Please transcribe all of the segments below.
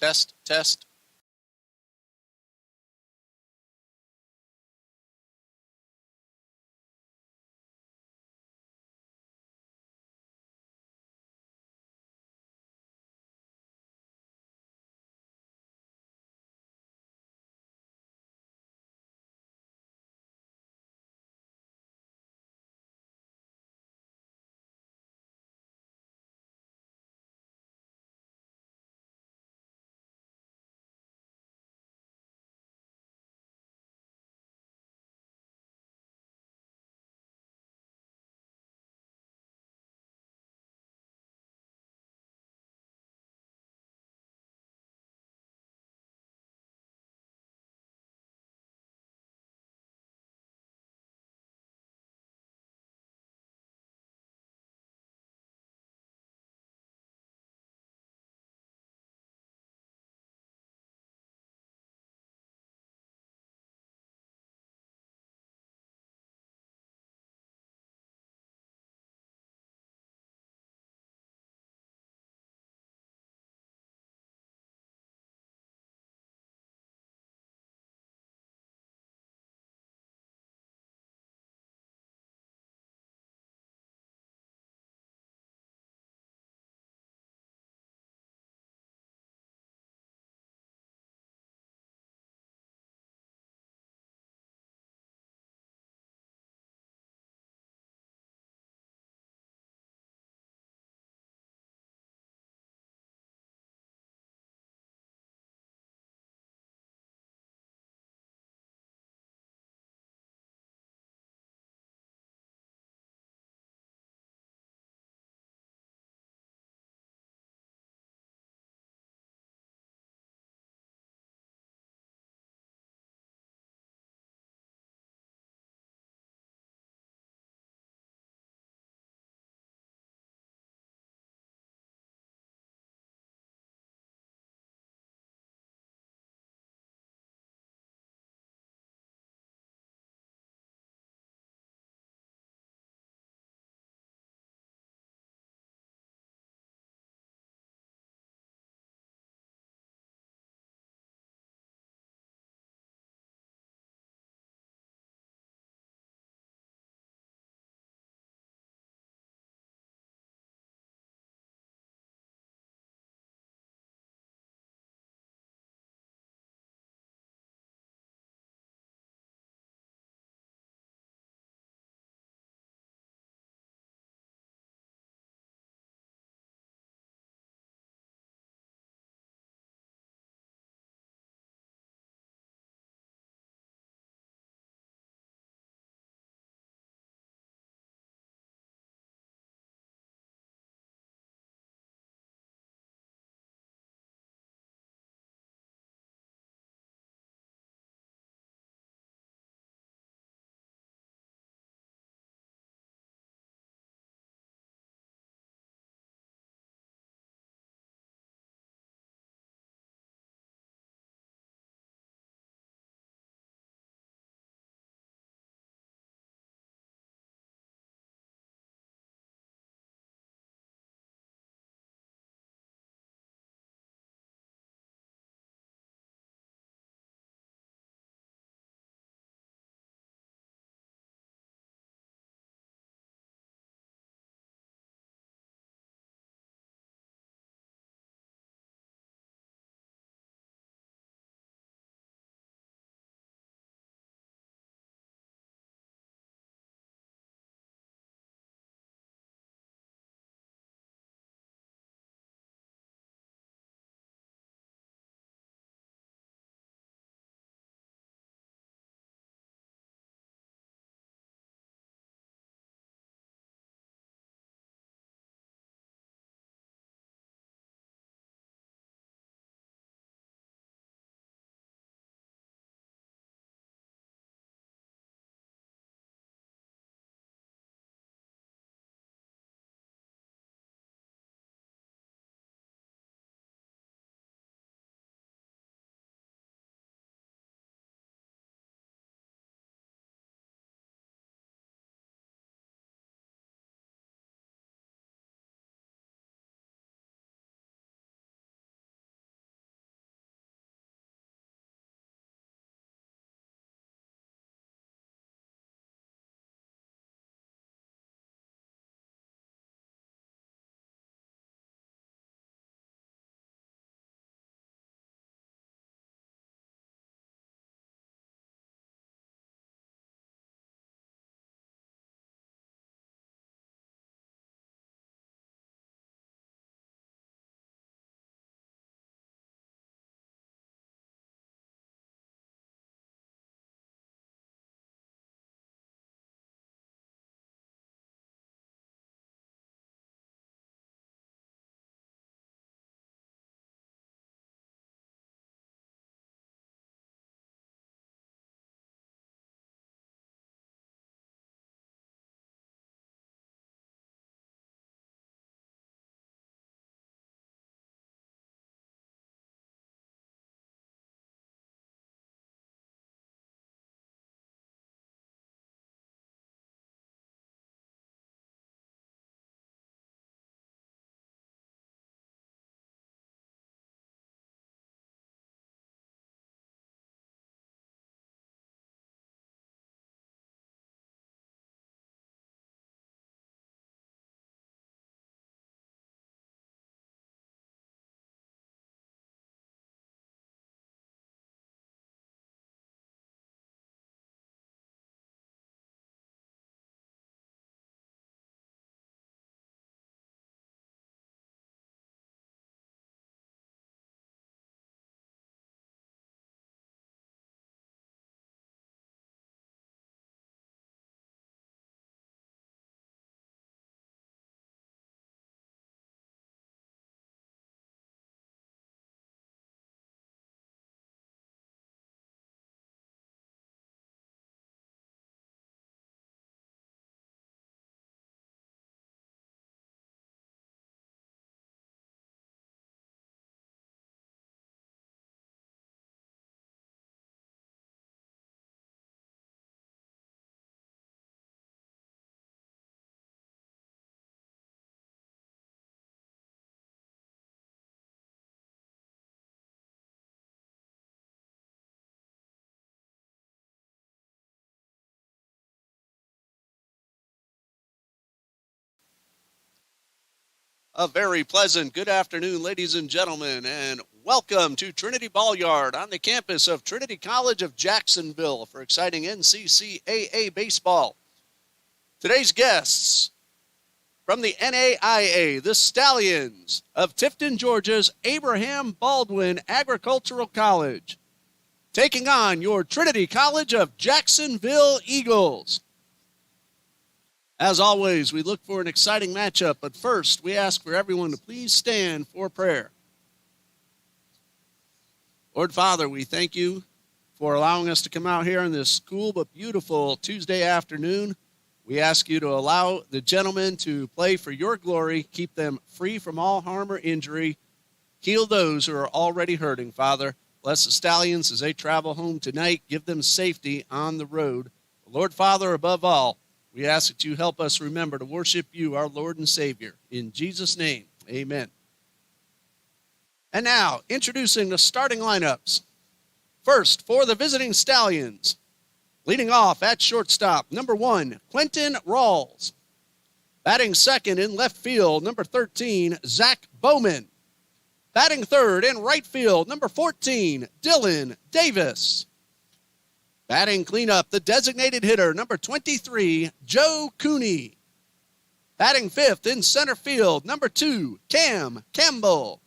Test, test. A very pleasant good afternoon, ladies and gentlemen, and welcome to Trinity Ball Yard on the campus of Trinity College of Jacksonville for exciting NCCAA baseball. Today's guests from the NAIA, the Stallions of Tifton, Georgia's Abraham Baldwin Agricultural College, taking on your Trinity College of Jacksonville Eagles. As always, we look for an exciting matchup, but first we ask for everyone to please stand for prayer. Lord Father, we thank you for allowing us to come out here on this cool but beautiful Tuesday afternoon. We ask you to allow the gentlemen to play for your glory, keep them free from all harm or injury, heal those who are already hurting, Father. Bless the Stallions as they travel home tonight. Give them safety on the road. Lord Father, above all, we ask that you help us remember to worship you, our Lord and Savior. In Jesus' name, amen. And now, introducing the starting lineups. First, for the visiting Stallions, leading off at shortstop, number 1, Quentin Rawls. Batting second in left field, number 13, Zach Bowman. Batting third in right field, number 14, Dylan Davis. Batting cleanup, the designated hitter, number 23, Joe Cooney. Batting fifth in center field, number 2, Cam Campbell.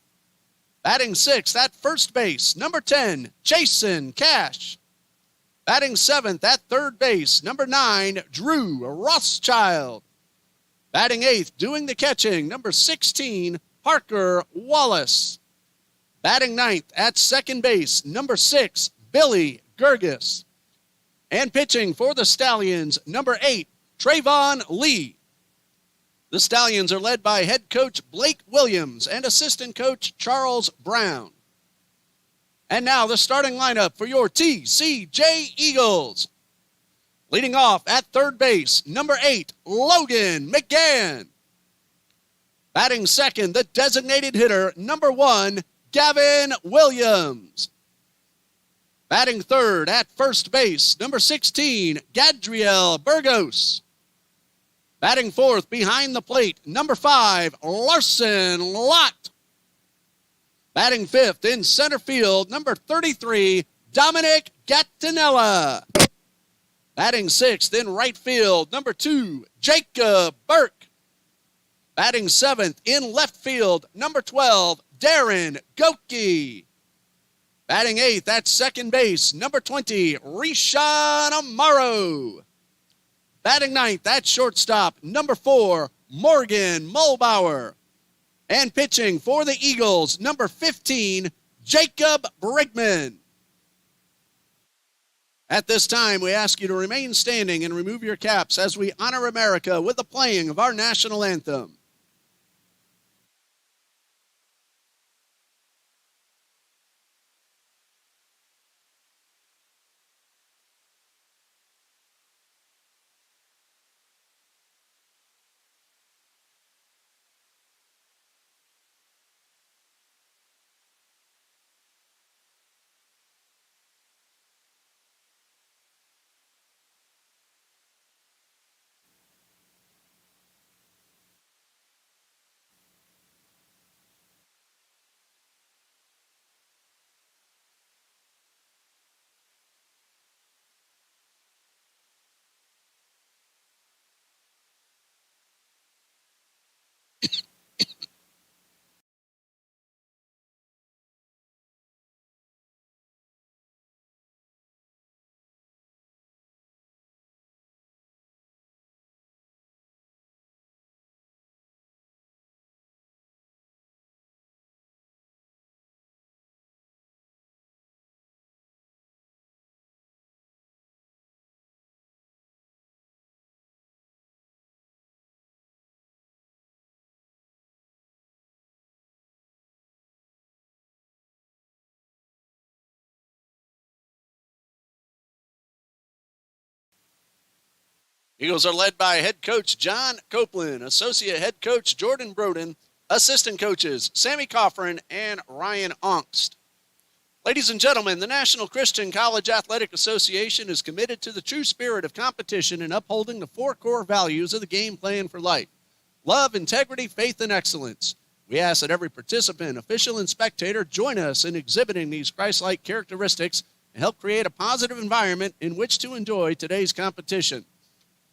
Batting sixth at first base, number 10, Jason Cash. Batting seventh at third base, number 9, Drew Rothschild. Batting eighth, doing the catching, number 16, Parker Wallace. Batting ninth at second base, number 6, Billy Gerges. And pitching for the Stallions, number 8, Trayvon Lee. The Stallions are led by head coach Blake Williams and assistant coach Charles Brown. And now the starting lineup for your TCJ Eagles. Leading off at third base, number 8, Logan McGann. Batting second, the designated hitter, number 1, Gavin Williams. Batting third at first base, number 16, Gadriel Burgos. Batting fourth behind the plate, number 5, Larson Lott. Batting fifth in center field, number 33, Dominic Gattinella. Batting sixth in right field, number 2, Jacob Burke. Batting seventh in left field, number 12, Darren Goki. Batting eighth at second base, number 20, Rishan Amaro. Batting ninth at shortstop, number 4, Morgan Mulbauer. And pitching for the Eagles, number 15, Jacob Brigman. At this time, we ask you to remain standing and remove your caps as we honor America with the playing of our national anthem. Eagles are led by head coach John Copeland, associate head coach Jordan Broden, assistant coaches Sammy Coffrin and Ryan Ongst. Ladies and gentlemen, the National Christian College Athletic Association is committed to the true spirit of competition and upholding the 4 core values of the game plan for life: love, integrity, faith, and excellence. We ask that every participant, official, and spectator join us in exhibiting these Christ-like characteristics and help create a positive environment in which to enjoy today's competition.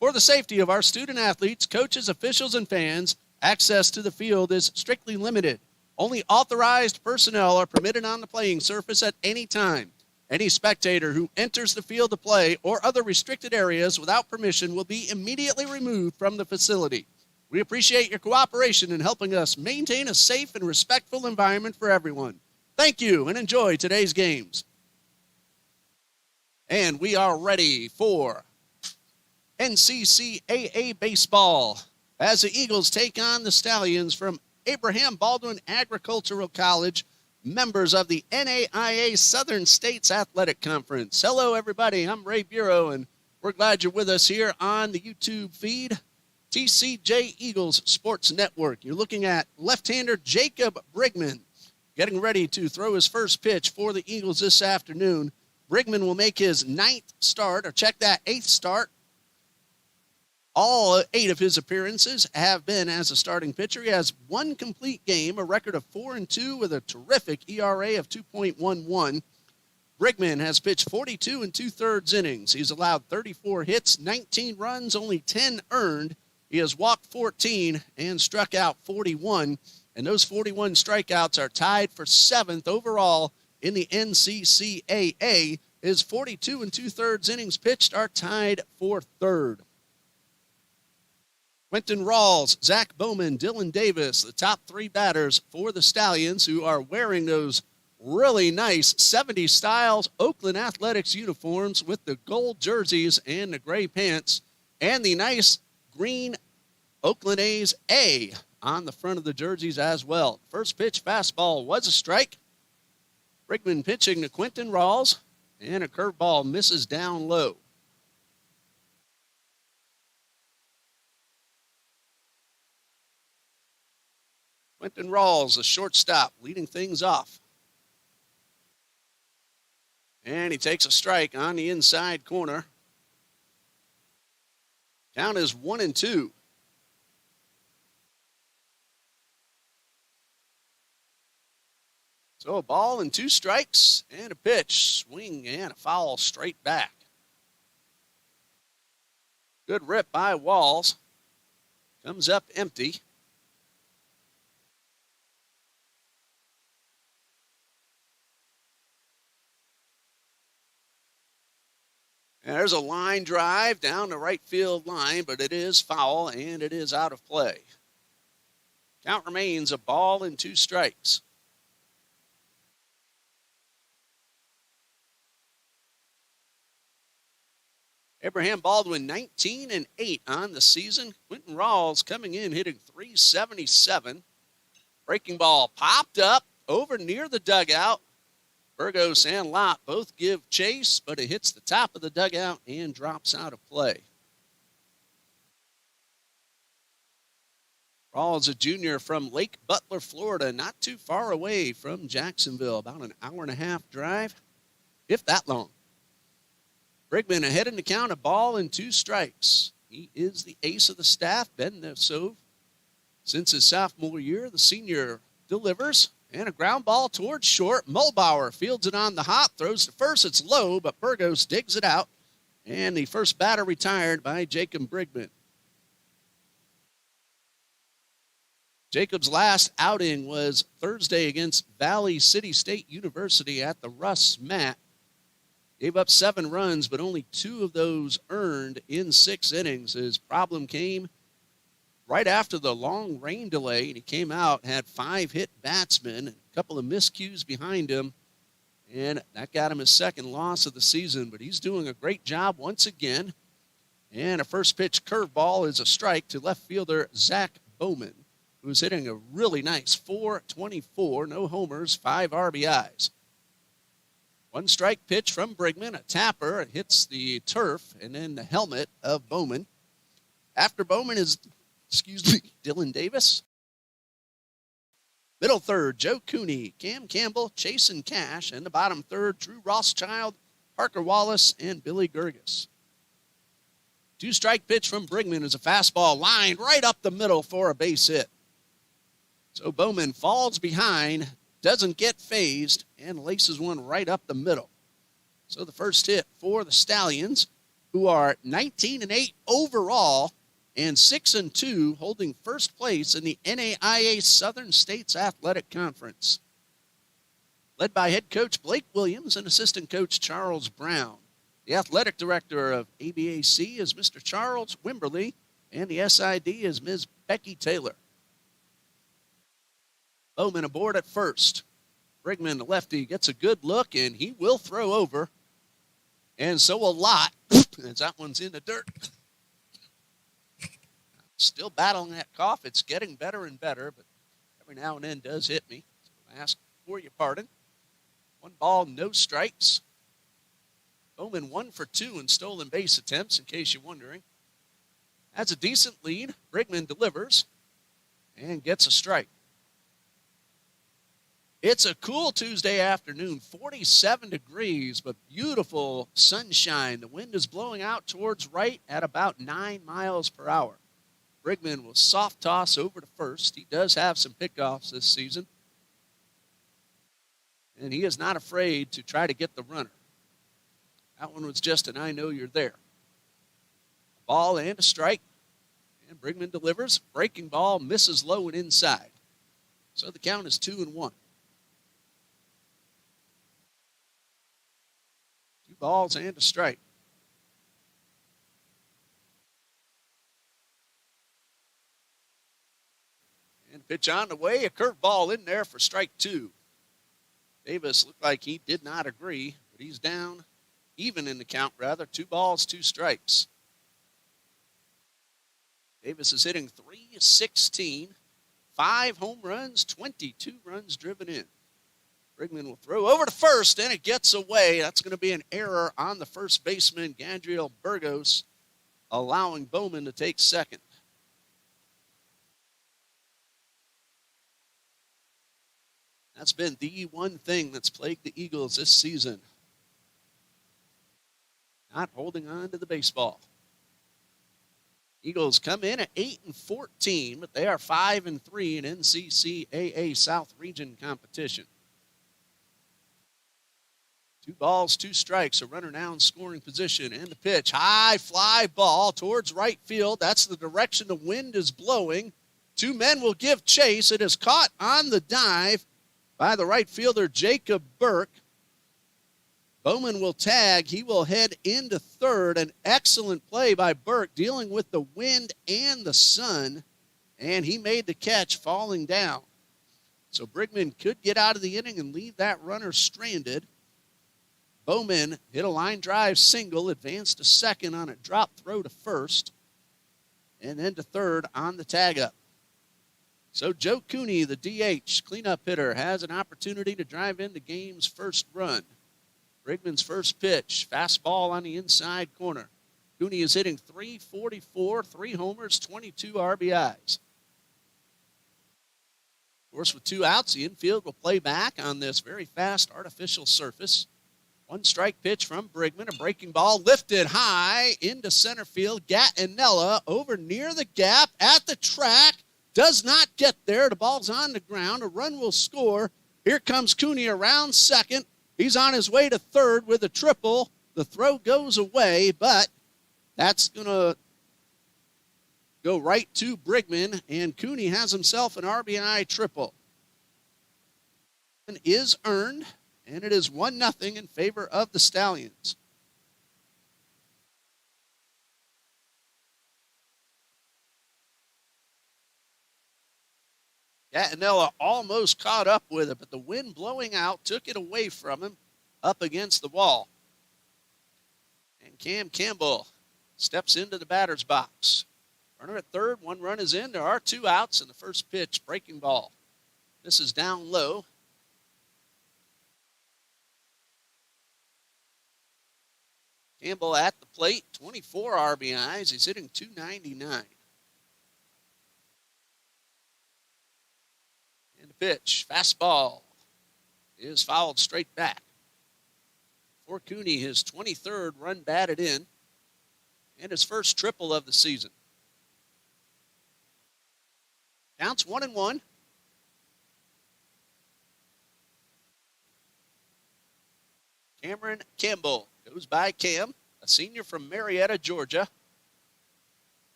For the safety of our student athletes, coaches, officials, and fans, access to the field is strictly limited. Only authorized personnel are permitted on the playing surface at any time. Any spectator who enters the field to play or other restricted areas without permission will be immediately removed from the facility. We appreciate your cooperation in helping us maintain a safe and respectful environment for everyone. Thank you and enjoy today's games. And we are ready for NCCAA baseball as the Eagles take on the Stallions from Abraham Baldwin Agricultural College, members of the NAIA Southern States Athletic Conference. Hello, everybody. I'm Ray Bureau, and we're glad you're with us here on the YouTube feed. TCJ Eagles Sports Network. You're looking at left-hander Jacob Brigman getting ready to throw his first pitch for the Eagles this afternoon. Brigman will make his 9th start, or check that, 8th start. All 8 of his appearances have been as a starting pitcher. He has 1 complete game, a record of 4-2 with a terrific ERA of 2.11. Brigman has pitched 42 2/3 innings. He's allowed 34 hits, 19 runs, only 10 earned. He has walked 14 and struck out 41, and those 41 strikeouts are tied for 7th overall in the NCCAA. His 42 2/3 innings pitched are tied for 3rd. Quentin Rawls, Zach Bowman, Dylan Davis, the top 3 batters for the Stallions, who are wearing those really nice 70s styles Oakland Athletics uniforms with the gold jerseys and the gray pants, and the nice green Oakland A's A on the front of the jerseys as well. First pitch fastball was a strike. Brigman pitching to Quentin Rawls, and a curveball misses down low. Quentin Rawls, the shortstop, leading things off. And he takes a strike on the inside corner. Count is 1-2. So a ball and 2 strikes and a pitch. Swing and a foul straight back. Good rip by Walls. Comes up empty. And there's a line drive down the right field line, but it is foul and it is out of play. Count remains a ball and 2 strikes. Abraham Baldwin 19-8 on the season. Quentin Rawls coming in hitting .377. Breaking ball popped up over near the dugout. Burgos and Lott both give chase, but it hits the top of the dugout and drops out of play. Rawls, a junior from Lake Butler, Florida, not too far away from Jacksonville, about an hour-and-a-half drive, if that long. Brigman ahead in the count, a ball and 2 strikes. He is the ace of the staff, been so since his sophomore year. The senior delivers, and a ground ball towards short. Mulbauer fields it on the hop, throws to first. It's low, but Burgos digs it out, and the first batter retired by Jacob Brigman. Jacob's last outing was Thursday against Valley City State University at the Russ Mat. Gave up 7 runs, but only 2 of those earned in 6 innings. His problem came right after the long rain delay, and he came out, had 5 hit batsmen, a couple of miscues behind him, and that got him his 2nd loss of the season. But he's doing a great job once again. And a first pitch curveball is a strike to left fielder Zach Bowman, who's hitting a really nice .424, no homers, 5 RBIs. 1 strike pitch from Brigman, a tapper. It hits the turf and then the helmet of Bowman. After Bowman is, Dylan Davis. Middle third, Joe Cooney, Cam Campbell, Chasen Cash. And the bottom third, Drew Rothschild, Parker Wallace, and Billy Gerges. 2 strike pitch from Brigman is a fastball lined right up the middle for a base hit. So Bowman falls behind, doesn't get phased, and laces one right up the middle. So the first hit for the Stallions, who are 19-8 overall and 6-2, holding first place in the NAIA Southern States Athletic Conference. Led by head coach Blake Williams and assistant coach Charles Brown. The athletic director of ABAC is Mr. Charles Wimberly, and the SID is Ms. Becky Taylor. Bowman aboard at first. Brigman, the lefty, gets a good look, and he will throw over. And so will Lott, as that one's in the dirt. Still battling that cough. It's getting better and better, but every now and then does hit me. So I ask for your pardon. 1 ball, no strikes. Bowman 1 for 2 in stolen base attempts, in case you're wondering. Has a decent lead. Brigman delivers and gets a strike. It's a cool Tuesday afternoon, 47 degrees, but beautiful sunshine. The wind is blowing out towards right at about 9 miles per hour. Brigman will soft toss over to first. He does have some pickoffs this season. And he is not afraid to try to get the runner. That one was just an I know you're there. A ball and a strike. And Brigman delivers. Breaking ball misses low and inside. So the count is 2-1. 2 balls and a strike. And pitch on the way. A curveball in there for strike 2. Davis looked like he did not agree, but he's down, even in the count, rather. 2 balls, 2 strikes. Davis is hitting .316, 5 home runs, 22 runs driven in. Brigman will throw over to first, and it gets away. That's going to be an error on the first baseman, Gandriel Burgos, allowing Bowman to take second. That's been the one thing that's plagued the Eagles this season. Not holding on to the baseball. Eagles come in at 8-14, but they are 5-3 in NCCAA South Region competition. 2 balls, 2 strikes, a runner now in scoring position, and the pitch. High fly ball towards right field. That's the direction the wind is blowing. 2 men will give chase. It is caught on the dive by the right fielder, Jacob Burke. Bowman will tag. He will head into third. An excellent play by Burke, dealing with the wind and the sun, and he made the catch falling down. So Brigman could get out of the inning and leave that runner stranded. Bowman hit a line drive single, advanced to second on a drop throw to first, and then to third on the tag up. So Joe Cooney, the DH cleanup hitter, has an opportunity to drive in the game's first run. Brigman's first pitch, fastball on the inside corner. Cooney is hitting .344, 3 homers, 22 RBIs. Of course, with 2 outs, the infield will play back on this very fast artificial surface. 1 strike pitch from Brigman, a breaking ball lifted high into center field. Gattinella over near the gap at the track. Does not get there. The ball's on the ground. A run will score. Here comes Cooney around second. He's on his way to third with a triple. The throw goes away, but that's going to go right to Brigman, and Cooney has himself an RBI triple. And is earned, and it is 1-0 in favor of the Stallions. Gattinella almost caught up with it, but the wind blowing out took it away from him up against the wall. And Cam Campbell steps into the batter's box. Runner at third, 1 run is in. There are 2 outs, and the first pitch, breaking ball. This is down low. Campbell at the plate, 24 RBIs. He's hitting .299. Pitch, fastball, is fouled straight back. For Cooney, his 23rd run batted in, and his first triple of the season. Counts 1-1. Cameron Campbell goes by Cam, a senior from Marietta, Georgia.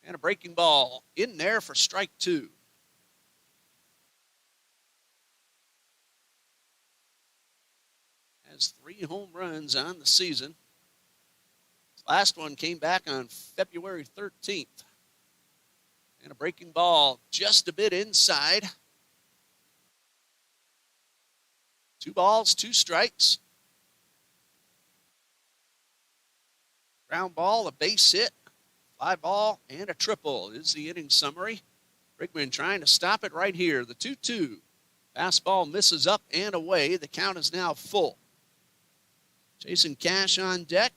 And a breaking ball in there for strike 2. Has 3 home runs on the season. His last one came back on February 13th. And a breaking ball just a bit inside. 2 balls, 2 strikes. Ground ball, a base hit, fly ball, and a triple is the inning summary. Brigman trying to stop it right here. The 2-2. Fastball misses up and away. The count is now full. Jason Cash on deck,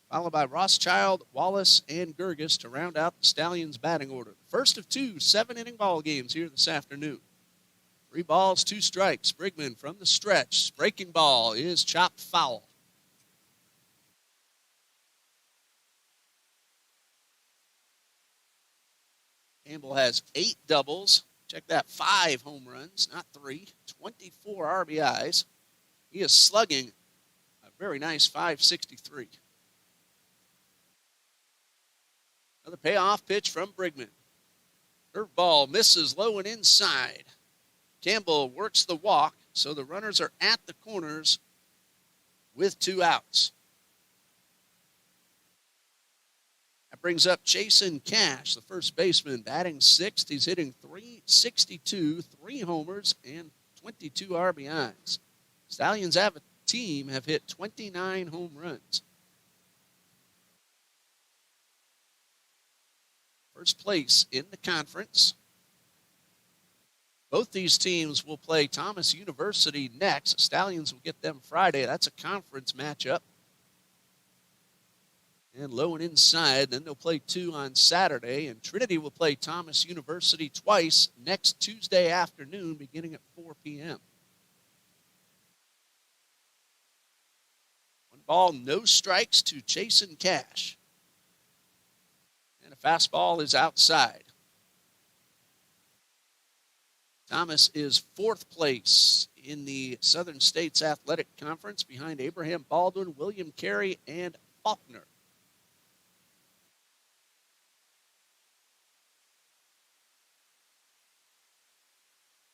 followed by Rothschild, Wallace, and Gerges to round out the Stallions' batting order. First of 2 7-inning ball games here this afternoon. 3 balls, 2 strikes. Brigman from the stretch. Breaking ball is chopped foul. Campbell has 8 doubles. Check that, 5 home runs, not 3. 24 RBIs. He is slugging a very nice .563. Another payoff pitch from Brigman. Curveball misses low and inside. Campbell works the walk, so the runners are at the corners with 2 outs. That brings up Jason Cash, the first baseman, batting 6th. He's hitting .362, 3 homers, and 22 RBIs. Stallions have hit 29 home runs. First place in the conference. Both these teams will play Thomas University next. Stallions will get them Friday. That's a conference matchup. And low and inside. Then they'll play 2 on Saturday. And Trinity will play Thomas University twice next Tuesday afternoon beginning at 4 p.m. 1 ball, no strikes to Jason Cash. And a fastball is outside. Thomas is 4th place in the Southern States Athletic Conference behind Abraham Baldwin, William Carey, and Faulkner.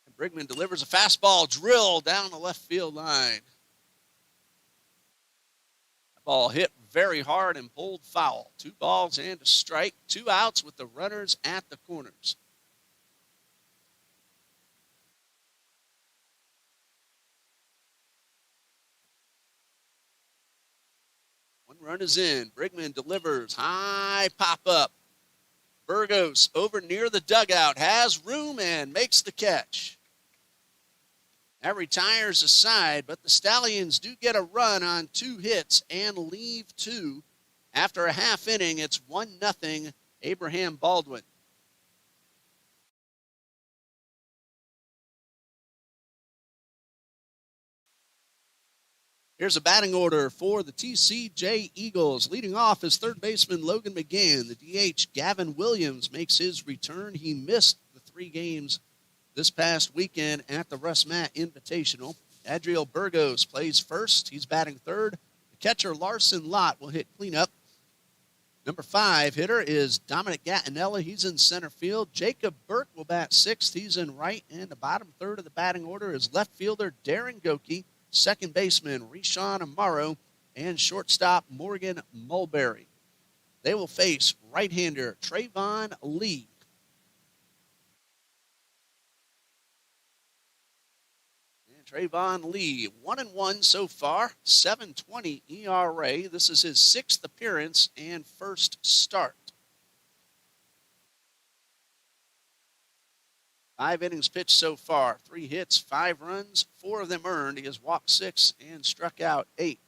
And Brigman delivers a fastball drill down the left field line. The ball hit very hard and pulled foul. 2 balls and a strike, 2 outs with the runners at the corners. Run is in. Brigman delivers. High pop-up. Burgos over near the dugout. Has room and makes the catch. That retires a side, but the Stallions do get a run on 2 hits and leave 2. After a half inning, it's 1-0 Abraham Baldwin. Here's a batting order for the TCJ Eagles. Leading off is third baseman Logan McGann. The DH Gavin Williams makes his return. He missed the 3 games this past weekend at the Russ Matt Invitational. Adriel Burgos plays first. He's batting third. The catcher Larson Lott will hit cleanup. Number 5 hitter is Dominic Gattinella. He's in center field. Jacob Burke will bat 6th. He's in right. And the bottom third of the batting order is left fielder Darren Goki, second baseman Rishawn Amaro, and shortstop Morgan Mulberry. They will face right-hander Trayvon Lee. And Trayvon Lee, 1-1 so far, 7.20 ERA. This is his 6th appearance and first start. 5 innings pitched so far, 3 hits, 5 runs, 4 of them earned. He has walked 6 and struck out 8.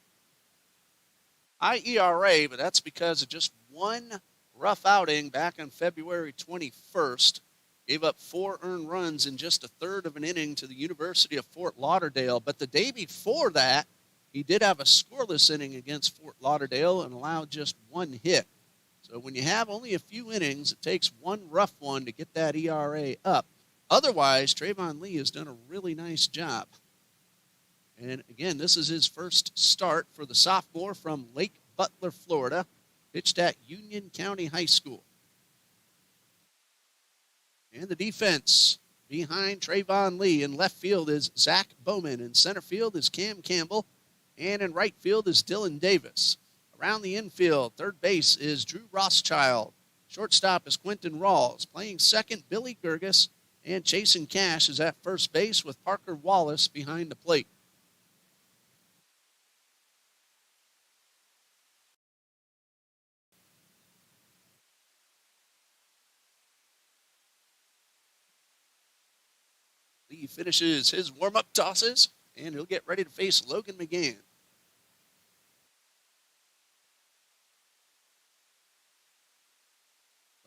High ERA, but that's because of just 1 rough outing back on February 21st. Gave up 4 earned runs in just a third of an inning to the University of Fort Lauderdale. But the day before that, he did have a scoreless inning against Fort Lauderdale and allowed just 1 hit. So when you have only a few innings, it takes 1 rough one to get that ERA up. Otherwise, Trayvon Lee has done a really nice job. And again, this is his first start for the sophomore from Lake Butler, Florida, pitched at Union County High School. And the defense behind Trayvon Lee. In left field is Zach Bowman. In center field is Cam Campbell. And in right field is Dylan Davis. Around the infield, third base is Drew Rothschild. Shortstop is Quentin Rawls. Playing second, Billy Gerges. And Chasen Cash is at first base with Parker Wallace behind the plate. Lee finishes his warm-up tosses, and he'll get ready to face Logan McGann.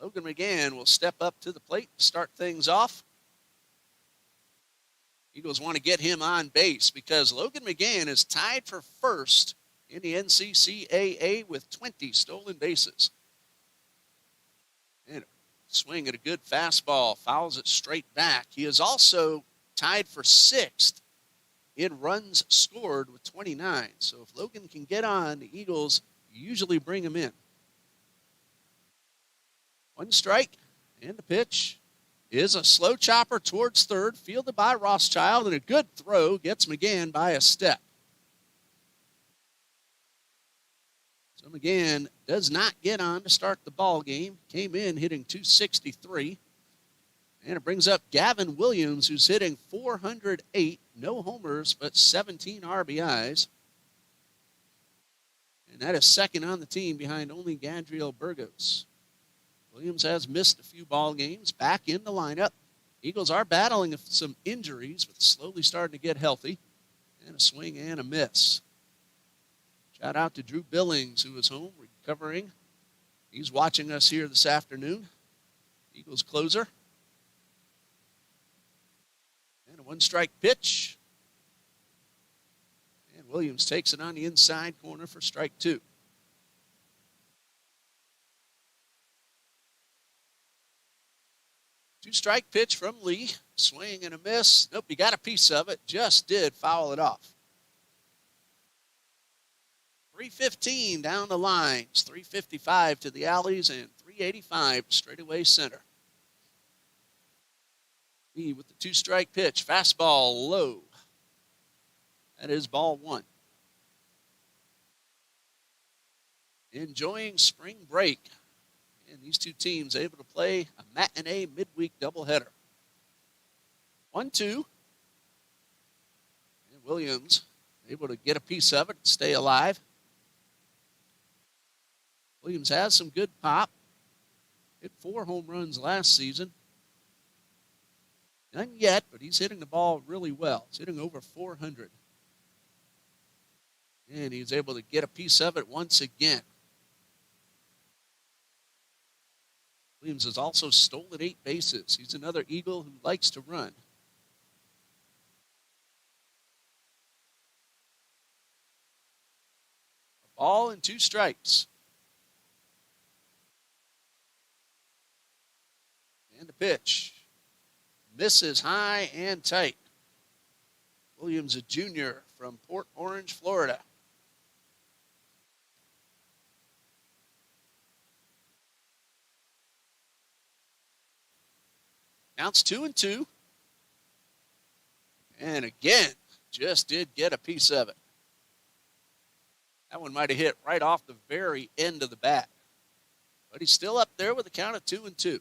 Logan McGann will step up to the plate to start things off. Eagles want to get him on base because Logan McGann is tied for first in the NCCAA with 20 stolen bases. And a swing at a good fastball, fouls it straight back. He is also tied for sixth in runs scored with 29. So if Logan can get on, the Eagles usually bring him in. One strike, and the pitch is a slow chopper towards third, fielded by Rothschild, and a good throw gets McGann by a step. So McGann does not get on to start the ball game. Came in hitting .263. And it brings up Gavin Williams, who's hitting .408, no homers, but 17 RBIs. And that is second on the team behind only Gadriel Burgos. Williams has missed a few ball games, back in the lineup. Eagles are battling some injuries, but slowly starting to get healthy. And a swing and a miss. Shout out to Drew Billings, who is home recovering. He's watching us here this afternoon. Eagles closer. And a one-strike pitch. And Williams takes it on the inside corner for strike two. Two-strike pitch from Lee. Swing and a miss. Nope, he got a piece of it. Just did foul it off. 315 down the lines. 355 to the alleys and 385 straightaway center. Lee with the two-strike pitch. Fastball low. That is ball one. Enjoying spring break. And these two teams able to play a matinee midweek doubleheader. 1-2. And Williams able to get a piece of it and stay alive. Williams has some good pop. Hit 4 home runs last season. None yet, but he's hitting the ball really well. He's hitting over 400. And he's able to get a piece of it once again. Williams has also stolen 8 bases. He's another Eagle who likes to run. A ball and 2 strikes. And the pitch. Misses high and tight. Williams, a junior from Port Orange, Florida. Counts 2-2. And again, just did get a piece of it. That one might have hit right off the very end of the bat. But he's still up there with a count of 2-2.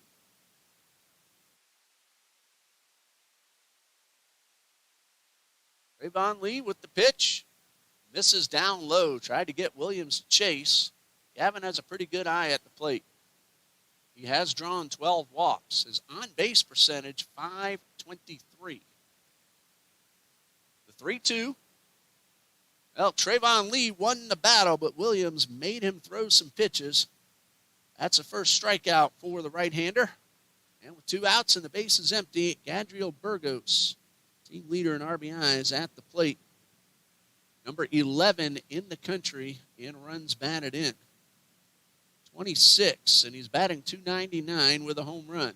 Trayvon Lee with the pitch. Misses down low. Tried to get Williams to chase. Gavin has a pretty good eye at the plate. He has drawn 12 walks. His on-base percentage, .523. The 3-2. Well, Trayvon Lee won the battle, but Williams made him throw some pitches. That's a first strikeout for the right-hander. And with 2 outs and the base is empty, Gadriel Burgos, team leader in RBIs, at the plate. Number 11 in the country in runs batted in. 26, and he's batting .299 with a home run.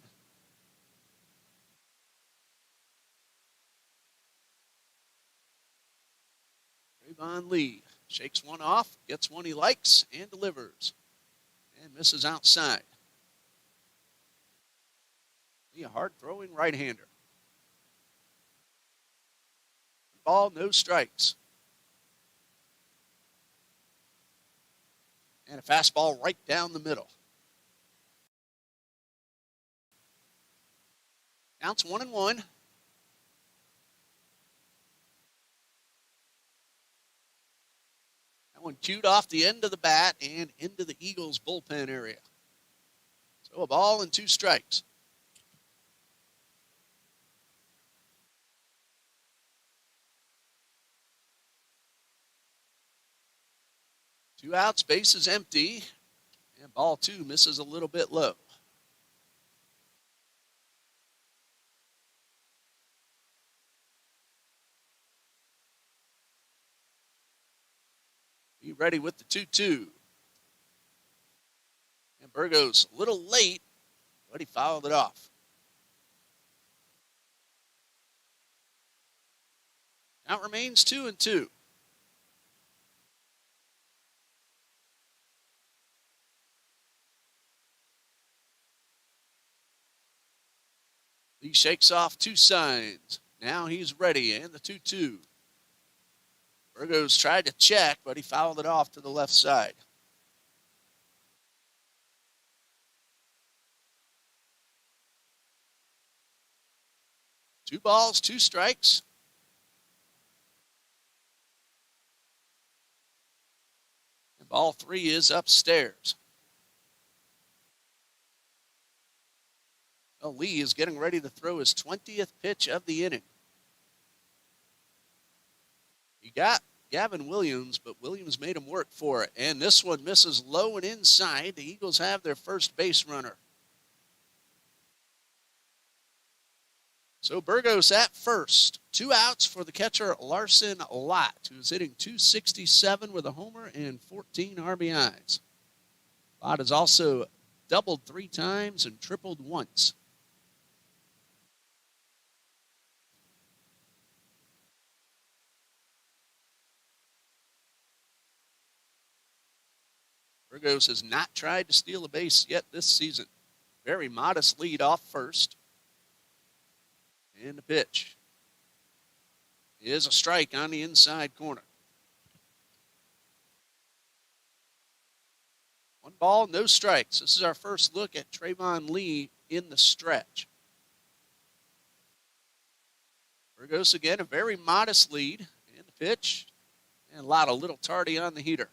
Trayvon Lee shakes one off, gets one he likes, and delivers. And misses outside. Lee, a hard-throwing right-hander. Ball, no strikes. And a fastball right down the middle. Counts 1-1. That one cued off the end of the bat and into the Eagles bullpen area. So a ball and 2 strikes. Two outs, base is empty, and ball 2 misses a little bit low. Be ready with the 2-2. And Burgos a little late, but he fouled it off. Now it remains 2-2. He shakes off 2 signs. Now he's ready, and the 2-2. Burgos tried to check, but he fouled it off to the left side. Two balls, 2 strikes. And ball 3 is upstairs. Well, Lee is getting ready to throw his 20th pitch of the inning. He got Gavin Williams, but Williams made him work for it. And this one misses low and inside. The Eagles have their first base runner. So Burgos at first. 2 outs for the catcher Larson Lott, who's hitting .267 with a homer and 14 RBIs. Lott has also doubled 3 times and tripled once. Burgos has not tried to steal a base yet this season. Very modest lead off first. And the pitch is a strike on the inside corner. 1 ball, no strikes. This is our first look at Trayvon Lee in the stretch. Burgos again, a very modest lead. And the pitch, and Lott a little tardy on the heater.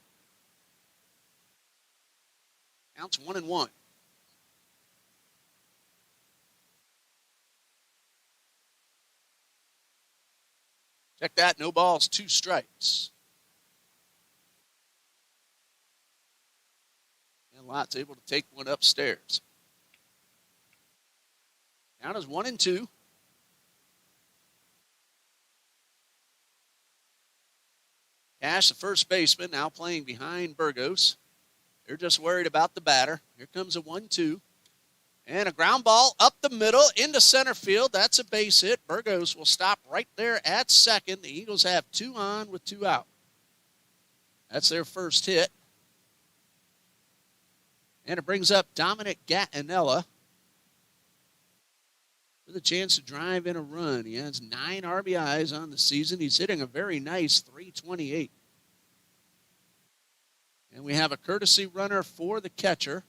Counts 1-1. Check that, no balls, 2 strikes. And Lott's able to take one upstairs. Count is 1-2. Cash, the first baseman, now playing behind Burgos. They're just worried about the batter. Here comes a 1-2. And a ground ball up the middle into center field. That's a base hit. Burgos will stop right there at second. The Eagles have 2 on with 2 out. That's their first hit. And it brings up Dominic Gattinella with a chance to drive in a run. He has 9 RBIs on the season. He's hitting a very nice .328. And we have a courtesy runner for the catcher.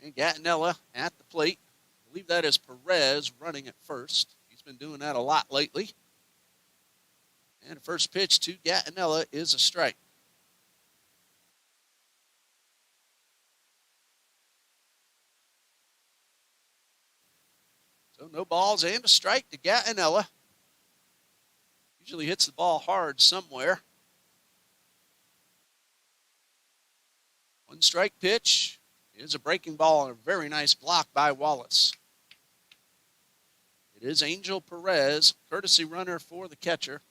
And Gattinella at the plate. I believe that is Perez running at first. He's been doing that a lot lately. And the first pitch to Gattinella is a strike. So no balls and a strike to Gattinella. Usually hits the ball hard somewhere. 1 strike pitch is a breaking ball and a very nice block by Wallace. It is Angel Perez, courtesy runner for the catcher.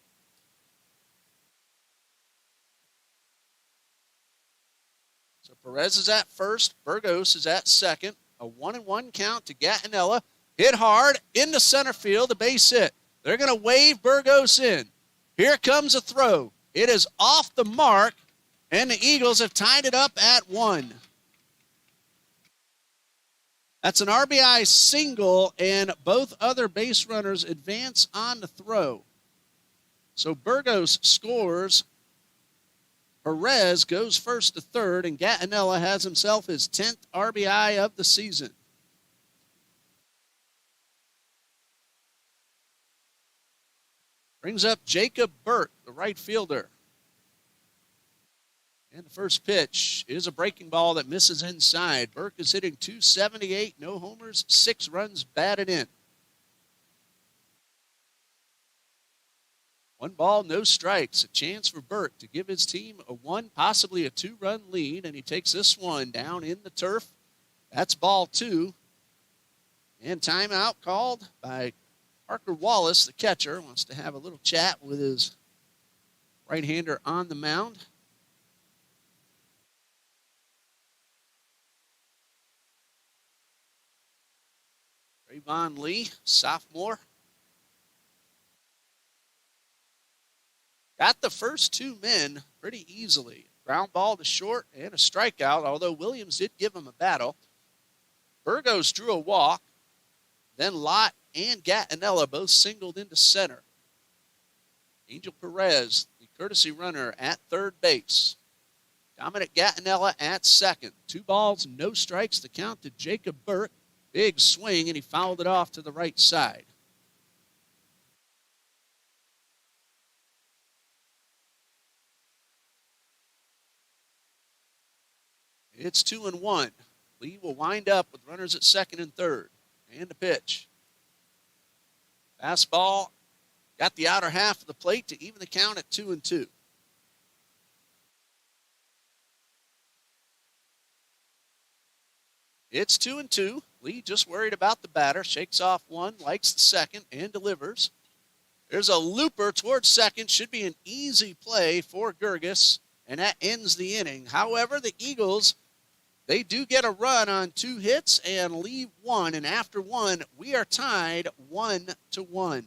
So Perez is at first. Burgos is at second. A 1-1 count to Gattinella. Hit hard into center field, a base hit. They're going to wave Burgos in. Here comes a throw. It is off the mark, and the Eagles have tied it up at 1. That's an RBI single, and both other base runners advance on the throw. So Burgos scores. Perez goes first to third, and Gattinella has himself his 10th RBI of the season. Brings up Jacob Burke, the right fielder. And the first pitch is a breaking ball that misses inside. Burke is hitting .278, no homers, 6 runs batted in. 1 ball, no strikes. A chance for Burke to give his team a 1, possibly a 2-run lead, and he takes this one down in the turf. That's ball 2. And timeout called by Parker Wallace, the catcher, wants to have a little chat with his right-hander on the mound. Trayvon Lee, sophomore. Got the first 2 men pretty easily. Ground ball to short and a strikeout, although Williams did give him a battle. Burgos drew a walk. Then Lott and Gattinella both singled into center. Angel Perez, the courtesy runner, at third base. Dominic Gattinella at second. 2 balls, no strikes. The count to Jacob Burke. Big swing, and he fouled it off to the right side. It's 2-1. Lee will wind up with runners at second and third. And the pitch. Fastball got the outer half of the plate to even the count at 2-2. It's 2-2. Lee just worried about the batter. Shakes off one, likes the second, and delivers. There's a looper towards second. Should be an easy play for Gerges, and that ends the inning. However, the Eagles, they do get a run on 2 hits and leave 1. And after 1, we are tied 1-1.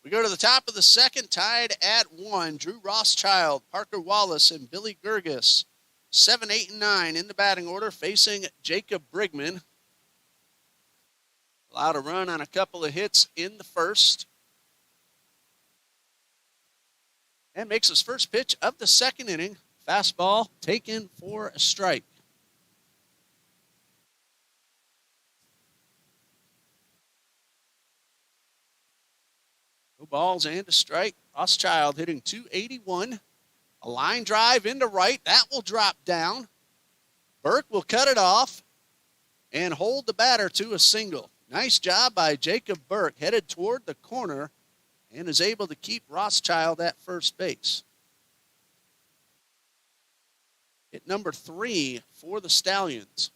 We go to the top of the second, tied at 1. Drew Rothschild, Parker Wallace, and Billy Gerges. 7, 8, and 9 in the batting order, facing Jacob Brigman. Allowed a run on a couple of hits in the first. And makes his first pitch of the second inning. Fastball taken for a strike. No balls and a strike. Rothschild hitting .281. A line drive into right. That will drop down. Burke will cut it off and hold the batter to a single. Nice job by Jacob Burke, headed toward the corner and is able to keep Rothschild at first base. Hit number 3 for the Stallions.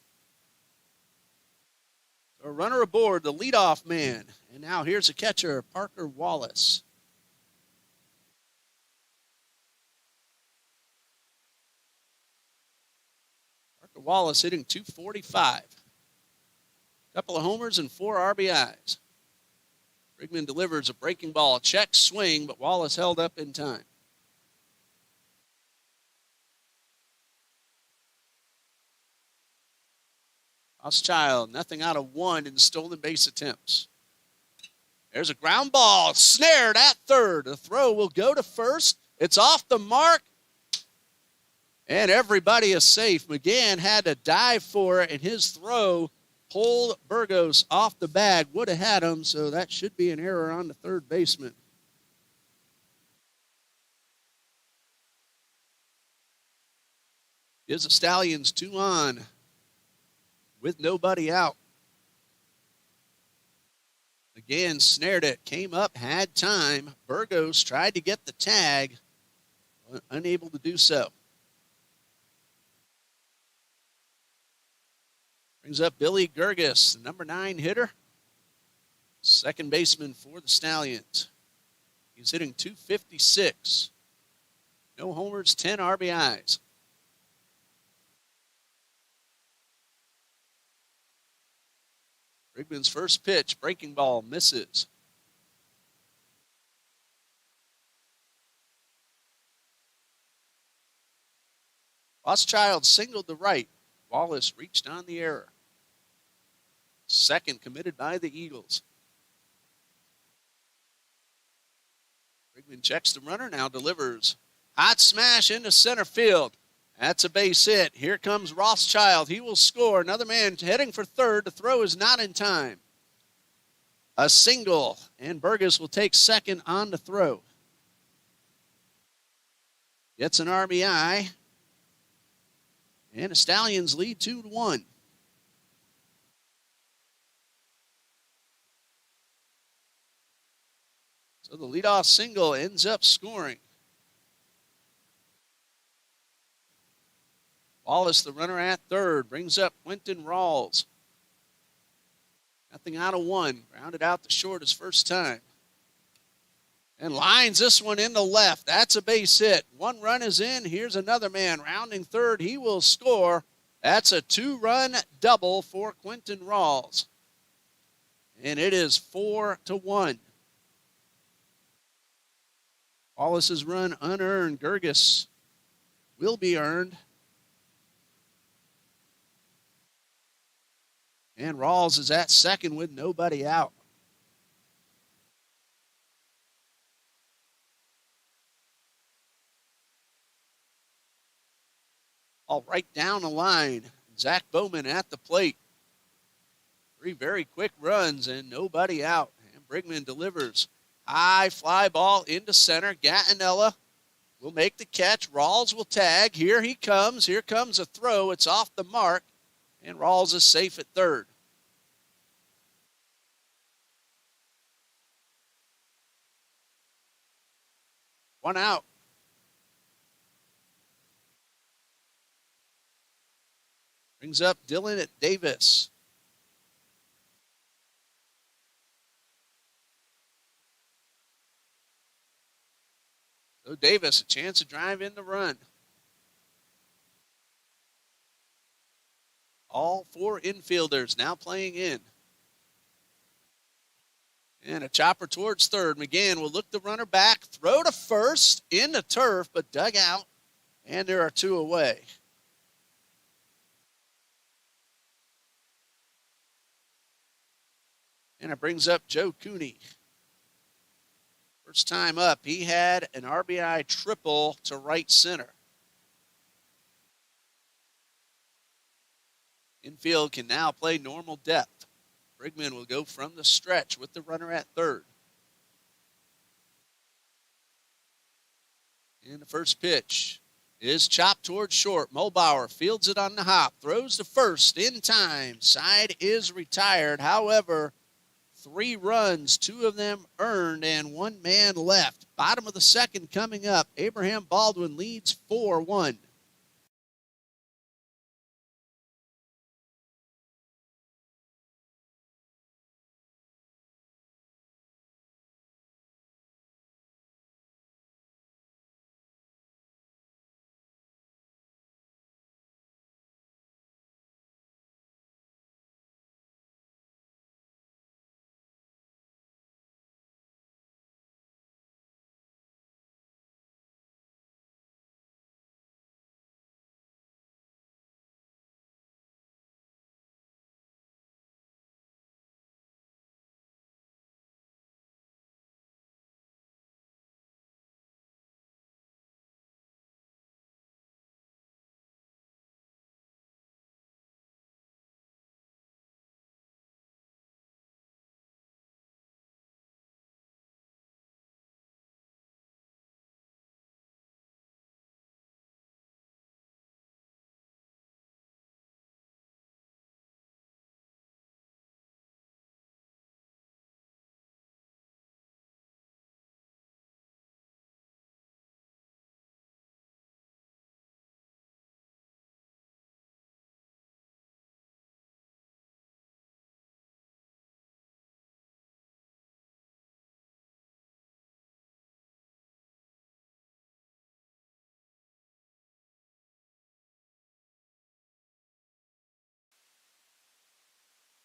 A runner aboard, the leadoff man. And now here's a catcher, Parker Wallace. Parker Wallace hitting .245. Couple of homers and 4 RBIs. Brigman delivers a breaking ball, check swing, but Wallace held up in time. Rothschild, nothing out of 1 in stolen base attempts. There's a ground ball, snared at third. The throw will go to first. It's off the mark, and everybody is safe. McGann had to dive for it, and his throw pulled Burgos off the bag. Would have had him, so that should be an error on the third baseman. Gives the Stallions 2 on with nobody out. Again, snared it, came up, had time. Burgos tried to get the tag, but unable to do so. Brings up Billy Gerges, the number 9 hitter. Second baseman for the Stallions. He's hitting .256. No homers, 10 RBIs. Brigman's first pitch, breaking ball, misses. Rothschild singled to right. Wallace reached on the error. Second committed by the Eagles. Brigman checks the runner, now delivers. Hot smash into center field. That's a base hit. Here comes Rothschild. He will score. Another man heading for third. The throw is not in time. A single, and Burgess will take second on the throw. Gets an RBI. And the Stallions lead 2-1. So the leadoff single ends up scoring. Wallace, the runner at third, brings up Quentin Rawls. Nothing out of 1. Grounded out to short his first time. And lines this one into left. That's a base hit. 1 run is in. Here's another man rounding third. He will score. That's a 2-run double for Quentin Rawls. And it is 4-1. Wallace's run unearned. Gerges will be earned. And Rawls is at second with nobody out. All right down the line. Zach Bowman at the plate. 3 very quick runs and nobody out. And Brigman delivers. High fly ball into center. Gattinella will make the catch. Rawls will tag. Here he comes. Here comes a throw. It's off the mark. And Rawls is safe at third. One out. Brings up Dylan at Davis. So Davis, a chance to drive in the run. All 4 infielders now playing in. And a chopper towards third. McGann will look the runner back, throw to first, in the turf, but dug out, and there are 2 away. And it brings up Joe Cooney. First time up, he had an RBI triple to right center. Infield can now play normal depth. Brigman will go from the stretch with the runner at third. And the first pitch is chopped towards short. Mulbauer fields it on the hop, throws to first in time. Side is retired. However, 3 runs, 2 of them earned, and 1 man left. Bottom of the second coming up. Abraham Baldwin leads 4-1.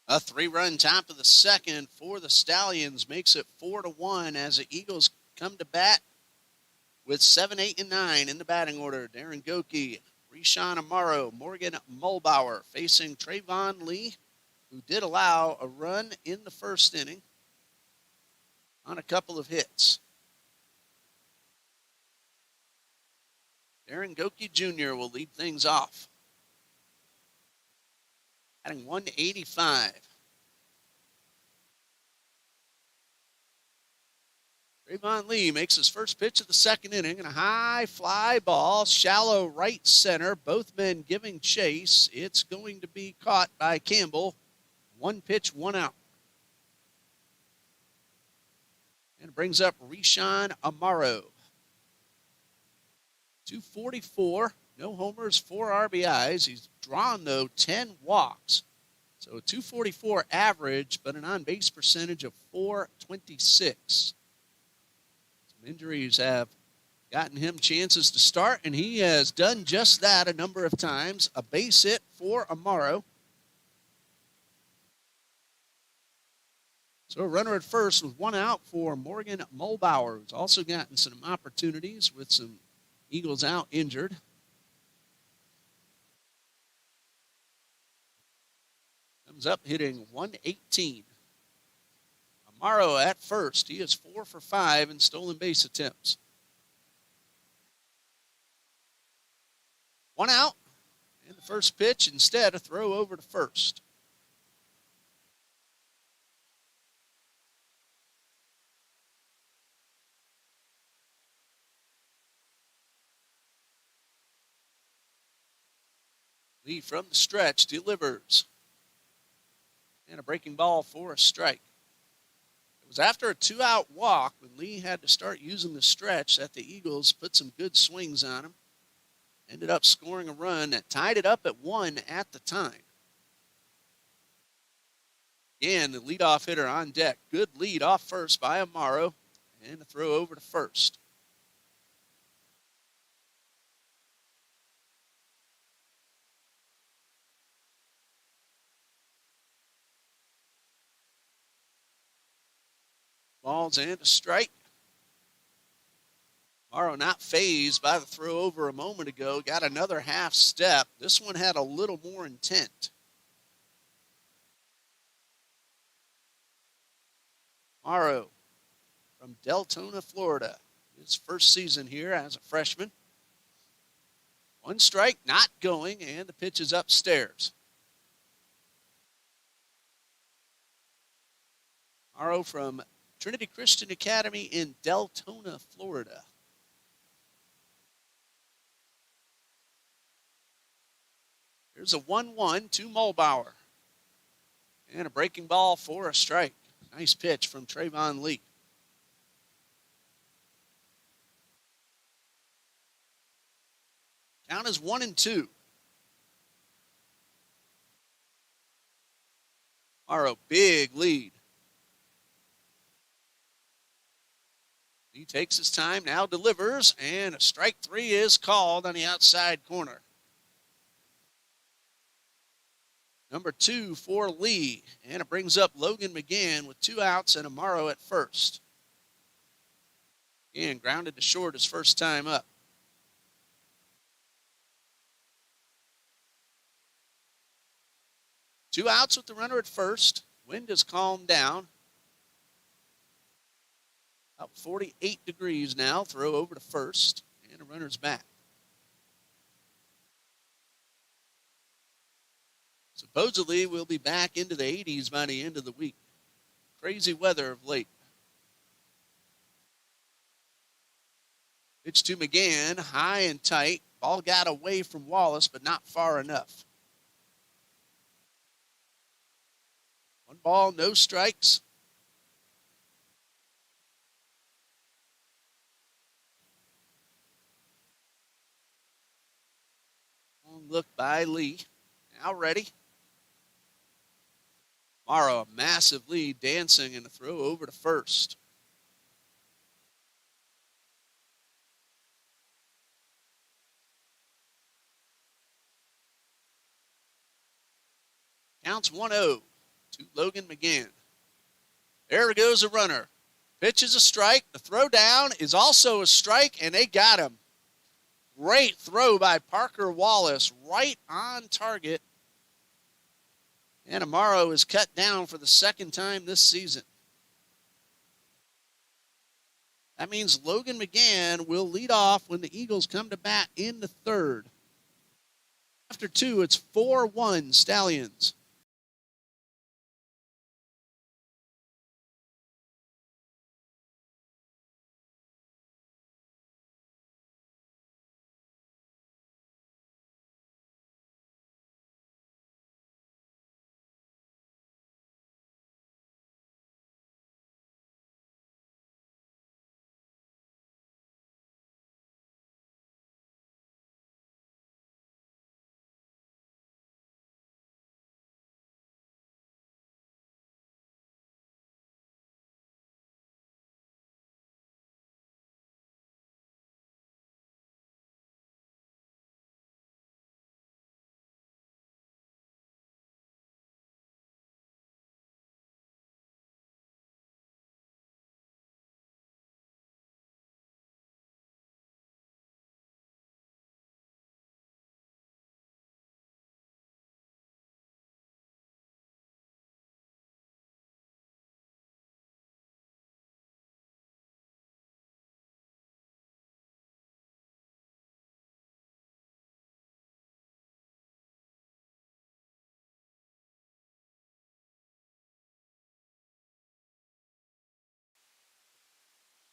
A 3-run top of the second for the Stallions makes it 4-1 as the Eagles come to bat with 7, 8, and 9 in the batting order. Darren Goki, Rishan Amaro, Morgan Mulbauer facing Trayvon Lee, who did allow a run in the first inning on a couple of hits. Darren Goki Jr. will lead things off, batting 185. Trayvon Lee makes his first pitch of the second inning, and a high fly ball, shallow right center. Both men giving chase. It's going to be caught by Campbell. 1 pitch, 1 out. And it brings up Rishan Amaro. 244, no homers, 4 RBIs. He's drawn, though, 10 walks. So a 244 average, but an on-base percentage of .426. Injuries have gotten him chances to start, and he has done just that a number of times. A base hit for Amaro. So a runner at first with 1 out for Morgan Mulbauer, who's also gotten some opportunities with some Eagles out injured. Comes up hitting 118. Amaro at first. He is 4 for 5 in stolen base attempts. 1 out. And the first pitch, instead, a throw over to first. Lee from the stretch delivers. And a breaking ball for a strike. It was after a 2-out walk when Lee had to start using the stretch that the Eagles put some good swings on him. Ended up scoring a run that tied it up at 1 at the time. Again, the leadoff hitter on deck. Good lead off first by Amaro. And a throw over to first. Balls and a strike. Morrow not fazed by the throw over a moment ago. Got another half step. This one had a little more intent. Morrow from Deltona, Florida. His first season here as a freshman. 1 strike, not going, and the pitch is upstairs. Morrow from Trinity Christian Academy in Deltona, Florida. Here's a 1-1 to Mulbauer. And a breaking ball for a strike. Nice pitch from Trayvon Lee. Count is 1-2. Morrow, big lead. He takes his time, now delivers, and a strike 3 is called on the outside corner. Number 2 for Lee, and it brings up Logan McGann with 2 outs and Amaro at first. Again, grounded to short his first time up. Two outs with the runner at first. Wind has calmed down. Up 48 degrees now. Throw over to first, and a runner's back. Supposedly, we'll be back into the 80s by the end of the week. Crazy weather of late. Pitch to McGann, high and tight. Ball got away from Wallace, but not far enough. 1 ball, no strikes. Long look by Lee. Now ready. Morrow, a massive lead, dancing, and a throw over to first. Counts 1-0. to Logan McGann. There goes a runner. Pitch is a strike. The throw down is also a strike, and they got him. Great throw by Parker Wallace, right on target. And Amaro is cut down for the second time this season. That means Logan McGann will lead off when the Eagles come to bat in the third. After two, it's 4-1 Stallions.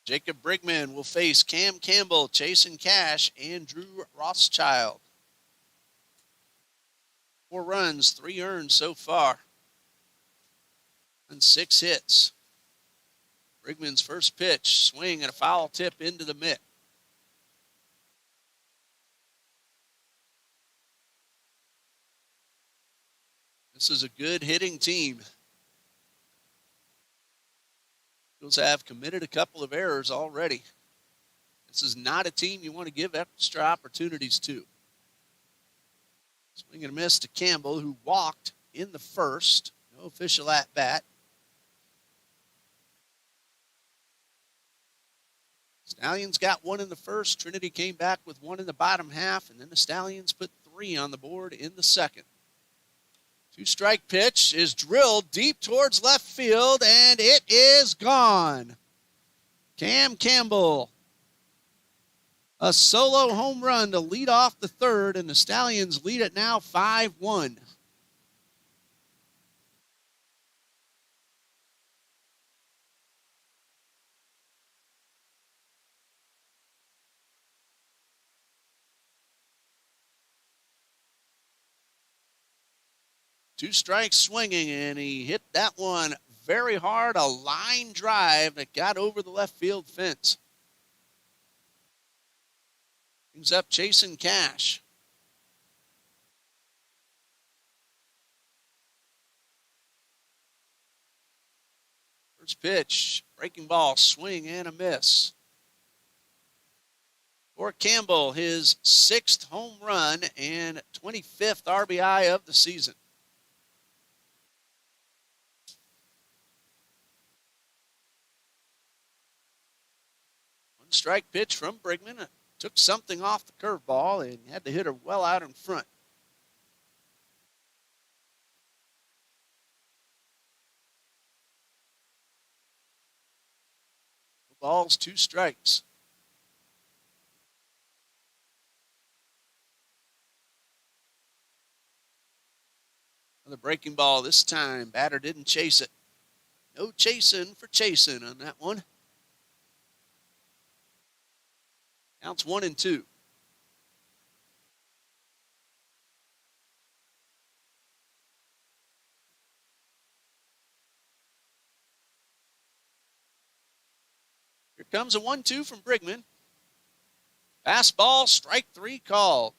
Jacob Brigman will face Cam Campbell, Jason Cash, and Drew Rothschild. 4 runs, 3 earned so far, and 6 hits. Brigman's first pitch, swing and a foul tip into the mitt. This is a good hitting team. Eagles have committed a couple of errors already. This is not a team you want to give extra opportunities to. Swing and a miss to Campbell, who walked in the first. No official at bat. Stallions got 1 in the first. Trinity came back with 1 in the bottom half, and then the Stallions put 3 on the board in the second. 2-strike pitch is drilled deep towards left field, and it is gone. Cam Campbell, a solo home run to lead off the third, and the Stallions lead it now 5-1. Two strikes swinging, and he hit that one very hard, a line drive that got over the left field fence. Brings up Jason Cash. First pitch, breaking ball, swing and a miss. For Campbell, his 6th home run and 25th RBI of the season. Strike pitch from Brigman. Took something off the curveball and had to hit her well out in front. Balls, 2 strikes. Another breaking ball this time. Batter didn't chase it. No chasing for chasing on that one. Counts 1-2. Here comes a 1-2 from Brigman. Fastball, strike 3 called.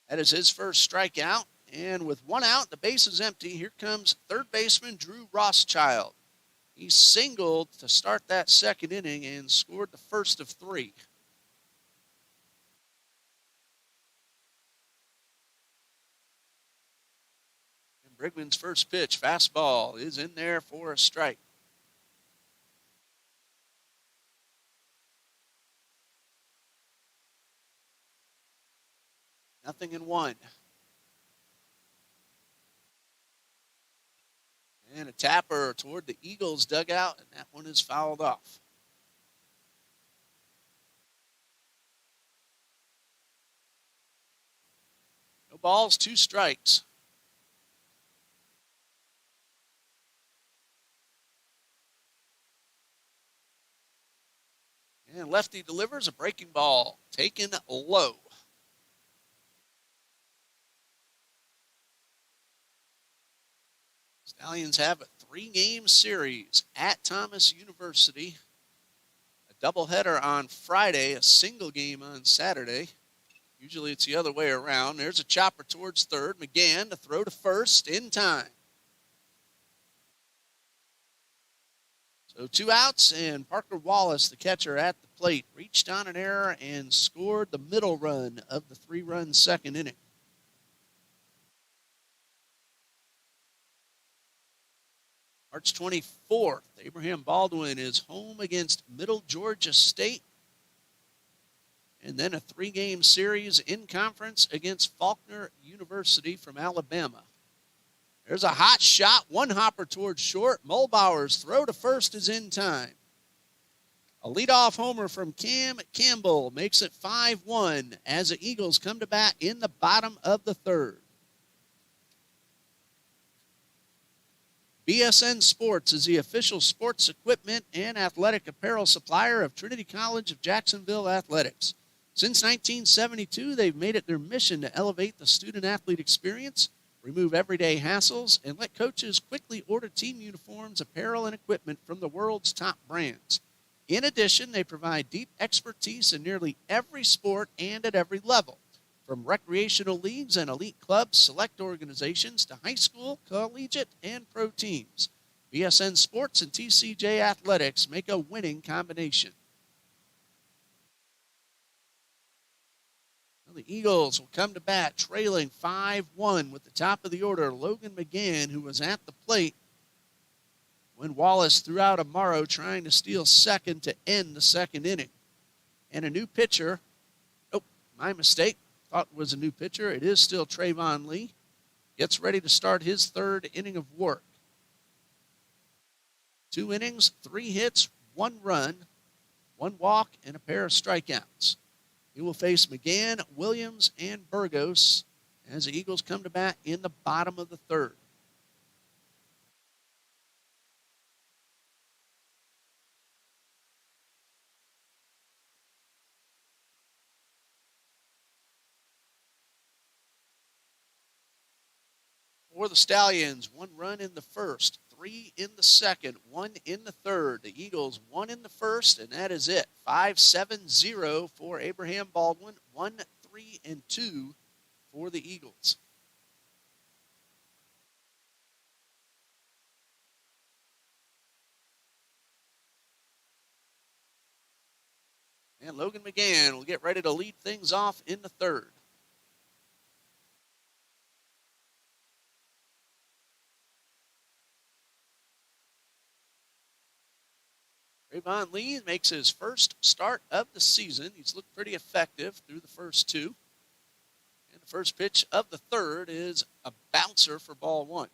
That is his first strikeout. And with 1 out, the base is empty. Here comes third baseman Drew Rothschild. He singled to start that second inning and scored the first of 3. Brigman's first pitch, fastball, is in there for a strike. Nothing in one. And a tapper toward the Eagles dugout, and that one is fouled off. No balls, 2 strikes. And lefty delivers a breaking ball, taken low. Stallions have a 3-game series at Thomas University. A doubleheader on Friday, a single game on Saturday. Usually it's the other way around. There's a chopper towards third. McGann to throw to first in time. So 2 outs, and Parker Wallace, the catcher at the plate, reached on an error and scored the middle run of the 3-run second inning. March 24th, Abraham Baldwin is home against Middle Georgia State. And then a 3-game series in conference against Faulkner University from Alabama. There's a hot shot, one hopper towards short. Mulbauer's throw to first is in time. A leadoff homer from Cam Campbell makes it 5-1 as the Eagles come to bat in the bottom of the third. BSN Sports is the official sports equipment and athletic apparel supplier of Trinity College of Jacksonville Athletics. Since 1972, they've made it their mission to elevate the student-athlete experience, remove everyday hassles, and let coaches quickly order team uniforms, apparel, and equipment from the world's top brands. In addition, they provide deep expertise in nearly every sport and at every level, from recreational leagues and elite clubs, select organizations, to high school, collegiate, and pro teams. BSN Sports and TCJ Athletics make a winning combination. The Eagles will come to bat trailing 5-1 with the top of the order, Logan McGann, who was at the plate when Wallace threw out a Morrow trying to steal second to end the second inning. And a new pitcher, my mistake, thought it was a new pitcher. It is still Trayvon Lee. Gets ready to start his 3rd inning of work. 2 innings, 3 hits, 1 run, 1 walk, and a pair of strikeouts. He will face McGann, Williams, and Burgos as the Eagles come to bat in the bottom of the third. For the Stallions, 1 run in the first, 3 in the second, 1 in the third. The Eagles 1 in the first, and that is it. 5-7-0 for Abraham Baldwin, 1-3-2 for the Eagles. And Logan McGann will get ready to lead things off in the third. Trayvon Lee makes his first start of the season. He's looked pretty effective through the first 2. And the first pitch of the third is a bouncer for ball 1.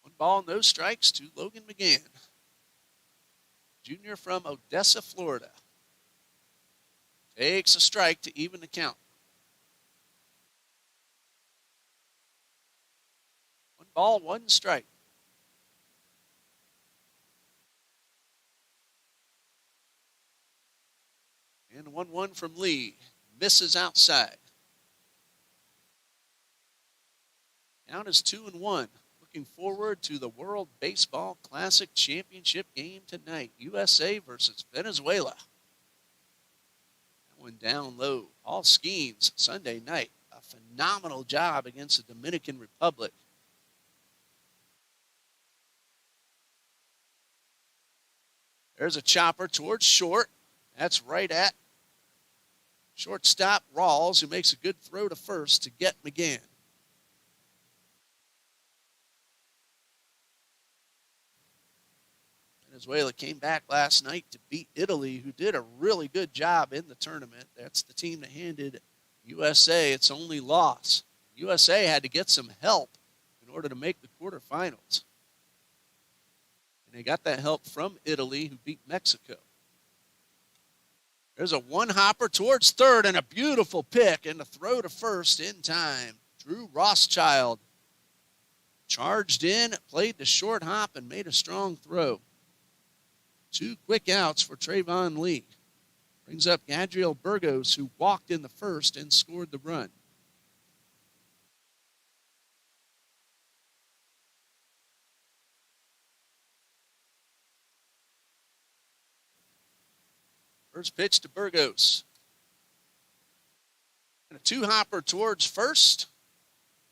One ball, no strikes to Logan McGann, junior from Odessa, Florida. Takes a strike to even the count. 1 ball, 1 strike. And 1-1 from Lee. Misses outside. Count is 2-1. Looking forward to the World Baseball Classic Championship game tonight. USA versus Venezuela. That one down low. Paul Skeens, Sunday night. A phenomenal job against the Dominican Republic. There's a chopper towards short. That's right at Shortstop Rawls, who makes a good throw to first to get McGann. Venezuela came back last night to beat Italy, who did a really good job in the tournament. That's the team that handed USA its only loss. USA had to get some help in order to make the quarterfinals. And they got that help from Italy, who beat Mexico. There's a one-hopper towards third and a beautiful pick and a throw to first in time. Drew Rothschild charged in, played the short hop, and made a strong throw. 2 quick outs for Trayvon Lee. Brings up Gadriel Burgos, who walked in the first and scored the run. First pitch to Burgos. And a 2-hopper towards first.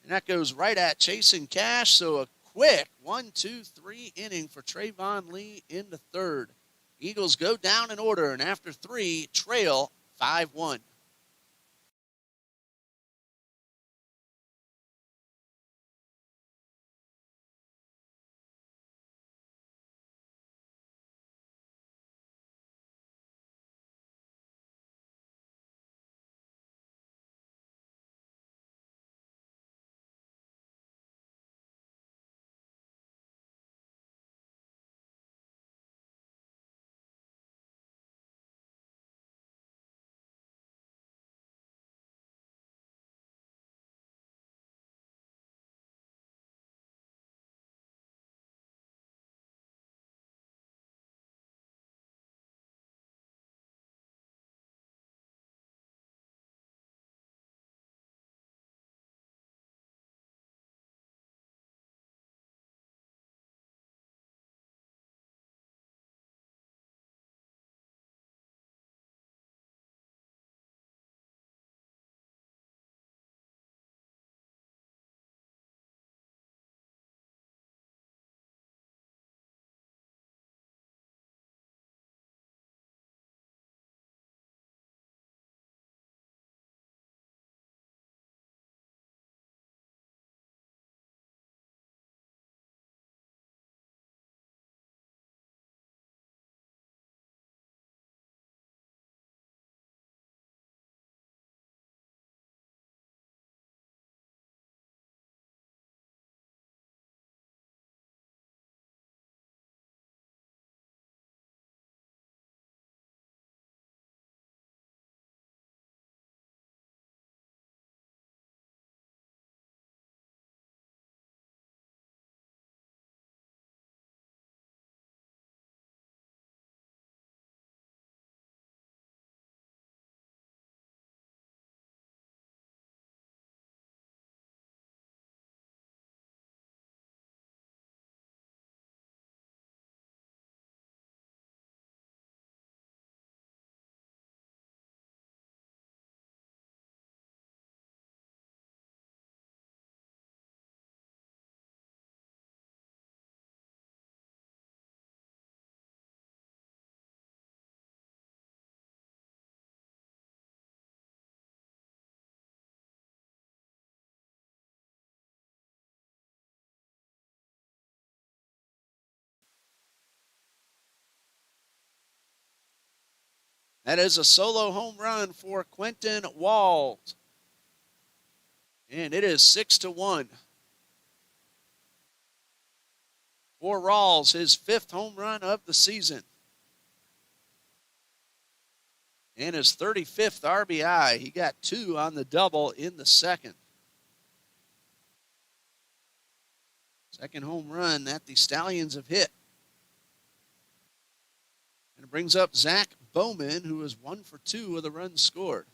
And that goes right at Chasen Cash. So a quick 1-2-3 inning for Trayvon Lee in the third. Eagles go down in order, and after 3, trail 5-1. That is a solo home run for Quentin Walls. And it is 6-1. For Rawls, his 5th home run of the season. And his 35th RBI. He got 2 on the double in the second. Second home run that the Stallions have hit. And it brings up Zach Bowman, who is 1 for 2 with the runs scored.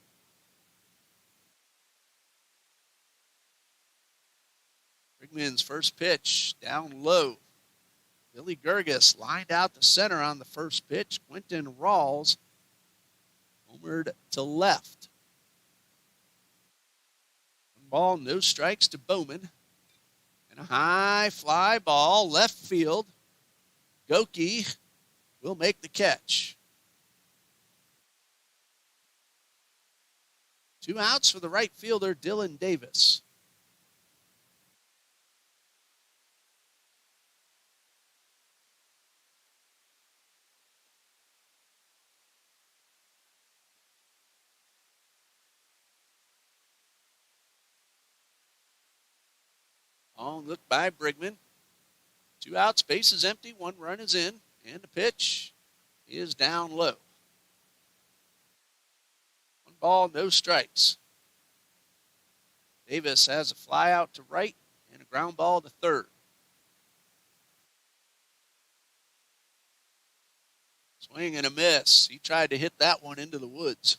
Brigman's first pitch down low. Billy Gerges lined out the center on the first pitch. Quentin Rawls homered to left. 1 ball, no strikes to Bowman. And a high fly ball, left field. Goki will make the catch. 2 outs for the right fielder, Dylan Davis. Long look by Brigman. 2 outs, bases empty, 1 run is in, and the pitch is down low. 1 ball, no strikes. Davis has a fly out to right and a ground ball to third. Swing and a miss. He tried to hit that one into the woods.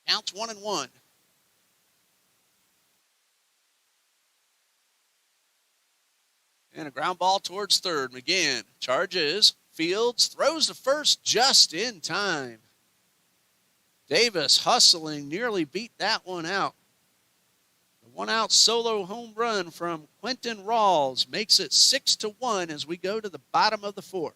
Counts 1-1. And a ground ball towards third. McGinn charges, fields, throws to first just in time. Davis hustling, nearly beat that one out. The 1-out solo home run from Quentin Rawls makes it 6-1 as we go to the bottom of the 4th.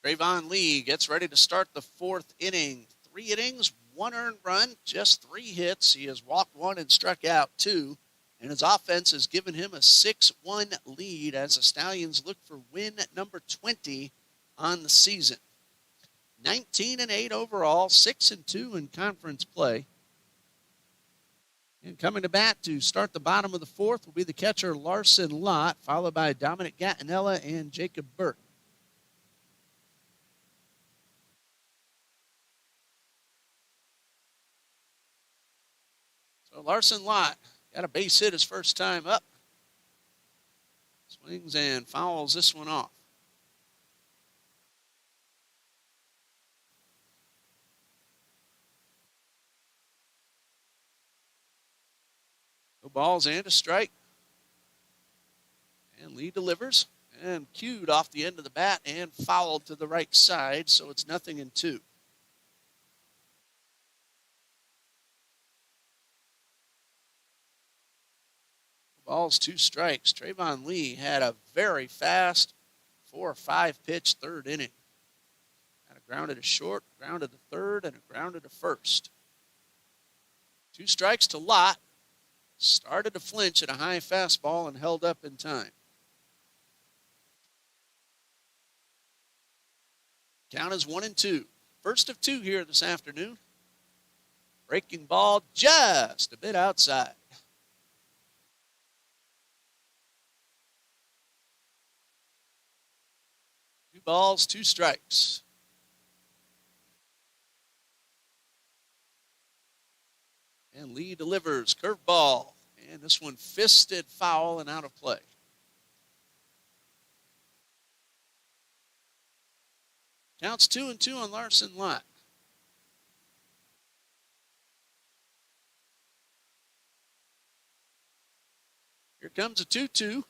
Trayvon Lee gets ready to start the 4th inning. 3 innings, 1 earned run, just 3 hits. He has walked 1 and struck out 2. And his offense has given him a 6-1 lead as the Stallions look for win number 20 on the season. 19-8 overall, 6-2 in conference play. And coming to bat to start the bottom of the 4th will be the catcher Larson Lott, followed by Dominic Gattinella and Jacob Burke. So Larson Lott got a base hit his first time up. Swings and fouls this one off. No balls and a strike. And Lee delivers and cued off the end of the bat and fouled to the right side, so it's 0-2. Balls, 2 strikes. Trayvon Lee had a very fast 4 or 5 pitch 3rd inning. Had a grounded to short, grounded to third, and a grounded to first. 2 strikes to Lott. Started to flinch at a high fastball and held up in time. Count is 1-2. First of 2 here this afternoon. Breaking ball just a bit outside. 2 balls, 2 strikes. And Lee delivers curveball. And this one fisted foul and out of play. Counts 2-2 on Larson Lott. Here comes a 2-2.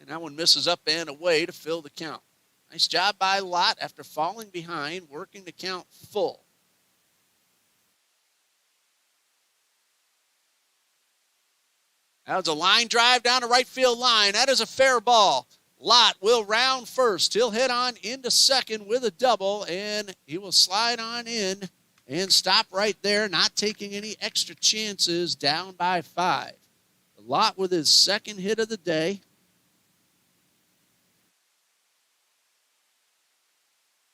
And that one misses up and away to fill the count. Nice job by Lott after falling behind, working the count full. That was a line drive down the right field line. That is a fair ball. Lott will round first. He'll head on into second with a double, and he will slide on in and stop right there, not taking any extra chances, down by 5. Lott with his second hit of the day.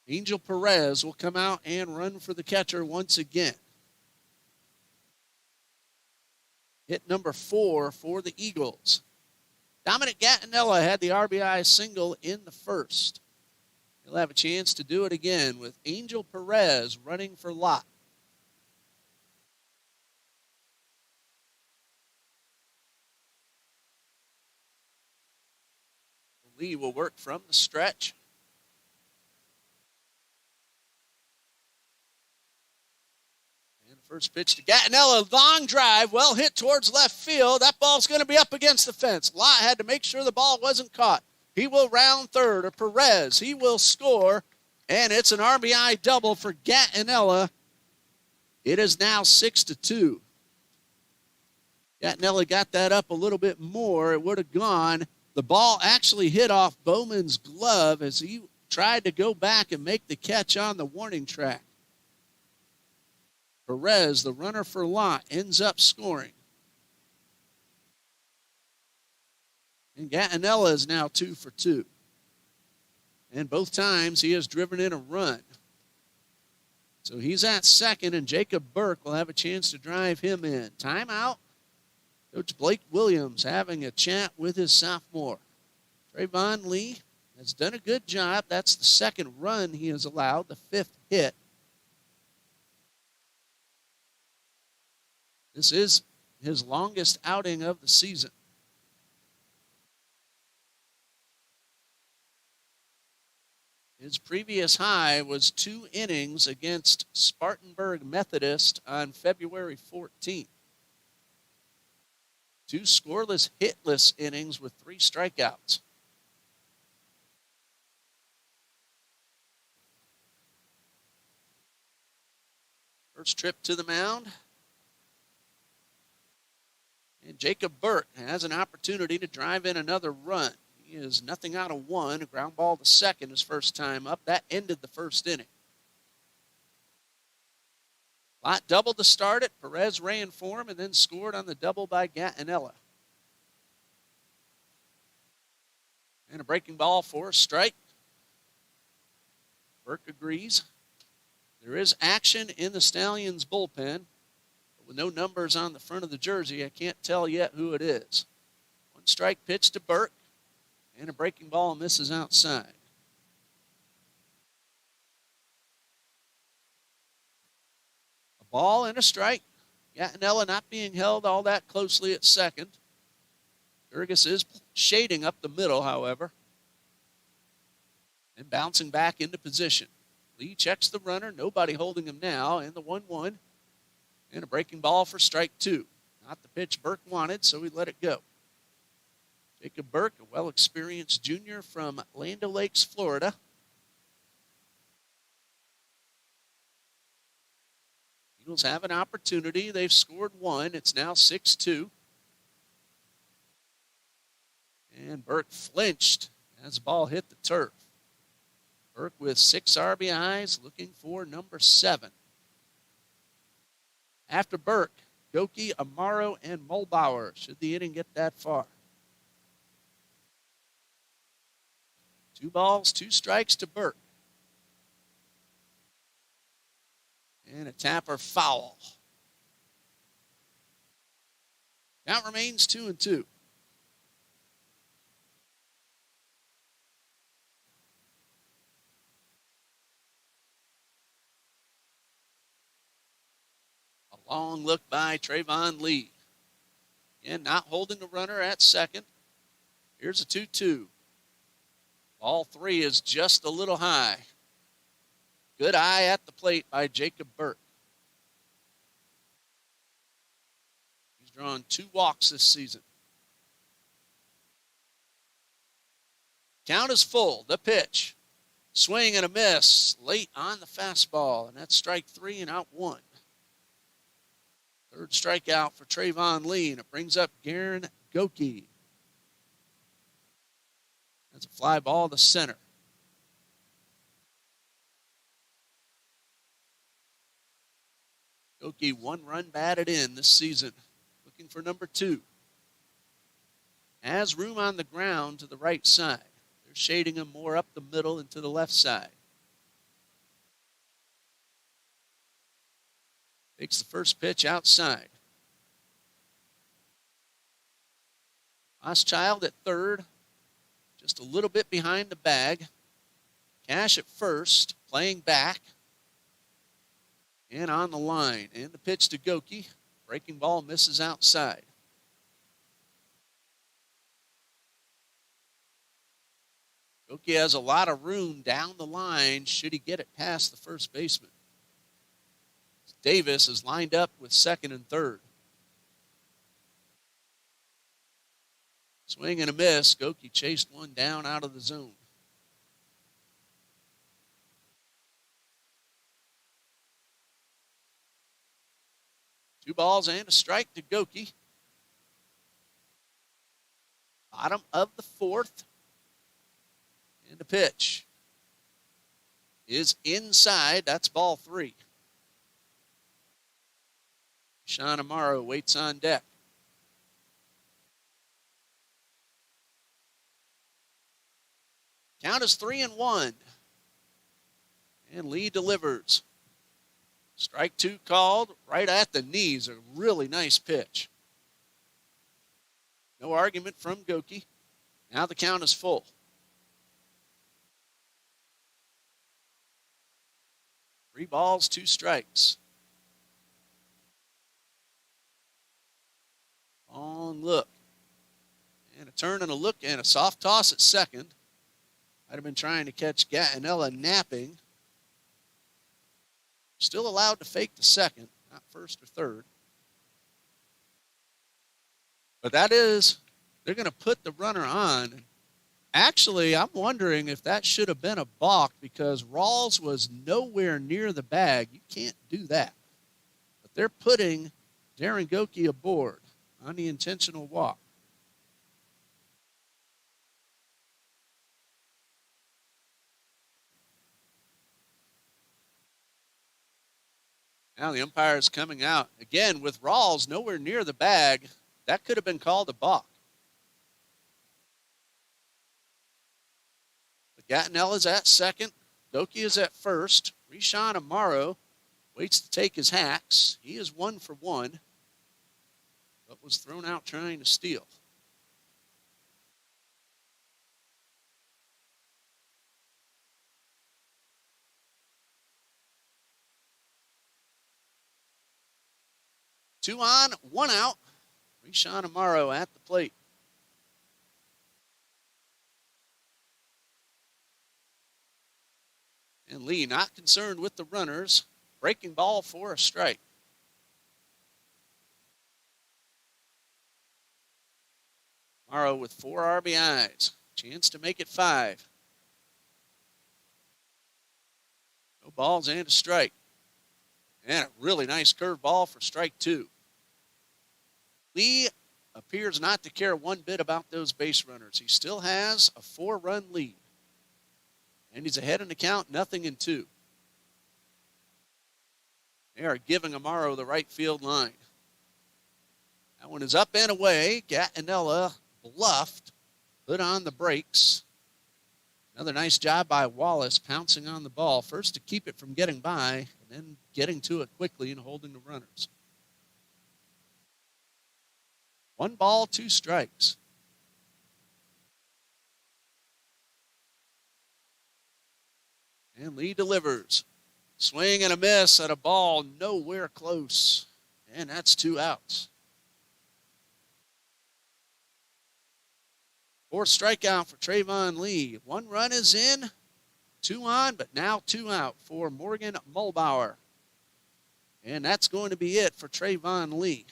Angel Perez will come out and run for the catcher once again. Hit number 4 for the Eagles. Dominic Gattinella had the RBI single in the first. He'll have a chance to do it again with Angel Perez running for Lott. Lee will work from the stretch. First pitch to Gattinella, long drive, well hit towards left field. That ball's going to be up against the fence. Lott had to make sure the ball wasn't caught. He will round third, or Perez. He will score, and it's an RBI double for Gattinella. It is now 6-2. Gattinella got that up a little bit more. It would have gone. The ball actually hit off Bowman's glove as he tried to go back and make the catch on the warning track. Perez, the runner for Lott, ends up scoring. And Gattinella is now 2 for 2. And both times he has driven in a run. So he's at second, and Jacob Burke will have a chance to drive him in. Timeout. Coach Blake Williams having a chat with his sophomore. Trayvon Lee has done a good job. That's the second run he has allowed, the 5th hit. This is his longest outing of the season. His previous high was 2 innings against Spartanburg Methodist on February 14th. 2 scoreless, hitless innings with 3 strikeouts. First trip to the mound. And Jacob Burke has an opportunity to drive in another run. He is nothing out of 1. A ground ball to second his first time up. That ended the first inning. Lott doubled to start it. Perez ran for him and then scored on the double by Gattinella. And a breaking ball for a strike. Burke agrees. There is action in the Stallions bullpen. With no numbers on the front of the jersey, I can't tell yet who it is. 1 strike pitch to Burke, and a breaking ball misses outside. A ball and a strike. Gattinella not being held all that closely at second. Gerges is shading up the middle, however, and bouncing back into position. Lee checks the runner, nobody holding him now, and the 1-1. And a breaking ball for strike 2. Not the pitch Burke wanted, so he let it go. Jacob Burke, a well-experienced junior from Land O'Lakes, Florida. Eagles have an opportunity. They've scored 1. It's now 6-2. And Burke flinched as the ball hit the turf. Burke with 6 RBIs, looking for number 7. After Burke, Goki, Amaro, and Mulbauer, should the inning get that far. 2 balls, 2 strikes to Burke. And a tapper foul. Count remains 2-2. Long look by Trayvon Lee. Again, not holding the runner at second. Here's a 2-2. Ball 3 is just a little high. Good eye at the plate by Jacob Burke. He's drawn 2 walks this season. Count is full. The pitch. Swing and a miss late on the fastball, and that's strike 3 and out 1. Third strikeout for Trayvon Lee, and it brings up Garen Goki. That's a fly ball to center. Goki, 1 run batted in this season. Looking for number 2. Has room on the ground to the right side. They're shading him more up the middle and to the left side. Takes the first pitch outside. Rothschild at third, just a little bit behind the bag. Cash at first, playing back. And on the line. And the pitch to Goki. Breaking ball misses outside. Goki has a lot of room down the line should he get it past the first baseman. Davis is lined up with second and third. Swing and a miss. Goki chased one down out of the zone. Two balls and a strike to Goki. Bottom of the fourth. And the pitch is inside. That's ball 3. Sean Amaro waits on deck. Count is 3-1. And Lee delivers. Strike 2 called right at the knees. A really nice pitch. No argument from Goki. Now the count is full. Three balls, 2 strikes. Long look. And a turn and a look and a soft toss at second. Might have been trying to catch Gattinella napping. Still allowed to fake the second, not first or third. But that is, they're going to put the runner on. Actually, I'm wondering if that should have been a balk because Rawls was nowhere near the bag. You can't do that. But they're putting Darren Goki aboard on the intentional walk. Now the umpire is coming out. Again, with Rawls nowhere near the bag, that could have been called a balk. Gattinella's at second. Goki is at first. Rishan Amaro waits to take his hacks. He is 1 for 1, but was thrown out trying to steal. Two on, 1 out. Rishan Amaro at the plate. And Lee not concerned with the runners. Breaking ball for a strike. Morrow with 4 RBIs. Chance to make it 5. No balls and a strike. And a really nice curve ball for strike 2. Lee appears not to care one bit about those base runners. He still has a 4-run lead. And he's ahead in the count, 0-2. They are giving Amaro the right field line. That one is up and away. Gattinella bluffed, put on the brakes. Another nice job by Wallace pouncing on the ball. First to keep it from getting by, and then getting to it quickly and holding the runners. 1 ball, 2 strikes. And Lee delivers. Swing and a miss at a ball nowhere close. And that's 2 outs. 4th strikeout for Trayvon Lee. 1 run is in, 2 on, but now 2 out for Morgan Mulbauer. And that's going to be it for Trayvon Lee.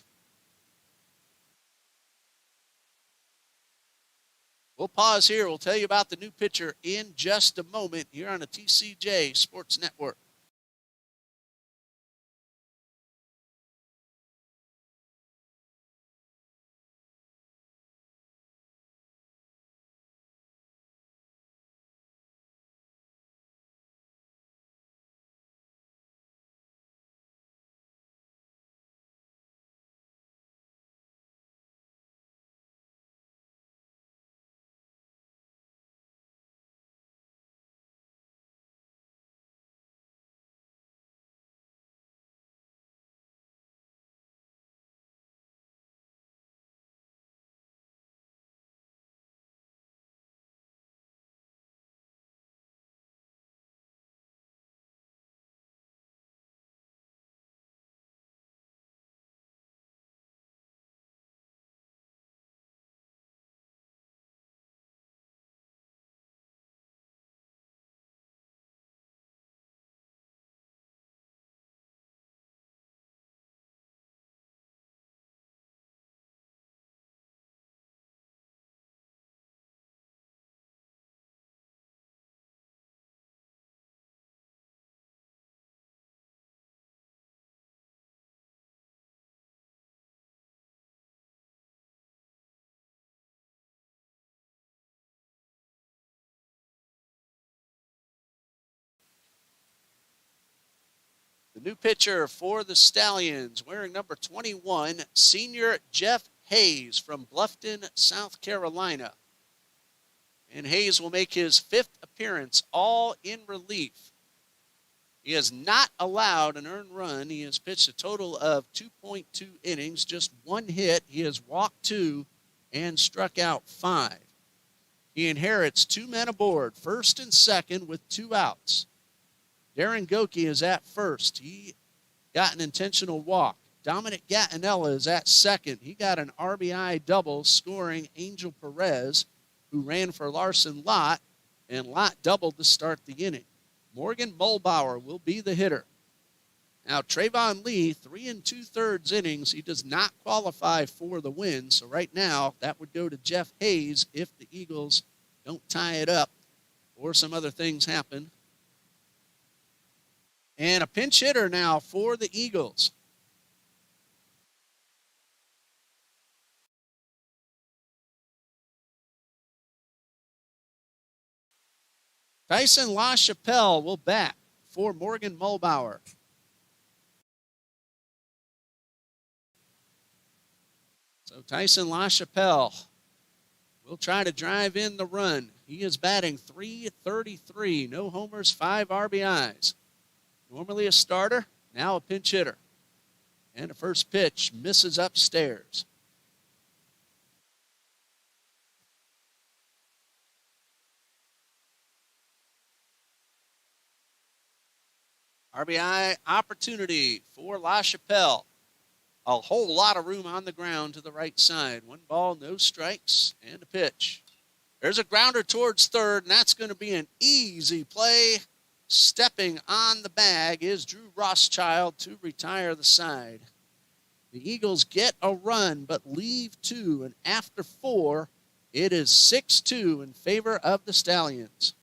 We'll pause here. We'll tell you about the new pitcher in just a moment here on the TCJ Sports Network. New pitcher for the Stallions, wearing number 21, senior Jeff Hayes from Bluffton, South Carolina. And Hayes will make his 5th appearance, all in relief. He has not allowed an earned run. He has pitched a total of 2.2 innings, just 1 hit. He has walked 2 and struck out 5. He inherits 2 men aboard, first and second with 2 outs. Darren Goki is at first. He got an intentional walk. Dominic Gattinella is at second. He got an RBI double, scoring Angel Perez, who ran for Larson Lott, and Lott doubled to start the inning. Morgan Mulbauer will be the hitter. Now, Trayvon Lee, 3 2/3 innings. He does not qualify for the win. So right now, that would go to Jeff Hayes if the Eagles don't tie it up or some other things happen. And a pinch hitter now for the Eagles. Tyson LaChapelle will bat for Morgan Mulbauer. So Tyson LaChapelle will try to drive in the run. He is batting .333, no homers, 5 RBIs. Normally a starter, now a pinch hitter. And the first pitch misses upstairs. RBI opportunity for LaChapelle. A whole lot of room on the ground to the right side. 1 ball, no strikes, and a pitch. There's a grounder towards third, and that's going to be an easy play. Stepping on the bag is Drew Rothschild to retire the side. The Eagles get a run but leave 2, and after 4, it is 6-2 in favor of the Stallions.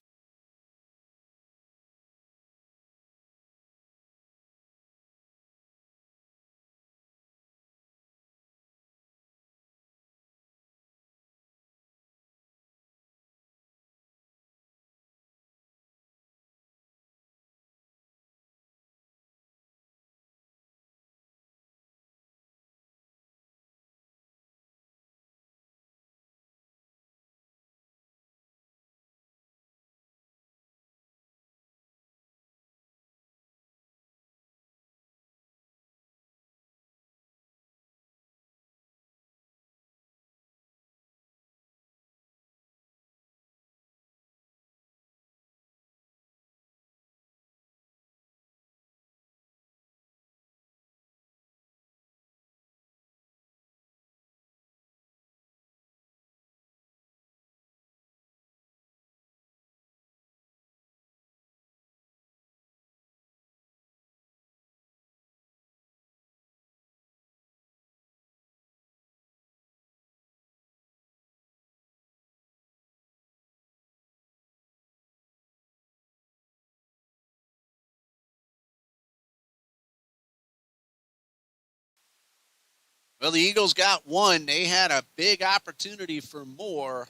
Well, the Eagles got 1. They had a big opportunity for more,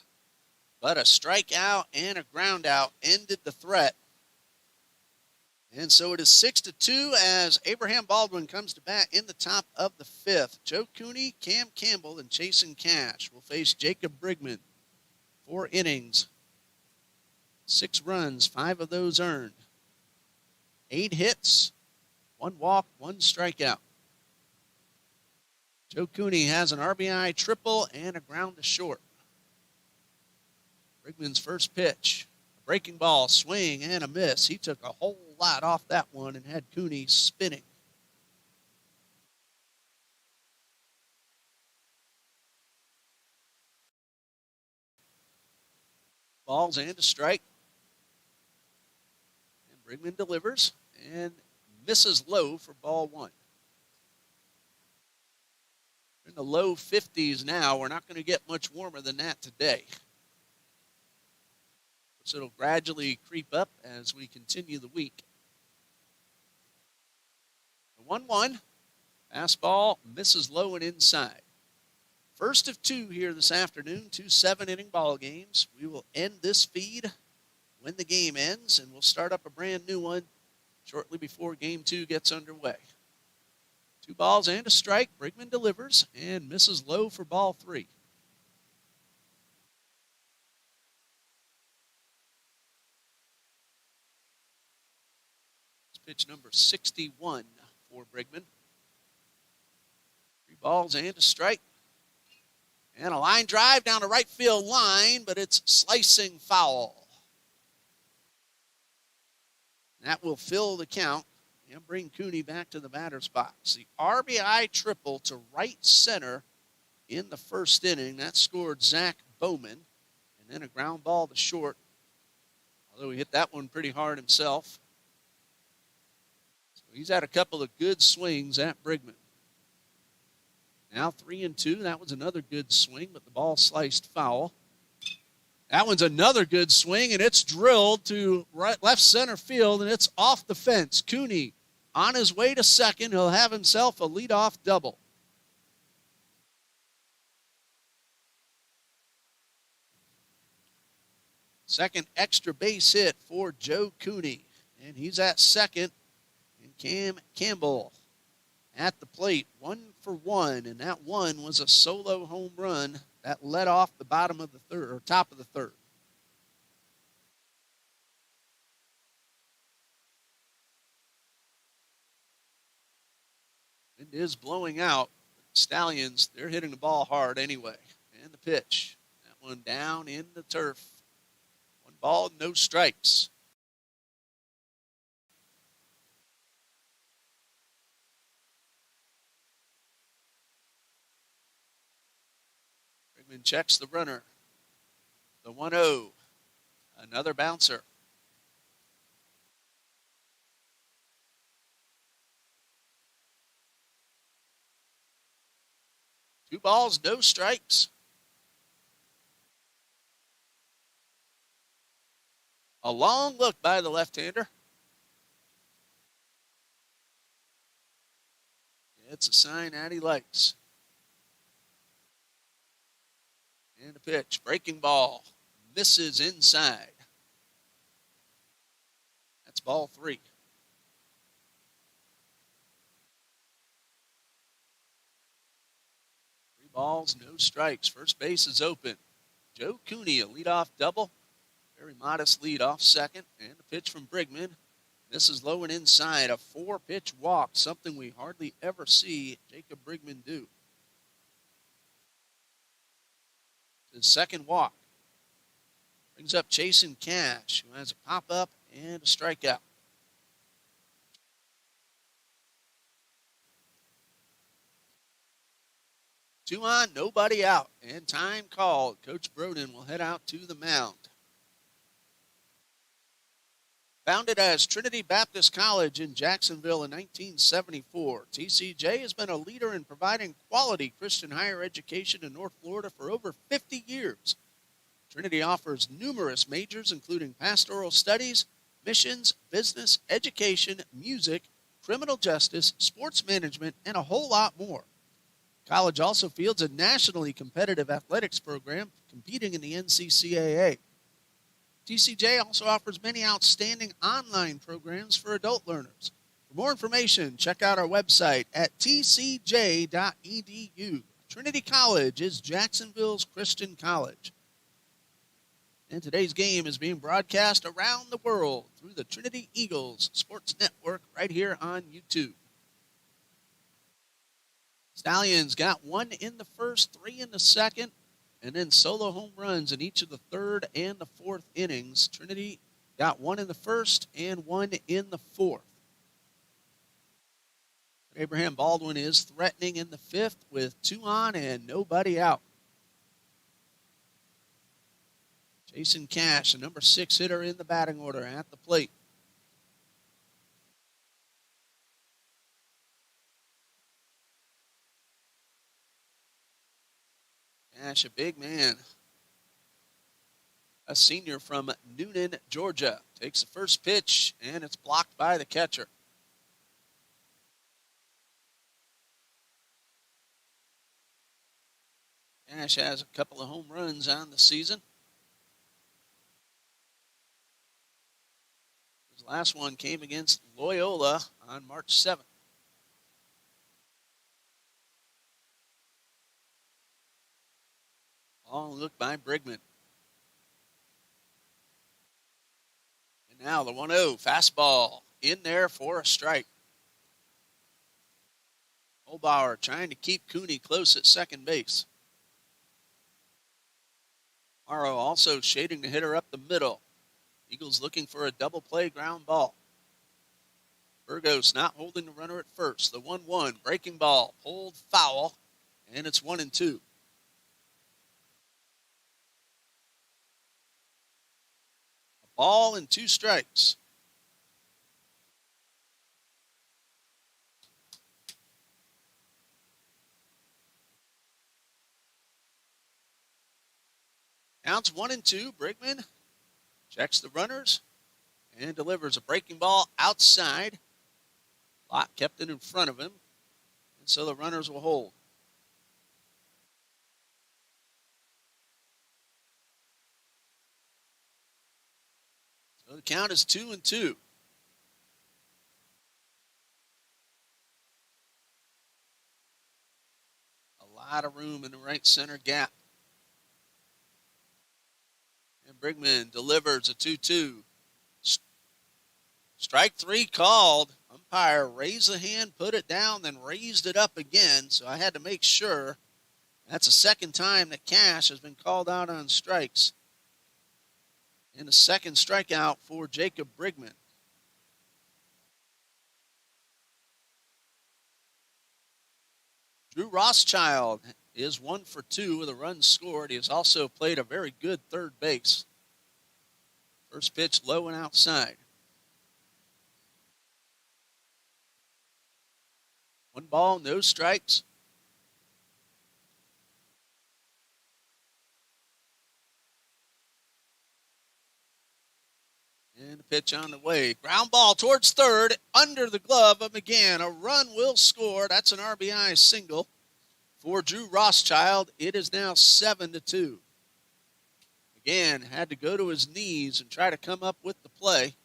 but a strikeout and a ground out ended the threat. And so it is 6-2 as Abraham Baldwin comes to bat in the top of the 5th. Joe Cooney, Cam Campbell, and Chasen Cash will face Jacob Brigman. 4 innings, 6 runs, 5 of those earned. 8 hits, 1 walk, 1 strikeout. Joe Cooney has an RBI triple and a ground to short. Brigman's first pitch, a breaking ball, swing, and a miss. He took a whole lot off that one and had Cooney spinning. Balls and a strike. And Brigman delivers and misses low for ball 1. In the low 50s now. We're not going to get much warmer than that today. So it'll gradually creep up as we continue the week. The 1-1. Fastball misses low and inside. First of 2 here this afternoon, 2 7-inning ball games. We will end this feed when the game ends, and we'll start up a brand new one shortly before Game 2 gets underway. 2 balls and a strike. Brigman delivers and misses low for ball 3. It's pitch number 61 for Brigman. 3 balls and a strike. And a line drive down the right field line, but it's slicing foul. That will fill the count and bring Cooney back to the batter's box. The RBI triple to right center in the first inning. That scored Zach Bowman. And then a ground ball to short, although he hit that one pretty hard himself. So he's had a couple of good swings at Brigman. Now 3-2. That was another good swing, but the ball sliced foul. That one's another good swing, and it's drilled to left center field, and it's off the fence. Cooney on his way to second. He'll have himself a leadoff double. Second extra base hit for Joe Cooney, and he's at second. And Cam Campbell at the plate, 1 for 1, and that one was a solo home run that led off the bottom of the third, or top of the third. Wind is blowing out. Stallions, they're hitting the ball hard anyway. And the pitch. That one down in the turf. 1 ball, no strikes. Brigman checks the runner. The 1-0. Another bouncer. Two balls, no strikes. A long look by the left-hander. It's a sign that he likes. And a pitch, breaking ball, misses inside. That's ball 3. 3 balls, no strikes. First base is open. Joe Cooney, a leadoff double. Very modest lead off second. And a pitch from Brigman. This is low and inside. A 4-pitch walk, something we hardly ever see Jacob Brigman do. His second walk. Brings up Chasen Cash, who has a pop-up and a strikeout. Two on, nobody out, and time called. Coach Broden will head out to the mound. Founded as Trinity Baptist College in Jacksonville in 1974, TCJ has been a leader in providing quality Christian higher education in North Florida for over 50 years. Trinity offers numerous majors including pastoral studies, missions, business, education, music, criminal justice, sports management, and a whole lot more. College also fields a nationally competitive athletics program competing in the NCCAA. TCJ also offers many outstanding online programs for adult learners. For more information, check out our website at tcj.edu. Trinity College is Jacksonville's Christian college. And today's game is being broadcast around the world through the Trinity Eagles Sports Network right here on YouTube. Stallions got 1 in the first, 3 in the second, and then solo home runs in each of the third and the fourth innings. Trinity got 1 in the first and 1 in the fourth. Abraham Baldwin is threatening in the fifth with 2 on and nobody out. Chasen Cash, the number 6 hitter in the batting order, at the plate. Cash, a big man. A senior from Noonan, Georgia. Takes the first pitch, and it's blocked by the catcher. Cash has a couple of home runs on the season. His last one came against Loyola on March 7th. Long look by Brigman. And now the 1-0 fastball in there for a strike. Holbauer trying to keep Cooney close at second base. Morrow also shading the hitter up the middle. Eagles looking for a double play ground ball. Burgos not holding the runner at first. The 1-1 breaking ball pulled foul, and it's 1-2. A ball and 2 strikes. Counts 1-2. Brigman checks the runners and delivers a breaking ball outside. Lott kept it in front of him, and so the runners will hold. So the count is 2-2. A lot of room in the right center gap. And Brigman delivers a 2-2. Strike 3 called. Umpire raised the hand, put it down, then raised it up again. So I had to make sure. That's the second time that Cash has been called out on strikes. And the second strikeout for Jacob Brigman. Drew Rothschild is 1 for 2 with a run scored. He has also played a very good third base. First pitch low and outside. 1 ball, no strikes. And the pitch on the way. Ground ball towards third, under the glove of McGann. A run will score. That's an RBI single for Drew Rothschild. It is now 7-2. McGann had to go to his knees and try to come up with the play.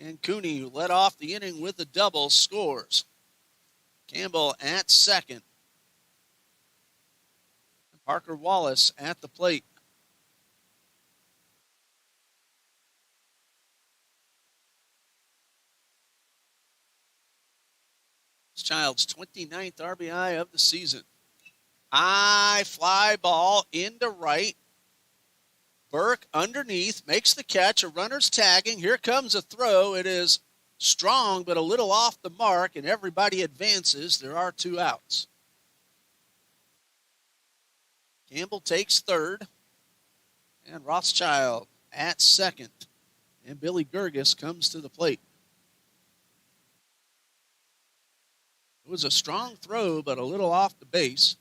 And Cooney, who led off the inning with a double, scores. Campbell at second. Parker Wallace at the plate. Child's 29th RBI of the season. High fly ball into right. Burke underneath makes the catch. A runner's tagging. Here comes a throw. It is strong but a little off the mark, and everybody advances. There are 2 outs. Campbell takes third, and Rothschild at second. And Billy Gerges comes to the plate. It was a strong throw, but a little off the base.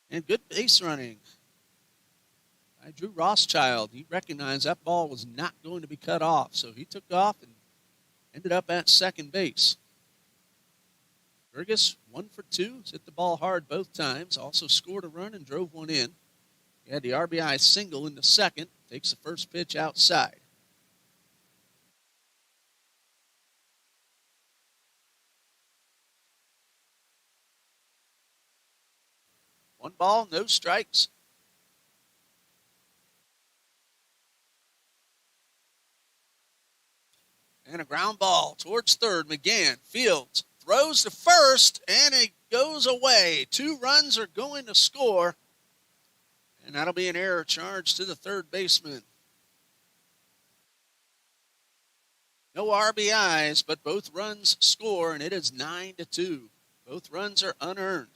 And good base running by Drew Rothschild. He recognized that ball was not going to be cut off, so he took off and ended up at second base. Gerges, 1 for 2, hit the ball hard both times, also scored a run and drove one in. He had the RBI single in the second, takes the first pitch outside. One ball, no strikes. And a ground ball towards third. McGann fields, throws to first, and it goes away. 2 runs are going to score, and that'll be an error charge to the third baseman. No RBIs, but both runs score, and it is 9-2. Both runs are unearned.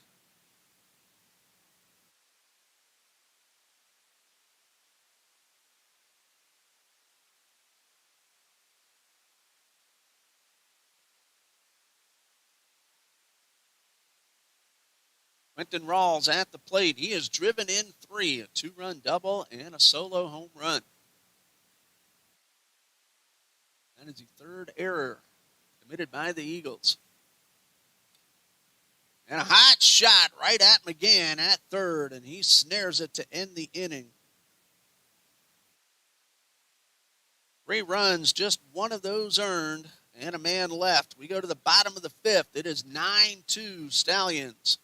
Quentin Rawls at the plate. He has driven in 3, a 2-run double and a solo home run. That is the third error committed by the Eagles. And a hot shot right at McGann at third, and he snares it to end the inning. 3 runs, just one of those earned, and a man left. We go to the bottom of the 5th. It is 9-2 Stallions.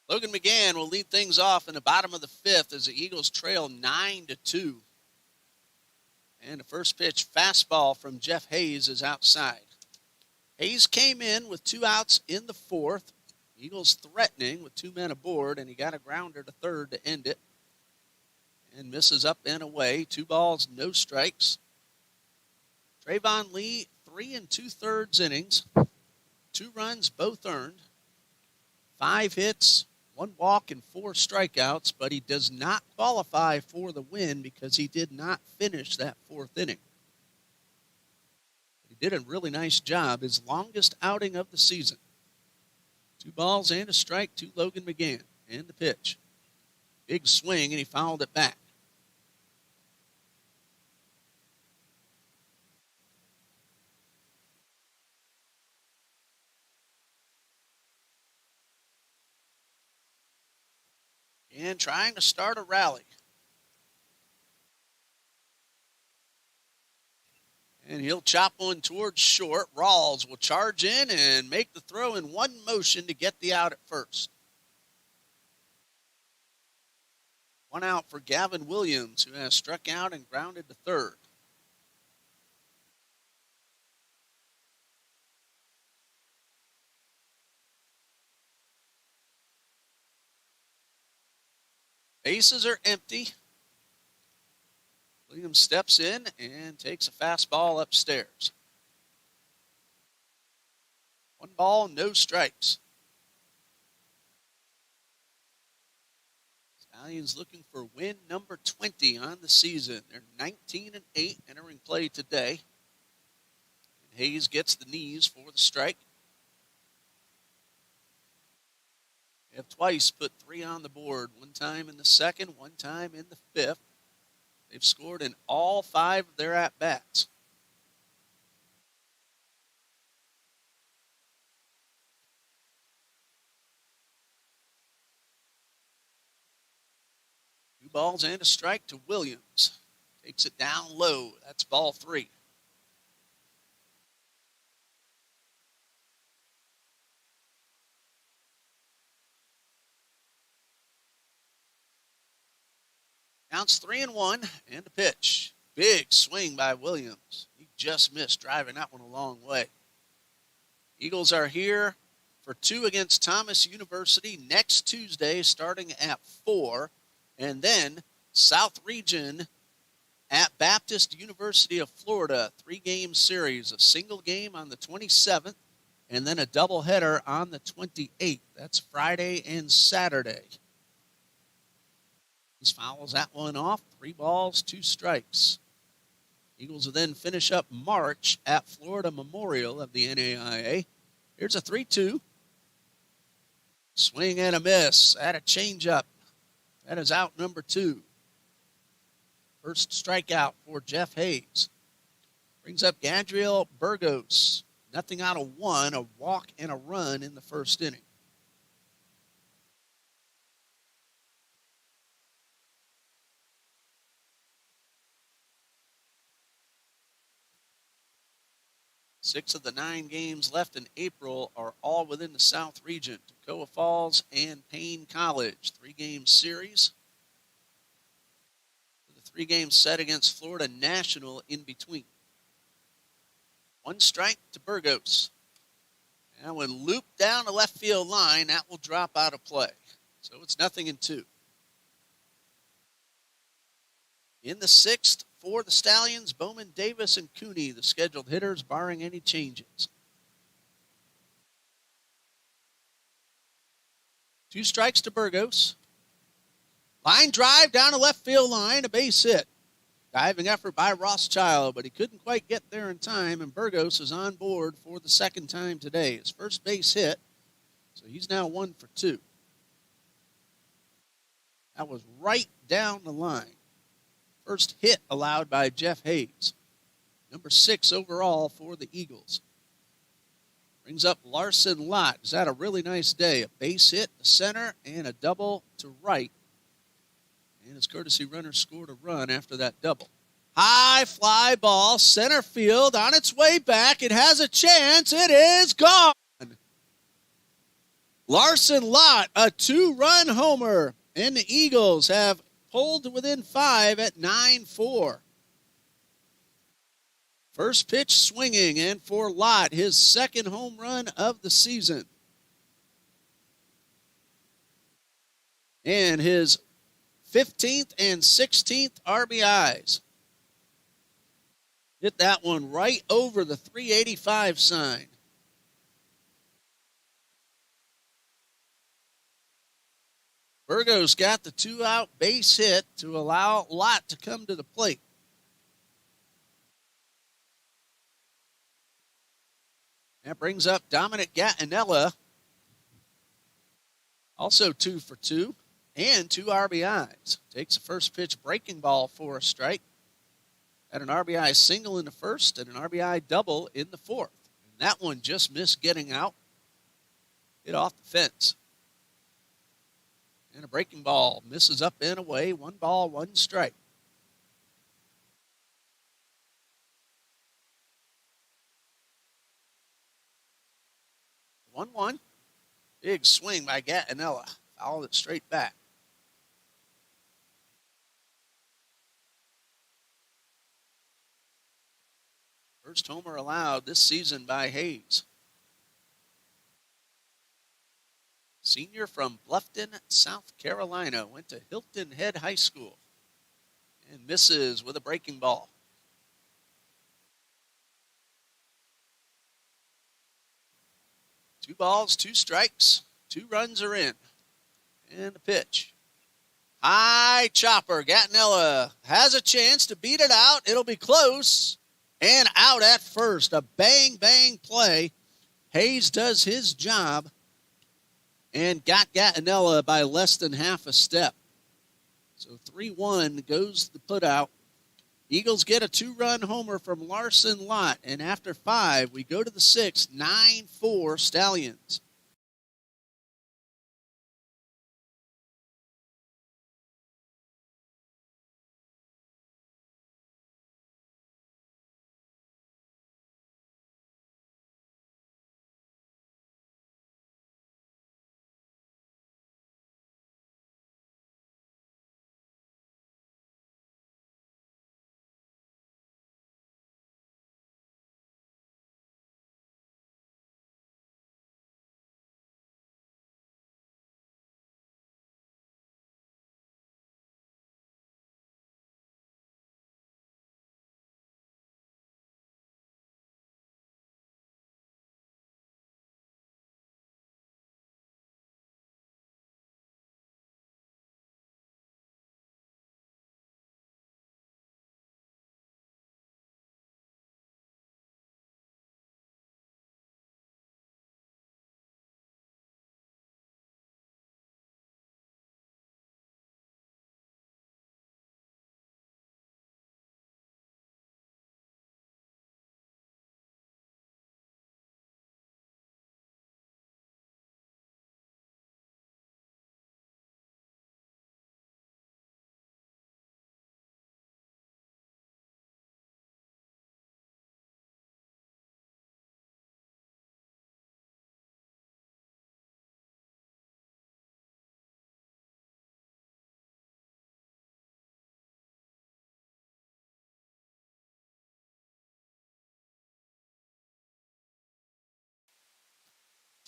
Logan McGann will lead things off in the bottom of the 5th as the Eagles trail 9-2. And the first pitch fastball from Jeff Hayes is outside. Hayes came in with 2 outs in the 4th. Eagles threatening with 2 men aboard, and he got a grounder to third to end it. And misses up and away. 2 balls, no strikes. Trayvon Lee, 3 2/3 innings. 2 runs, both earned. 5 hits, 1 walk, and 4 strikeouts, but he does not qualify for the win because he did not finish that 4th inning. He did a really nice job, his longest outing of the season. 2 balls and a strike to Logan McGann. And the pitch. Big swing, and he fouled it back. And trying to start a rally. And he'll chop one towards short. Rawls will charge in and make the throw in one motion to get the out at first. 1 out for Gavin Williams, who has struck out and grounded to third. Bases are empty. Williams steps in and takes a fastball upstairs. 1 ball, no strikes. Stallions looking for win number 20 on the season. They're 19-8 entering play today. And Hayes gets the knees for the strike. They have twice put 3 on the board. 1 time in the 2nd, 1 time in the 5th. They've scored in all 5 of their at-bats. Two balls and a strike to Williams. Takes it down low. That's ball 3. Counts 3-1 and a pitch. Big swing by Williams. He just missed, driving that one a long way. Eagles are here for 2 against Thomas University next Tuesday starting at 4. And then South Region at Baptist University of Florida, 3-game series, a single game on the 27th, and then a doubleheader on the 28th. That's Friday and Saturday. He fouls that one off. 3 balls, 2 strikes. Eagles will then finish up March at Florida Memorial of the NAIA. Here's a 3-2. Swing and a miss at a changeup. That is out number 2. First strikeout for Jeff Hayes. Brings up Gadriel Burgos. Nothing out of 1, a walk and a run in the first inning. Six of the 9 games left in April are all within the South Region. Toccoa Falls and Payne College. 3-game series. The 3-game set against Florida National in between. 1 strike to Burgos. And when looped down the left field line, that will drop out of play. So it's 0-2. In the 6th, for the Stallions, Bowman, Davis, and Cooney, the scheduled hitters, barring any changes. 2 strikes to Burgos. Line drive down the left field line, a base hit. Diving effort by Rothschild, but he couldn't quite get there in time, and Burgos is on board for the 2nd time today. His first base hit, so he's now 1 for 2. That was right down the line. First hit allowed by Jeff Hayes. Number 6 overall for the Eagles. Brings up Larson Lott. He's had a really nice day. A base hit to center and a double to right. And his courtesy runner scored a run after that double. High fly ball, center field, on its way back. It has a chance. It is gone. Larson Lott, a 2-run homer. And the Eagles have pulled to within 5 at 9-4. First pitch swinging, and for Lott, his 2nd home run of the season. And his 15th and 16th RBIs. Hit that one right over the 385 sign. Burgos got the 2-out base hit to allow Lott to come to the plate. That brings up Dominic Gattinella. Also 2 for 2 and 2 RBIs. Takes a first pitch breaking ball for a strike. Had an RBI single in the first and an RBI double in the 4th. And that one just missed getting out. Hit off the fence. And a breaking ball misses up and away. 1 ball, 1 strike. One. Big swing by Gattinella. Fouled it straight back. First homer allowed this season by Hayes. Senior from Bluffton, South Carolina. Went to Hilton Head High School. And misses with a breaking ball. Two balls, 2 strikes. 2 runs are in. And the pitch. High chopper. Gattinella has a chance to beat it out. It'll be close. And out at first. A bang play. Hayes does his job and got Gattinella by less than half a step. So 3-1 goes the putout. Eagles get a 2-run homer from Larson Lott. And after 5, we go to the 6th, 9-4 Stallions.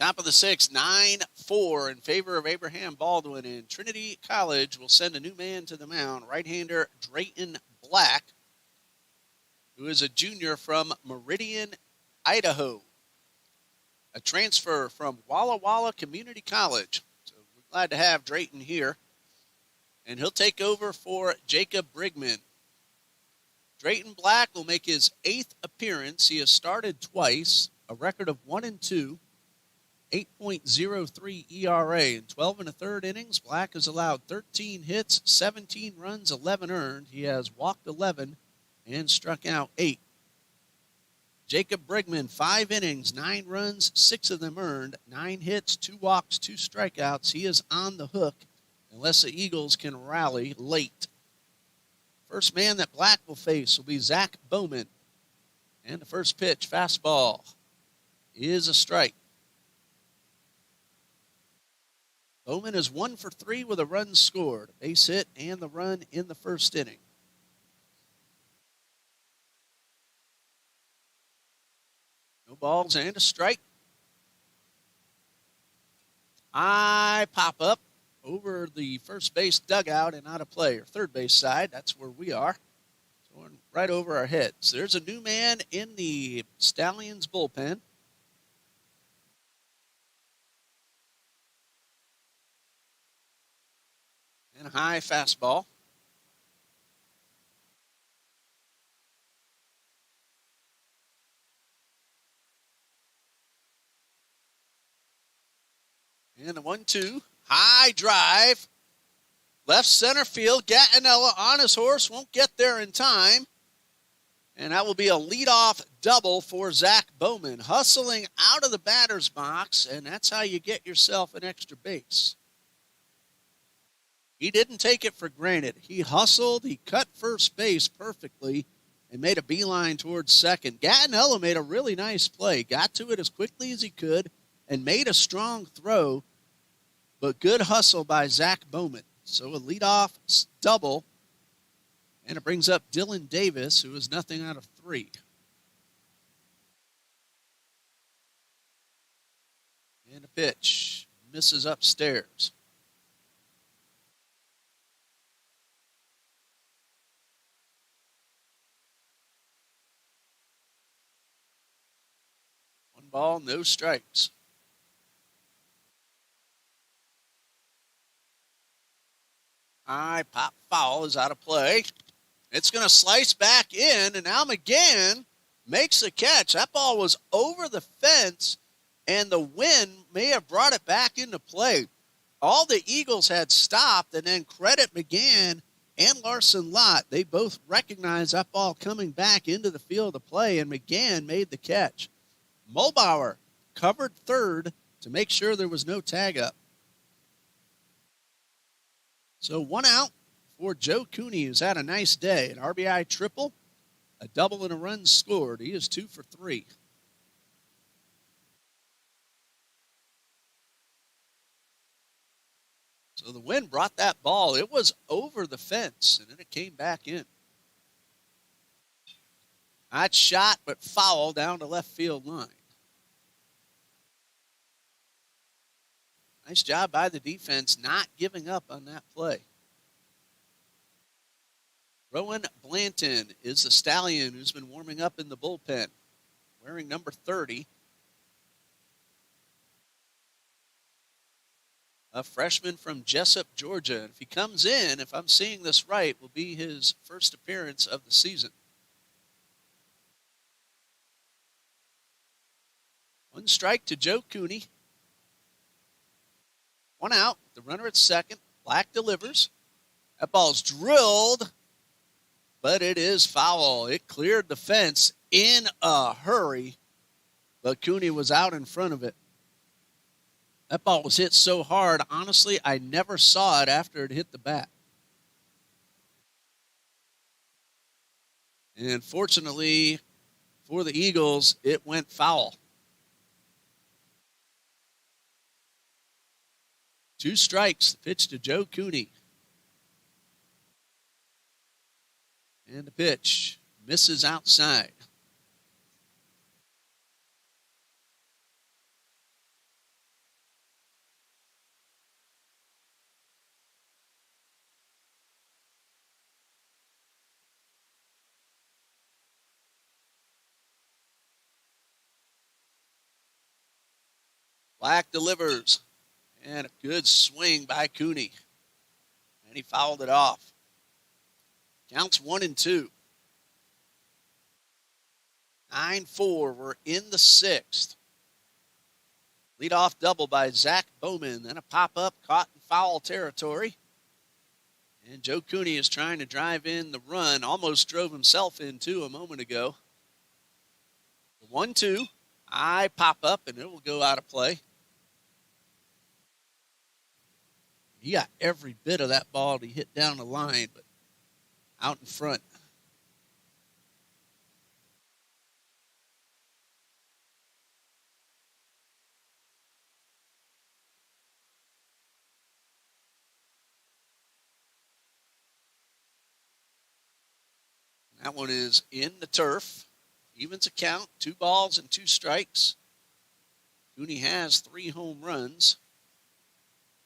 Top of the sixth, 9-4 in favor of Abraham Baldwin, and Trinity College will send a new man to the mound, right-hander Drayton Black, who is a junior from Meridian, Idaho, a transfer from Walla Walla Community College. So we're glad to have Drayton here, and he'll take over for Jacob Brigman. Drayton Black will make his 8th appearance. He has started twice, a record of 1-2. 8.03 ERA in 12 1/3 innings. Black has allowed 13 hits, 17 runs, 11 earned. He has walked 11 and struck out 8. Jacob Brigman, 5 innings, 9 runs, 6 of them earned, 9 hits, 2 walks, 2 strikeouts. He is on the hook unless the Eagles can rally late. First man that Black will face will be Zach Bowman. And the first pitch, fastball, is a strike. Bowman is 1 for 3 with a run scored, a base hit, and the run in the first inning. No balls and a strike. I pop up over the first base dugout and out of play, or third base side. That's where we are. So right over our heads. There's a new man in the Stallions bullpen. And a high fastball. And a 1-2. High drive. Left center field. Gattinella on his horse. Won't get there in time. And that will be a leadoff double for Zach Bowman. Hustling out of the batter's box. And that's how you get yourself an extra base. He didn't take it for granted. He hustled. He cut first base perfectly and made a beeline towards second. Gattinella made a really nice play. Got to it as quickly as he could and made a strong throw. But good hustle by Zach Bowman. So a leadoff double. And it brings up Dylan Davis, who is nothing out of 3. And a pitch. Misses upstairs. One ball, no strikes. High pop foul is out of play. It's going to slice back in, and now McGann makes the catch. That ball was over the fence, and the wind may have brought it back into play. All the Eagles had stopped, and then credit McGann and Larson Lott. They both recognized that ball coming back into the field of play, and McGann made the catch. Mulbauer covered third to make sure there was no tag up. So 1 out for Joe Cooney, who's had a nice day. An RBI triple, a double, and a run scored. He is 2 for 3. So the wind brought that ball. It was over the fence, and then it came back in. Hot shot, but foul down to left field line. Nice job by the defense not giving up on that play. Rowan Blanton is the Stallion who's been warming up in the bullpen, wearing number 30. A freshman from Jessup, Georgia. If he comes in, if I'm seeing this right, will be his first appearance of the season. 1 strike to Joe Cooney. 1 out. The runner at second. Black delivers. That ball's drilled, but it is foul. It cleared the fence in a hurry, but Cooney was out in front of it. That ball was hit so hard, honestly, I never saw it after it hit the bat. And fortunately for the Eagles, it went foul. 2 strikes, the pitch to Joe Cooney. And the pitch misses outside. Black delivers. And a good swing by Cooney. And he fouled it off. Counts 1-2. 9-4. We're in the sixth. Leadoff double by Zach Bowman. Then a pop-up caught in foul territory. And Joe Cooney is trying to drive in the run. Almost drove himself in, too, a moment ago. The 1-2. High pop-up, and it will go out of play. He got every bit of that ball to hit down the line, but out in front. That one is in the turf. Evens a count, 2 balls and 2 strikes. Cooney has 3 home runs.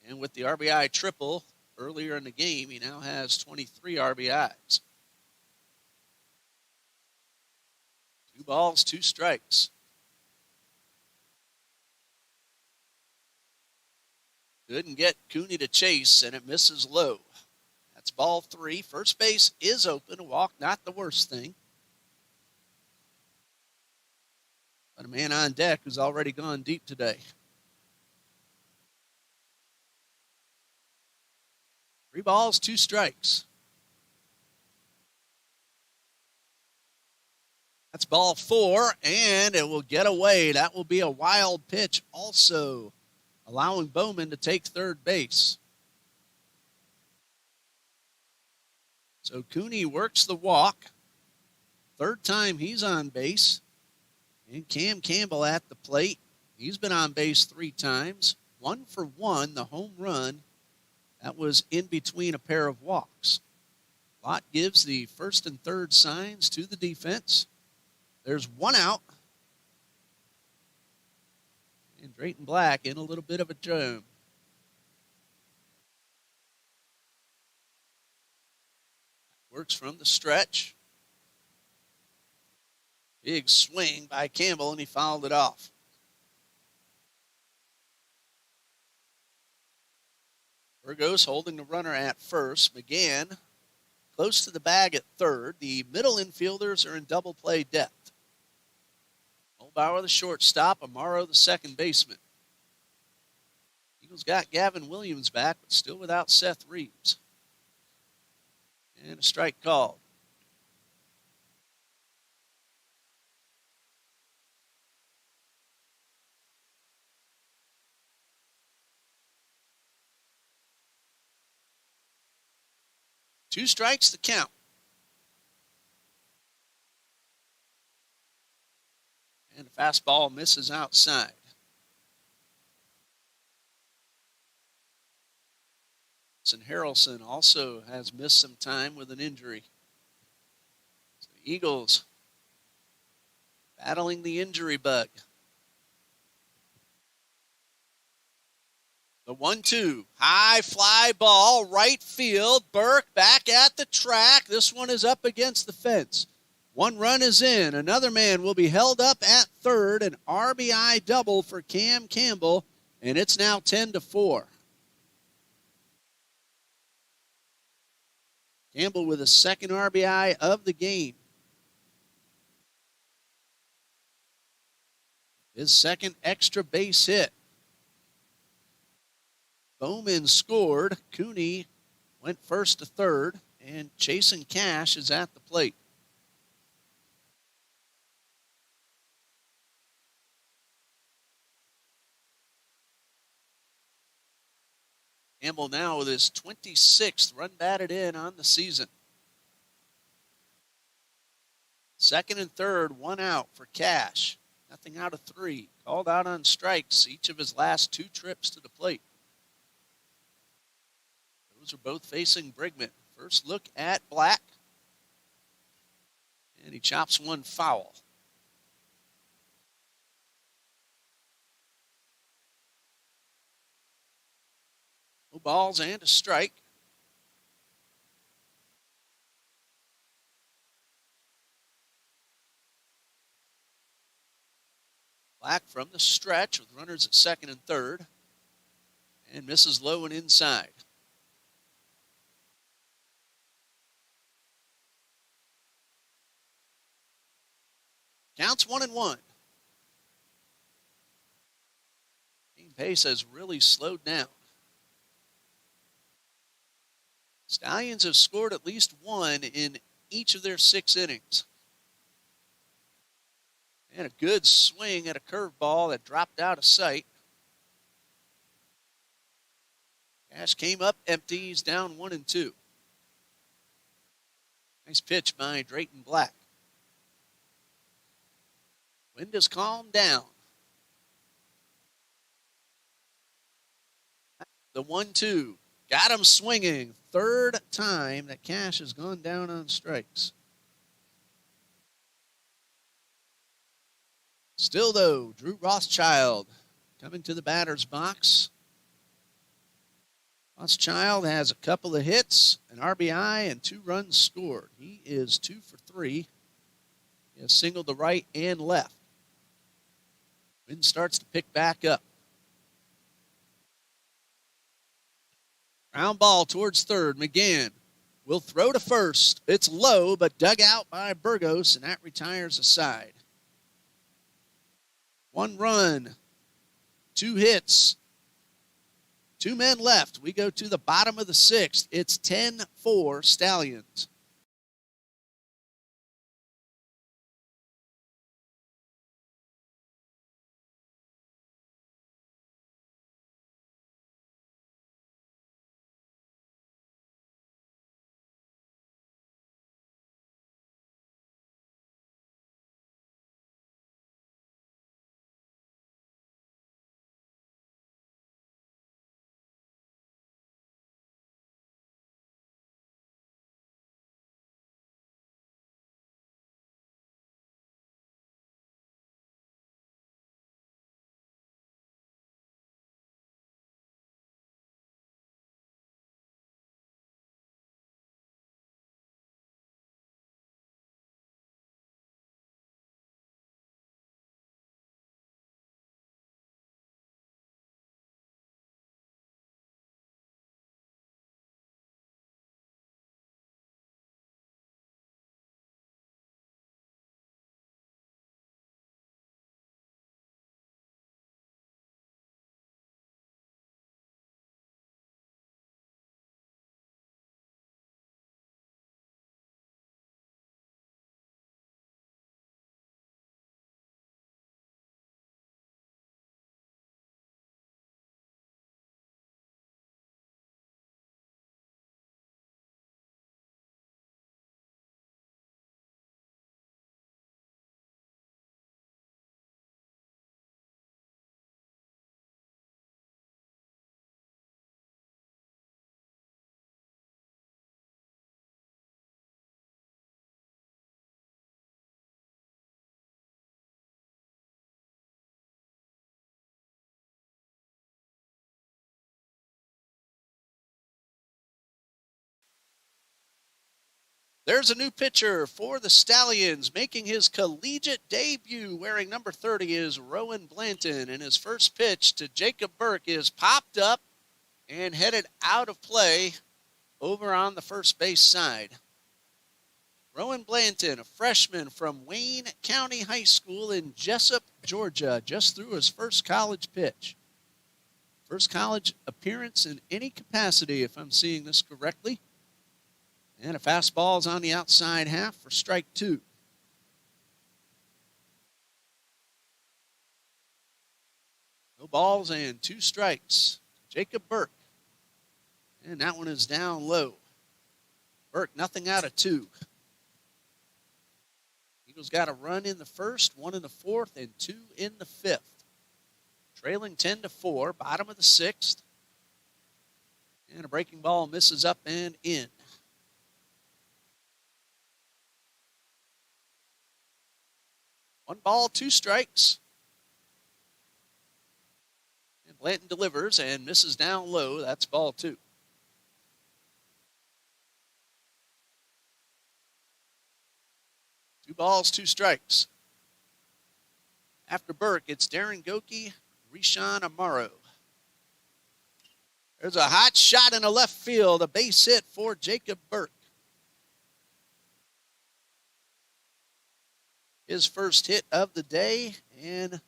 And with the RBI triple earlier in the game, he now has 23 RBIs. 2 balls, 2 strikes. Couldn't get Cooney to chase, and it misses low. That's ball 3. First base is open. A walk, not the worst thing. But a man on deck who's already gone deep today. 3 balls, 2 strikes. That's ball 4, and it will get away. That will be a wild pitch also, allowing Bowman to take third base. So Cooney works the walk. Third time he's on base. And Cam Campbell at the plate. He's been on base 3 times. 1 for 1, the home run. That was in between a pair of walks. Lott gives the first and third signs to the defense. There's 1 out. And Drayton Black in a little bit of a jam. Works from the stretch. Big swing by Campbell, and he fouled it off. Burgos holding the runner at first. McGann close to the bag at third. The middle infielders are in double play depth. Mulbauer, the shortstop. Amaro, the second baseman. Eagles got Gavin Williams back, but still without Seth Reeves. And a strike called. Two strikes to count. And the fastball misses outside. Harrelson also has missed some time with an injury. So the Eagles battling the injury bug. The 1-2, high fly ball, right field. Burke back at the track. This one is up against the fence. 1 run is in. Another man will be held up at third. An RBI double for Cam Campbell, and it's now 10-4. Campbell with a second RBI of the game. His second extra base hit. Bowman scored. Cooney went first to third, and Jason Cash is at the plate. Campbell now with his 26th run batted in on the season. Second and third, 1 out for Cash. Nothing out of 3. Called out on strikes each of his last 2 trips to the plate. Those are both facing Brigman. First look at Black. And he chops one foul. No balls and a strike. Black from the stretch with runners at second and third. And misses low and inside. Counts 1-1. Game pace has really slowed down. Stallions have scored at least one in each of their 6 innings. And a good swing at a curveball that dropped out of sight. Cash came up empty. He's down 1-2. Nice pitch by Drayton Black. Wind has calmed down. The 1-2. Got him swinging. Third time that Cash has gone down on strikes. Still, though, Drew Rothschild coming to the batter's box. Rothschild has a couple of hits, an RBI, and 2 runs scored. He is 2 for 3. He has singled the right and left. Wind starts to pick back up. Ground ball towards third. McGann will throw to first. It's low, but dug out by Burgos, and that retires the side. 1 run, 2 hits, 2 men left. We go to the bottom of the 6th. It's 10-4 Stallions. There's a new pitcher for the Stallions making his collegiate debut. Wearing number 30 is Rowan Blanton, and his first pitch to Jacob Burke is popped up and headed out of play over on the first base side. Rowan Blanton, a freshman from Wayne County High School in Jessup, Georgia, just threw his first college pitch. First college appearance in any capacity, if I'm seeing this correctly. And a fastball is on the outside half for strike 2. No balls and 2 strikes. Jacob Burke. And that one is down low. Burke, nothing out of 2. Eagles got a run in the first, 1 in the 4th, and 2 in the 5th. Trailing 10-4, bottom of the 6th. And a breaking ball misses up and in. One ball, 2 strikes. And Blanton delivers and misses down low. That's ball 2. Two balls, 2 strikes. After Burke, it's Darren Goki, Rishan Amaro. There's a hot shot in the left field, a base hit for Jacob Burke. His first hit of the day, and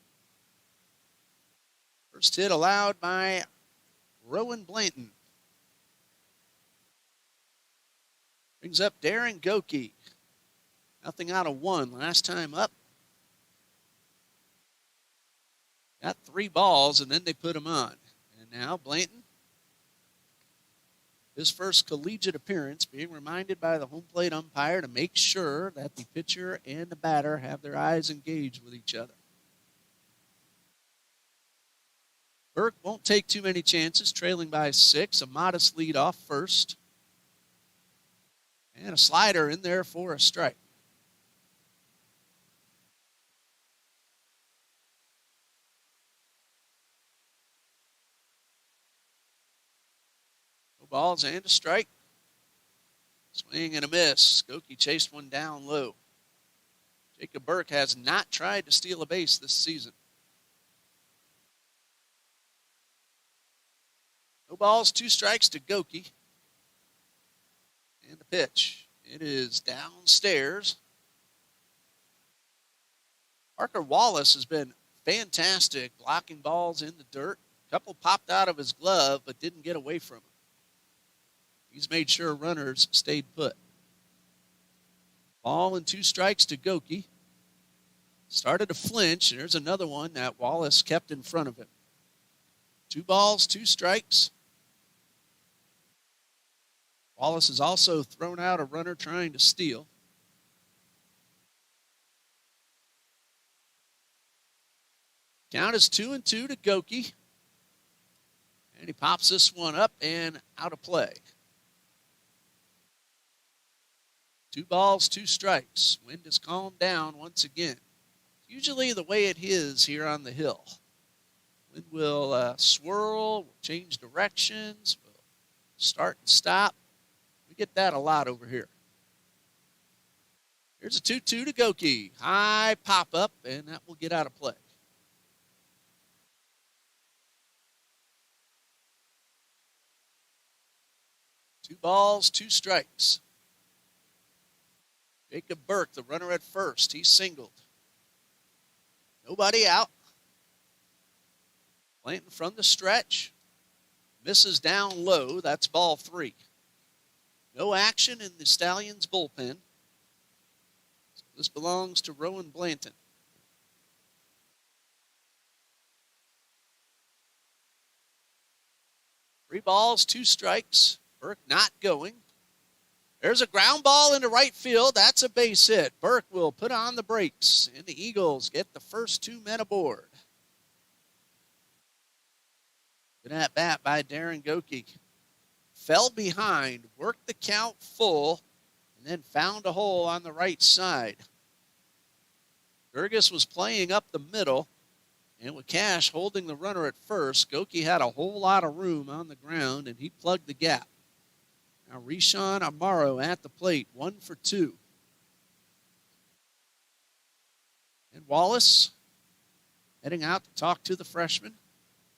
first hit allowed by Rowan Blanton. Brings up Darren Goki. Nothing out of one last time up. Got 3 balls, and then they put him on. And now Blanton, his first collegiate appearance, being reminded by the home plate umpire to make sure that the pitcher and the batter have their eyes engaged with each other. Burke won't take too many chances, trailing by 6. A modest lead off first. And a slider in there for a strike. No balls and a strike. Swing and a miss. Goki chased one down low. Jacob Burke has not tried to steal a base this season. No balls, 2 strikes to Goki. And the pitch. It is downstairs. Parker Wallace has been fantastic blocking balls in the dirt. A couple popped out of his glove, but didn't get away from him. He's made sure runners stayed put. Ball and 2 strikes to Goki. Started to flinch, and there's another one that Wallace kept in front of him. 2 balls, 2 strikes. Wallace has also thrown out a runner trying to steal. Count is 2-2 to Goki. And he pops this one up and out of play. 2 balls, 2 strikes. Wind has calmed down once again. Usually the way it is here on the hill. Wind will swirl, will change directions, will start and stop. We get that a lot over here. Here's a 2-2 to Goki. High pop up, and that will get out of play. Two balls, 2 strikes. Jacob Burke, the runner at first. He's singled. Nobody out. Blanton from the stretch. Misses down low. That's ball 3. No action in the Stallions' bullpen. So this belongs to Rowan Blanton. Three balls, 2 strikes. Burke not going. There's a ground ball into right field. That's a base hit. Burke will put on the brakes, and the Eagles get the first 2 men aboard. Good at bat by Darren Goki. Fell behind, worked the count full, and then found a hole on the right side. Gerges was playing up the middle, and with Cash holding the runner at first, Goki had a whole lot of room on the ground, and he plugged the gap. Now Rishan Amaro at the plate, 1 for 2. And Wallace heading out to talk to the freshman.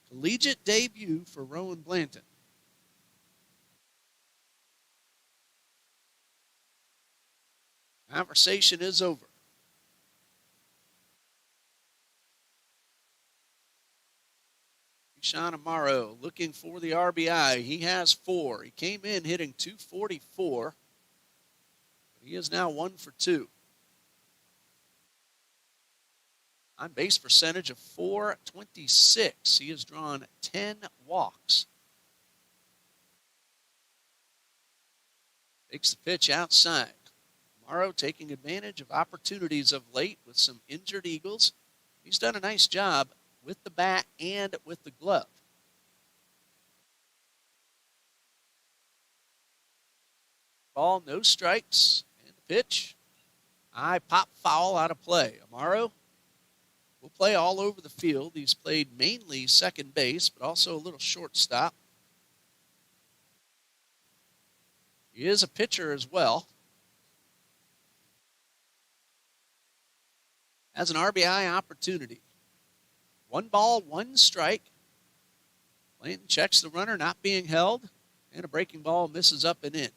Collegiate debut for Rowan Blanton. Conversation is over. Rishan Amaro looking for the RBI. He has 4. He came in hitting .244. He is now 1 for 2. On base percentage of .426. He has drawn 10 walks. Takes the pitch outside. Amaro taking advantage of opportunities of late with some injured Eagles. He's done a nice job with the bat and with the glove. Ball, no strikes, and the pitch. High pop foul out of play. Amaro will play all over the field. He's played mainly second base, but also a little shortstop. He is a pitcher as well. Has an RBI opportunity. 1 ball, 1 strike. Blanton checks the runner not being held, and a breaking ball misses up and in.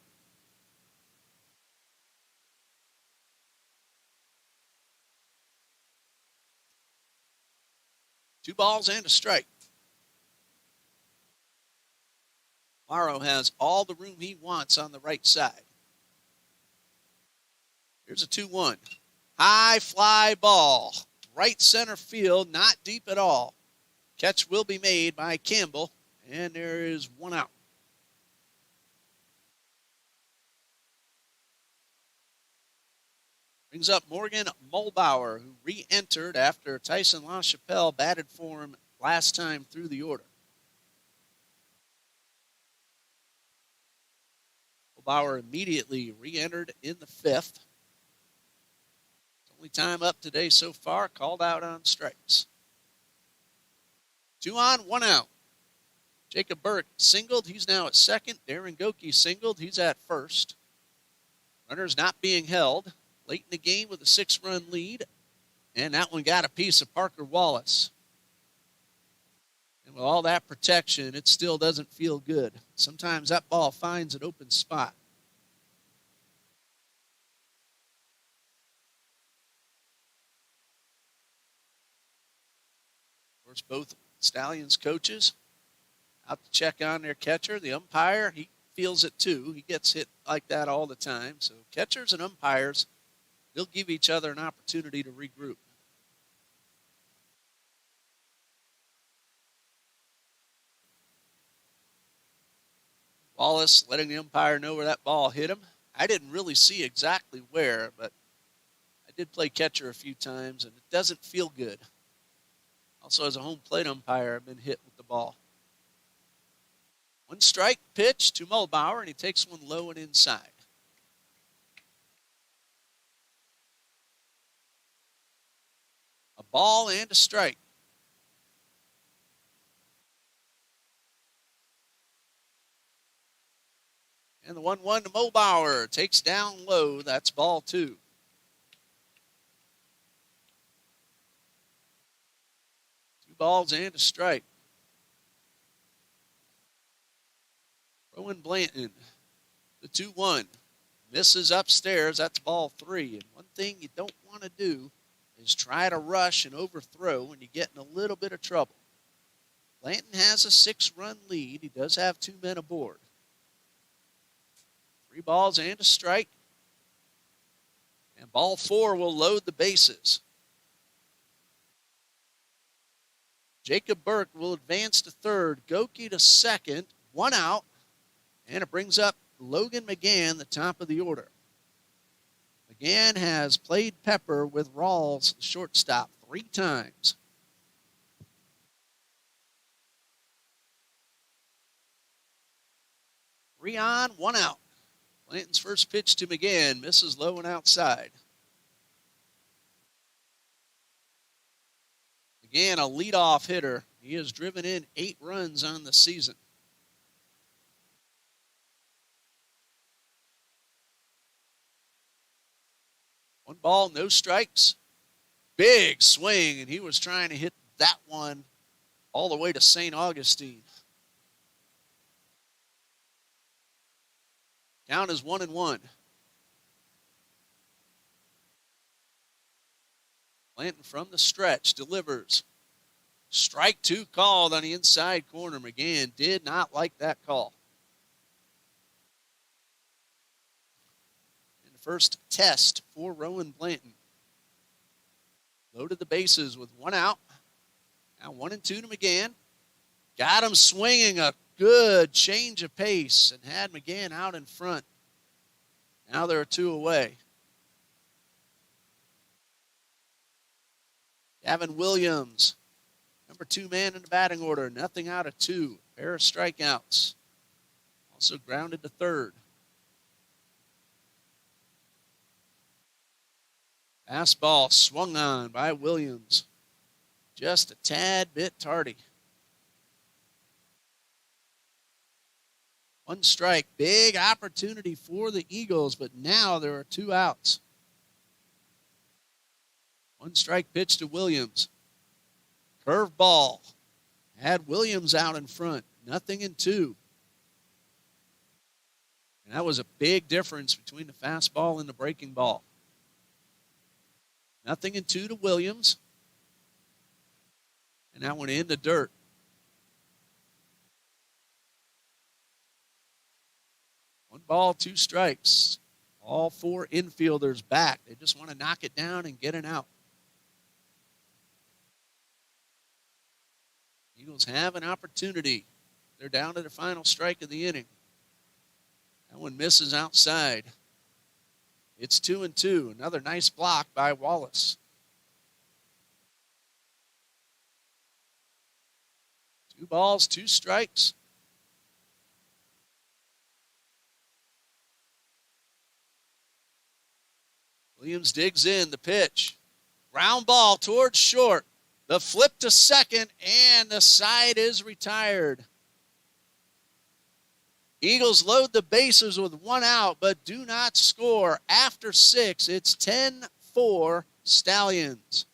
Two balls and a strike. Morrow has all the room he wants on the right side. Here's a 2-1. High fly ball. Right center field, not deep at all. Catch will be made by Campbell, and there is 1 out. Brings up Morgan Mulbauer, who re-entered after Tyson LaChapelle batted for him last time through the order. Mulbauer immediately re-entered in the 5th. Only time up today so far, called out on strikes. 2 on, 1 out. Jacob Burke singled. He's now at second. Darren Goki singled. He's at first. Runners not being held. Late in the game with a 6-run lead. And that one got a piece of Parker Wallace. And with all that protection, it still doesn't feel good. Sometimes that ball finds an open spot. Of course, both Stallions coaches out to check on their catcher. The umpire, he feels it too. He gets hit like that all the time. So catchers and umpires, they'll give each other an opportunity to regroup. Wallace letting the umpire know where that ball hit him. I didn't really see exactly where, but I did play catcher a few times, and it doesn't feel good. Also, as a home plate umpire, I've been hit with the ball. 1 strike pitch to Mulbauer, and he takes one low and inside. A ball and a strike. And the 1-1 to Mulbauer takes down low. That's ball 2. Balls and a strike. Rowan Blanton, the 2-1. Misses upstairs. That's ball 3. And one thing you don't want to do is try to rush and overthrow when you get in a little bit of trouble. Blanton has a 6-run lead. He does have 2 men aboard. 3 balls and a strike. And ball 4 will load the bases. Jacob Burke will advance to third. Goki to second. 1 out. And it brings up Logan McGann, the top of the order. McGann has played Pepper with Rawls, shortstop, 3 times. Three on, 1 out. Blanton's first pitch to McGann misses low and outside. Again, a leadoff hitter. He has driven in 8 runs on the season. One ball, no strikes. Big swing, and he was trying to hit that one all the way to St. Augustine. Count is 1-1. Blanton from the stretch delivers. Strike 2 called on the inside corner. McGann did not like that call. In the first test for Rowan Blanton. Loaded the bases with 1 out. Now 1-2 to McGann. Got him swinging a good change of pace and had McGann out in front. Now there are 2 away. Gavin Williams, number 2 man in the batting order. Nothing out of 2. Pair of strikeouts. Also grounded to third. Fastball swung on by Williams. Just a tad bit tardy. 1 strike. Big opportunity for the Eagles, but now there are 2 outs. 1 strike pitch to Williams. Curve ball. Had Williams out in front. 0-2. And that was a big difference between the fastball and the breaking ball. 0-2 to Williams. And that went in the dirt. One ball, two strikes. All four infielders back. They just want to knock it down and get it out. Eagles have an opportunity. They're down to the final strike of the inning. That one misses outside. It's 2-2. Another nice block by Wallace. 2 balls, 2 strikes. Williams digs in the pitch. Ground ball towards short. The flip to second, and the side is retired. Eagles load the bases with 1 out, but do not score. After 6, it's 10-4 Stallions.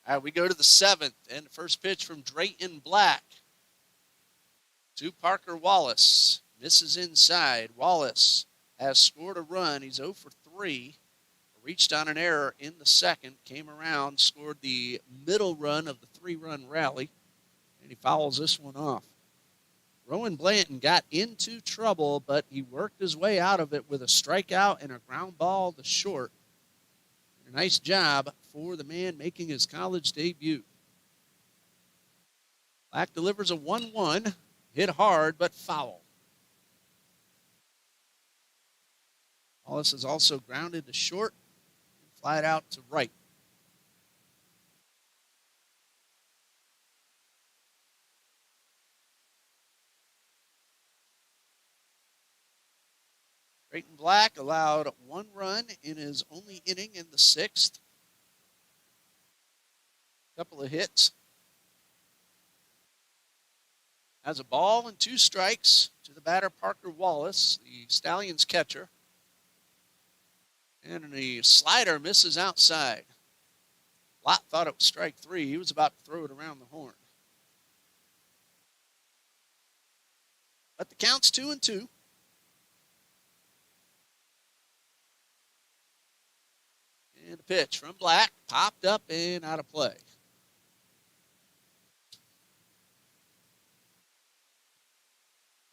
All right, we go to the 7th, and the first pitch from Drayton Black to Parker Wallace. Misses inside. Wallace has scored a run. He's 0 for 3. Reached on an error in the second, came around, scored the middle run of the 3-run rally, and he fouls this one off. Rowan Blanton got into trouble, but he worked his way out of it with a strikeout and a ground ball to short. A nice job for the man making his college debut. Black delivers a 1-1, hit hard but foul. Wallace is also grounded to short and flied out to right. Drayton Black allowed 1 run in his only inning in the 6th. Couple of hits. Has a ball and 2 strikes to the batter Parker Wallace, the Stallions catcher. And the slider misses outside. Lott thought it was strike 3. He was about to throw it around the horn. But the count's 2-2. And the pitch from Black popped up and out of play.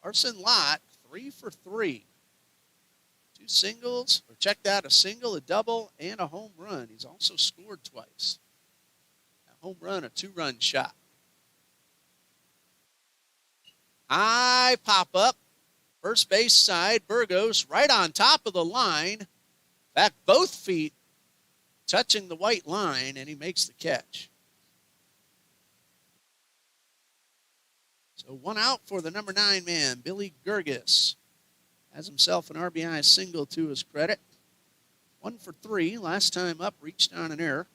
Carson Lott, 3 for 3. 2 singles, or check that, a single, a double, and a home run. He's also scored twice. A home run, a 2-run shot. High pop-up. First base side, Burgos right on top of the line. In fact, both feet touching the white line, and he makes the catch. So 1 out for the number 9 man, Billy Gerges. Has himself an RBI single to his credit. 1 for 3. Last time up, reached on an error.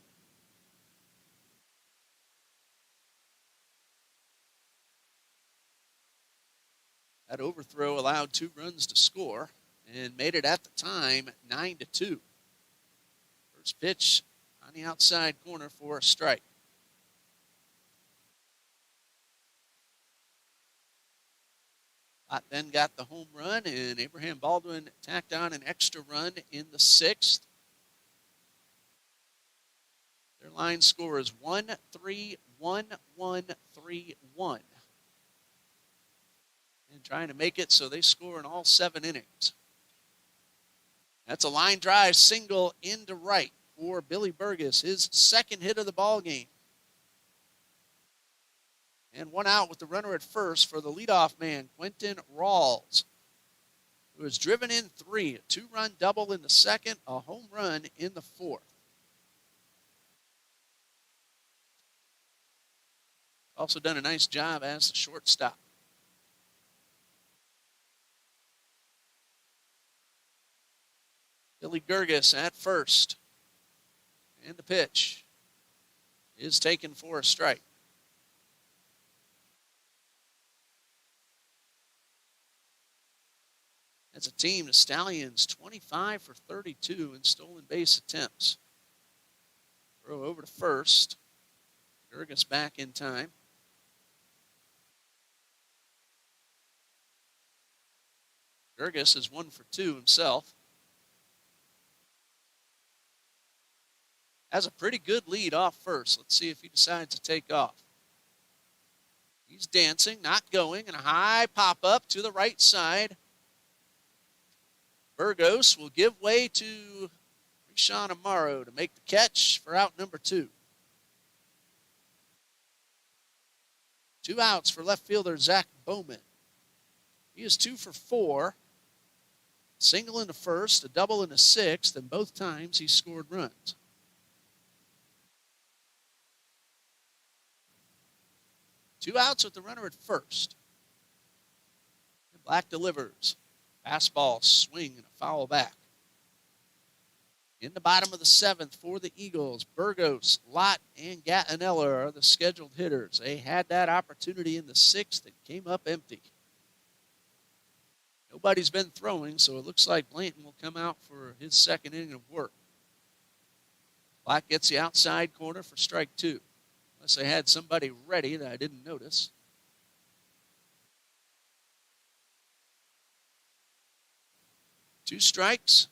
That overthrow allowed 2 runs to score and made it at the time 9-2. First pitch on the outside corner for a strike. Ott then got the home run, and Abraham Baldwin tacked on an extra run in the 6th. Their line score is 1-3-1-1-3-1. And trying to make it so they score in all 7 innings. That's a line drive single into right for Billy Burgess, his second hit of the ball game. And 1 out with the runner at first for the leadoff man, Quentin Rawls, who has driven in 3, a 2-run double in the 2nd, a home run in the 4th. Also done a nice job as the shortstop. Billy Gerges at first. And the pitch is taken for a strike. As a team, the Stallions 25 for 32 in stolen base attempts. Throw over to first. Gerges back in time. Gerges is 1 for 2 himself. Has a pretty good lead off first. Let's see if he decides to take off. He's dancing, not going, and a high pop-up to the right side. Burgos will give way to Rishawn Amaro to make the catch for out number 2. 2 outs for left fielder Zach Bowman. He is 2 for 4. Single in the first, a double in the 6th, and both times he scored runs. Two outs with the runner at first. And Black delivers. Fastball swing and a foul back. In the bottom of the 7th for the Eagles, Burgos, Lott, and Gattinella are the scheduled hitters. They had that opportunity in the 6th and came up empty. Nobody's been throwing, so it looks like Blanton will come out for his second inning of work. Black gets the outside corner for strike 2. Unless they had somebody ready that I didn't notice. Two strikes.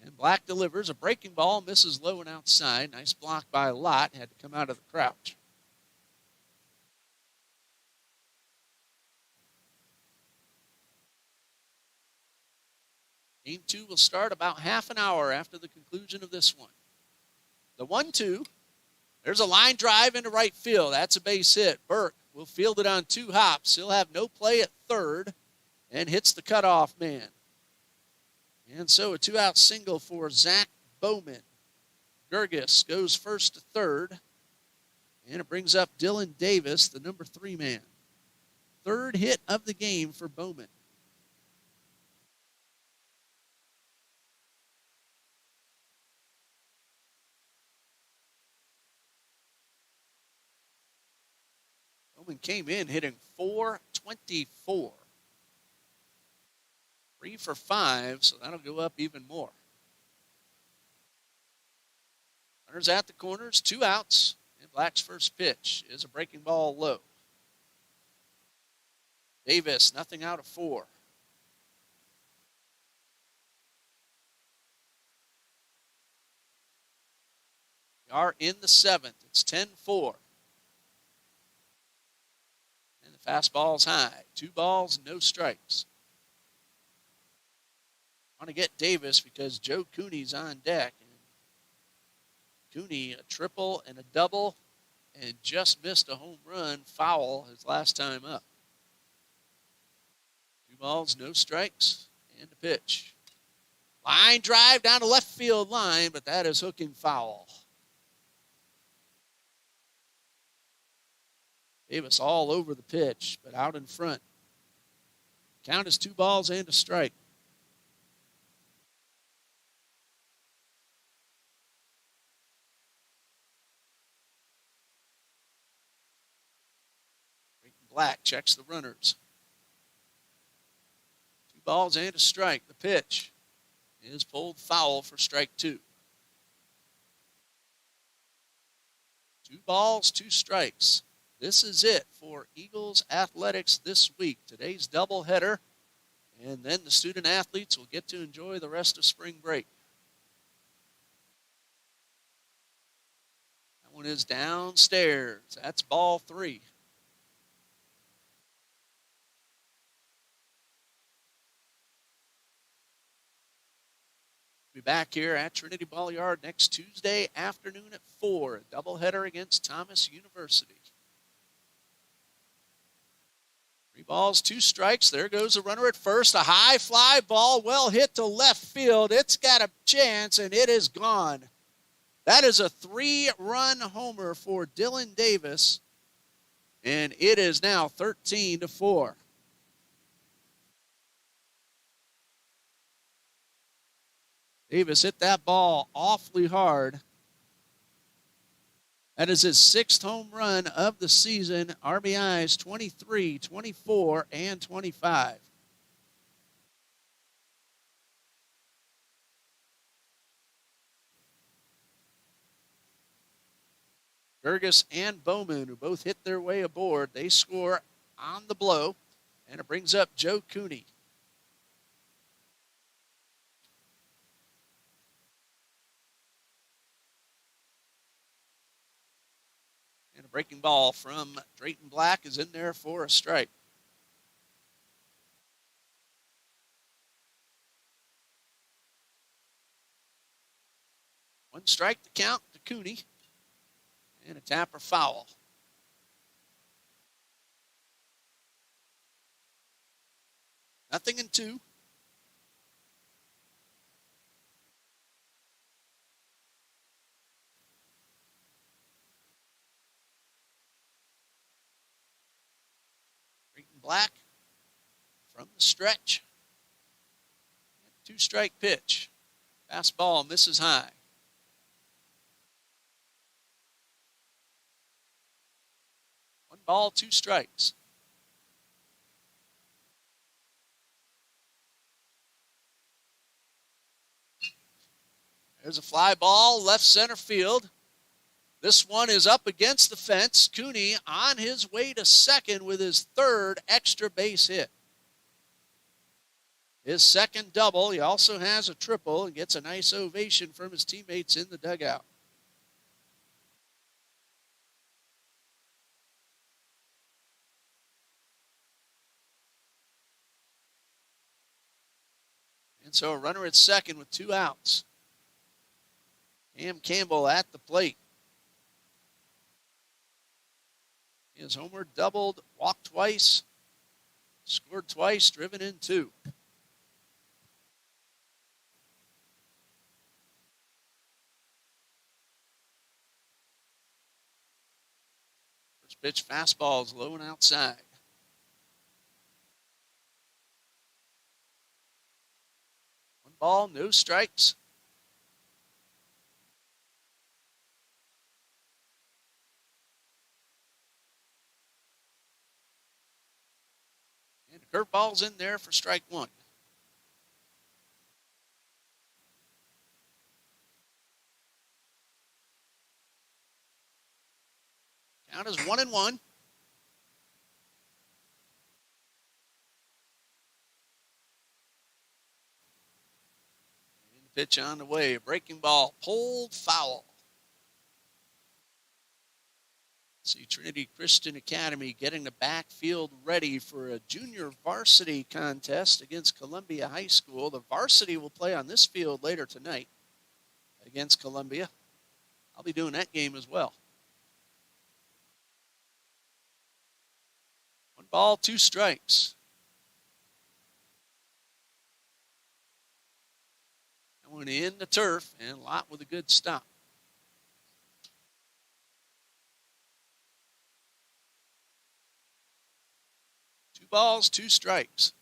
And Black delivers. A breaking ball, misses low and outside. Nice block by Lott. Had to come out of the crouch. Game 2 will start about half an hour after the conclusion of this one. The 1-2. There's a line drive into right field. That's a base hit. Burke will field it on 2 hops. He'll have no play at third and hits the cutoff man. And so a 2-out single for Zach Bowman. Gerges goes first to third. And it brings up Dylan Davis, the number 3 man. Third hit of the game for Bowman. Bowman came in hitting .424. 3 for 5, so that'll go up even more. Runners at the corners, 2 outs, and Black's first pitch is a breaking ball low. Davis, nothing out of 4. We are in the 7th. It's 10-4. And the fastball's high. 2 balls, no strikes. Want to get Davis because Joe Cooney's on deck. And Cooney, a triple and a double, and just missed a home run foul his last time up. 2 balls, no strikes, and a pitch. Line drive down the left field line, but that is hooking foul. Davis all over the pitch, but out in front. Count is 2 balls and a strike. Black checks the runners. 2 balls and a strike. The pitch is pulled foul for strike 2. 2 balls, 2 strikes. This is it for Eagles athletics this week. Today's doubleheader, and then the student athletes will get to enjoy the rest of spring break. That one is downstairs. That's ball 3. Be back here at Trinity Ball Yard next Tuesday afternoon at 4. A doubleheader against Thomas University. 3 balls, 2 strikes. There goes the runner at first. A high fly ball, well hit to left field. It's got a chance, and it is gone. That is a 3-run homer for Dylan Davis, and it is now 13-4. Davis hit that ball awfully hard. That is his 6th home run of the season. RBIs 23, 24, and 25. Burgess and Bowman, who both hit their way aboard, they score on the blow, and it brings up Joe Cooney. And a breaking ball from Drayton Black is in there for a strike. One strike to count to Cooney. And a tapper foul. Nothing in 2. Drayton Black from the stretch. 2-strike pitch. Fastball misses high. 1 ball, 2 strikes. There's a fly ball, left center field. This one is up against the fence. Cooney on his way to second with his 3rd extra base hit. His 2nd double. He also has a triple and gets a nice ovation from his teammates in the dugout. And so a runner at second with 2 outs. Cam Campbell at the plate. He has homered, doubled, walked twice, scored twice, driven in 2. First pitch fastball is low and outside. 1 ball, no strikes. And the curveball's in there for strike 1. Count is 1-1. And the pitch on the way. A breaking ball, pulled foul. See, Trinity Christian Academy getting the backfield ready for a junior varsity contest against Columbia High School. The varsity will play on this field later tonight against Columbia. I'll be doing that game as well. 1 ball, 2 strikes. That one in the turf, and Lott with a good stop. 2 balls, 2 strikes.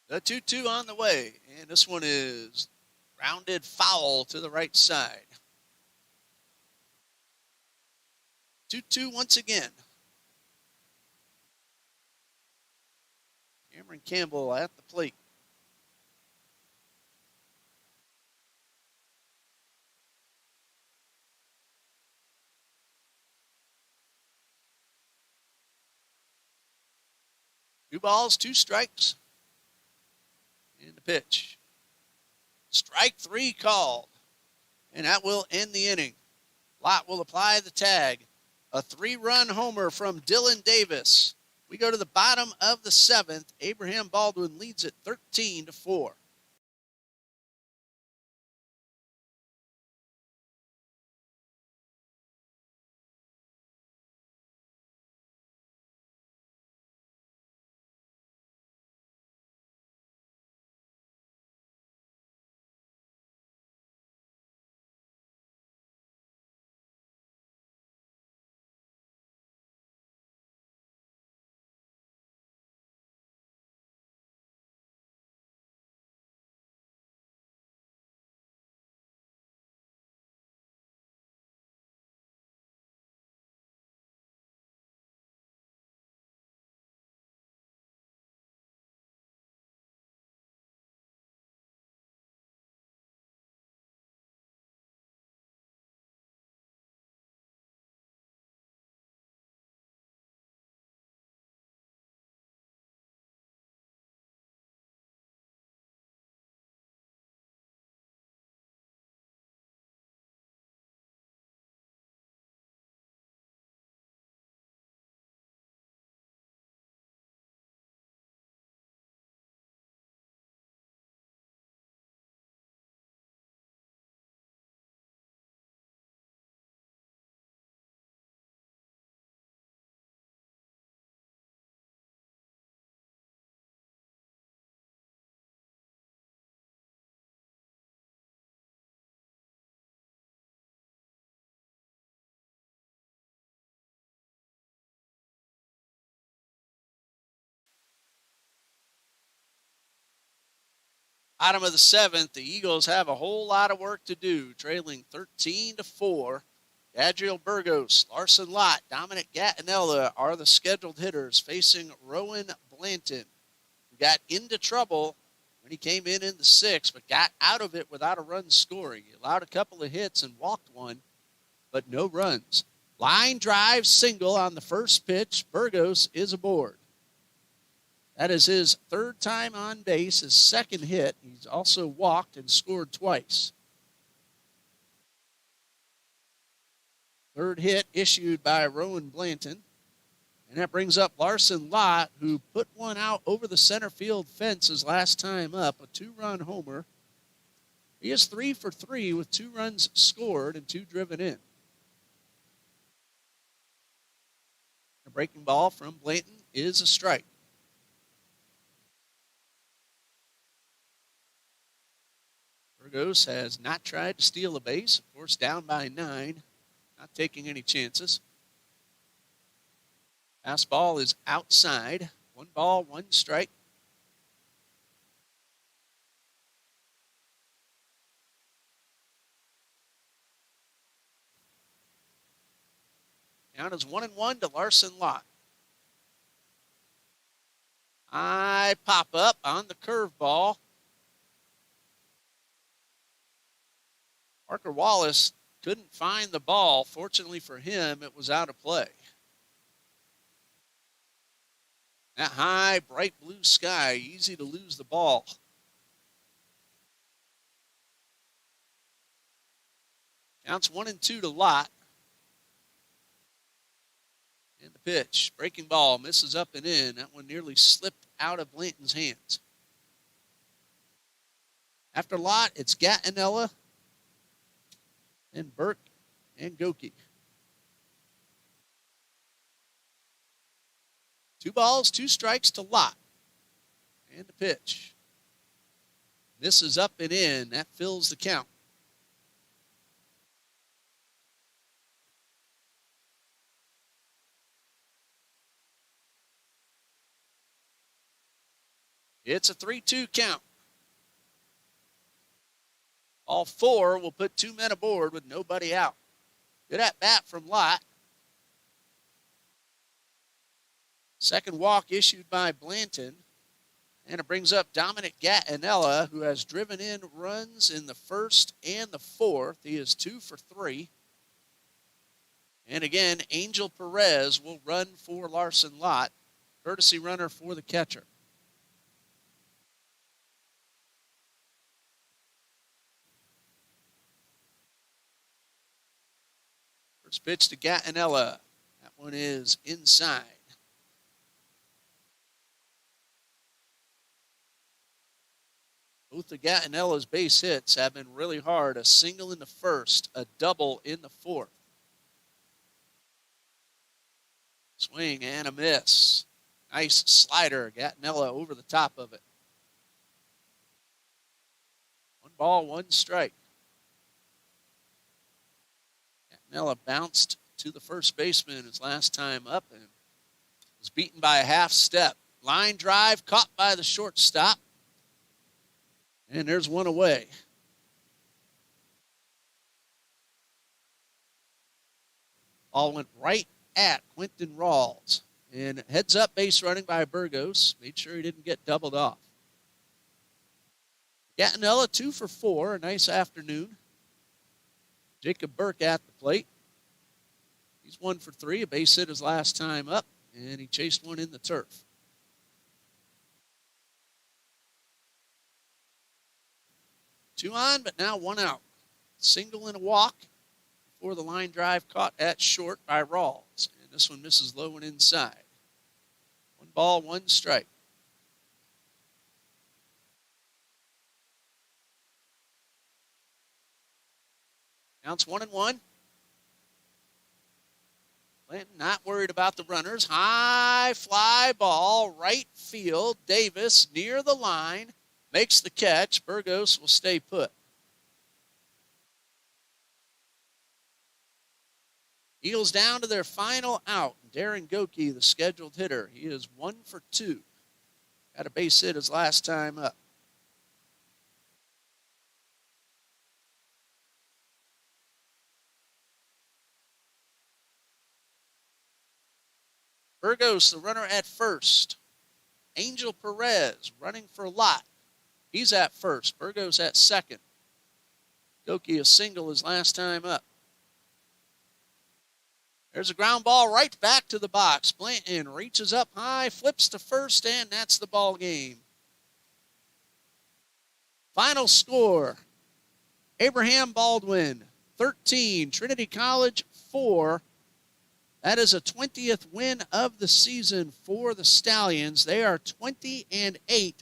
The 2-2 on the way, and this one is rounded foul to the right side. 2-2 once again. Cameron Campbell at the plate. Two balls, 2 strikes. In the pitch. Strike 3 called. And that will end the inning. Lott will apply the tag. A 3-run homer from Dylan Davis. We go to the bottom of the 7th. Abraham Baldwin leads it 13-4. Bottom of the 7th, the Eagles have a whole lot of work to do, trailing 13-4. Adriel Burgos, Larson Lott, Dominic Gattinella are the scheduled hitters facing Rowan Blanton, who got into trouble when he came in the 6th, but got out of it without a run scoring. He allowed a couple of hits and walked one, but no runs. Line drive single on the first pitch. Burgos is aboard. That is his 3rd time on base, his 2nd hit. He's also walked and scored twice. 3rd hit issued by Rowan Blanton. And that brings up Larson Lott, who put one out over the center field fence his last time up, a 2-run homer. He is 3 for 3 with 2 runs scored and 2 driven in. A breaking ball from Blanton is a strike. Burgos has not tried to steal a base. Of course, down by 9. Not taking any chances. Fastball is outside. 1 ball, 1 strike. Count is 1-1 to Larson Lott. High pop up on the curveball. Parker Wallace couldn't find the ball. Fortunately for him, it was out of play. That high, bright blue sky, easy to lose the ball. Counts 1-2 to Lott. And the pitch, breaking ball, misses up and in. That one nearly slipped out of Blanton's hands. After Lott, it's Gattinella and Burke and Goki. 2 balls, 2 strikes to Lott. And the pitch. Misses up and in. That fills the count. It's a 3-2 count. All 4 will put 2 men aboard with nobody out. Good at bat from Lott. Second walk issued by Blanton. And it brings up Dominic Gattinella, who has driven in runs in the first and the fourth. He is 2 for 3. And again, Angel Perez will run for Larson Lott, courtesy runner for the catcher. First pitch to Gattinella. That one is inside. Both of Gattinella's base hits have been really hard. A single in the first, a double in the fourth. Swing and a miss. Nice slider. Gattinella over the top of it. 1 ball, 1 strike. Gattinella bounced to the first baseman his last time up and was beaten by a half step. Line drive caught by the shortstop. And there's one away. Ball went right at Quentin Rawls. And heads up base running by Burgos. Made sure he didn't get doubled off. Gattinella 2 for 4. A nice afternoon. Jacob Burke at the plate. He's 1 for 3. A base hit his last time up. And he chased one in the turf. 2 on, but now 1 out. Single and a walk before the line drive caught at short by Rawls. And this one misses low and inside. 1 ball, 1 strike. Counts 1-1. Blanton not worried about the runners. High fly ball, right field. Davis near the line. Makes the catch. Burgos will stay put. Eagles down to their final out. Darren Goki, the scheduled hitter. He is 1 for 2. Had a base hit his last time up. Burgos, the runner at first. Angel Perez running for Lott. He's at first. Burgos at second. Goki a single his last time up. There's a ground ball right back to the box. Blanton reaches up high, flips to first, and that's the ball game. Final score. Abraham Baldwin, 13. Trinity College, 4. That is a 20th win of the season for the Stallions. They are 20-8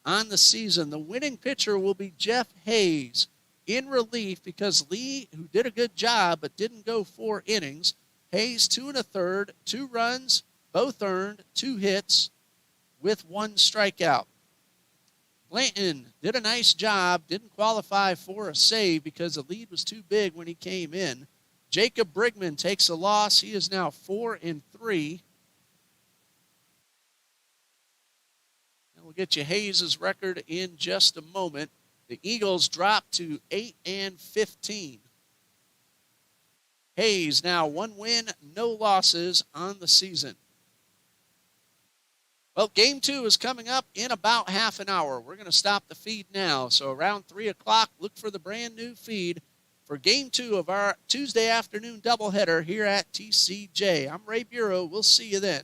on the season. The winning pitcher will be Jeff Hayes in relief because Lee, who did a good job but didn't go 4 innings, Hayes 2 1/3, 2 runs, both earned, 2 hits with 1 strikeout. Blanton did a nice job, didn't qualify for a save because the lead was too big when he came in. Jacob Brigman takes a loss. He is now 4-3. And we'll get you Hayes' record in just a moment. The Eagles drop to 8-15. Hayes now 1 win, no losses on the season. Well, game 2 is coming up in about half an hour. We're going to stop the feed now. So around 3 o'clock, look for the brand new feed for game 2 of our Tuesday afternoon doubleheader here at TCJ. I'm Ray Bureau. We'll see you then.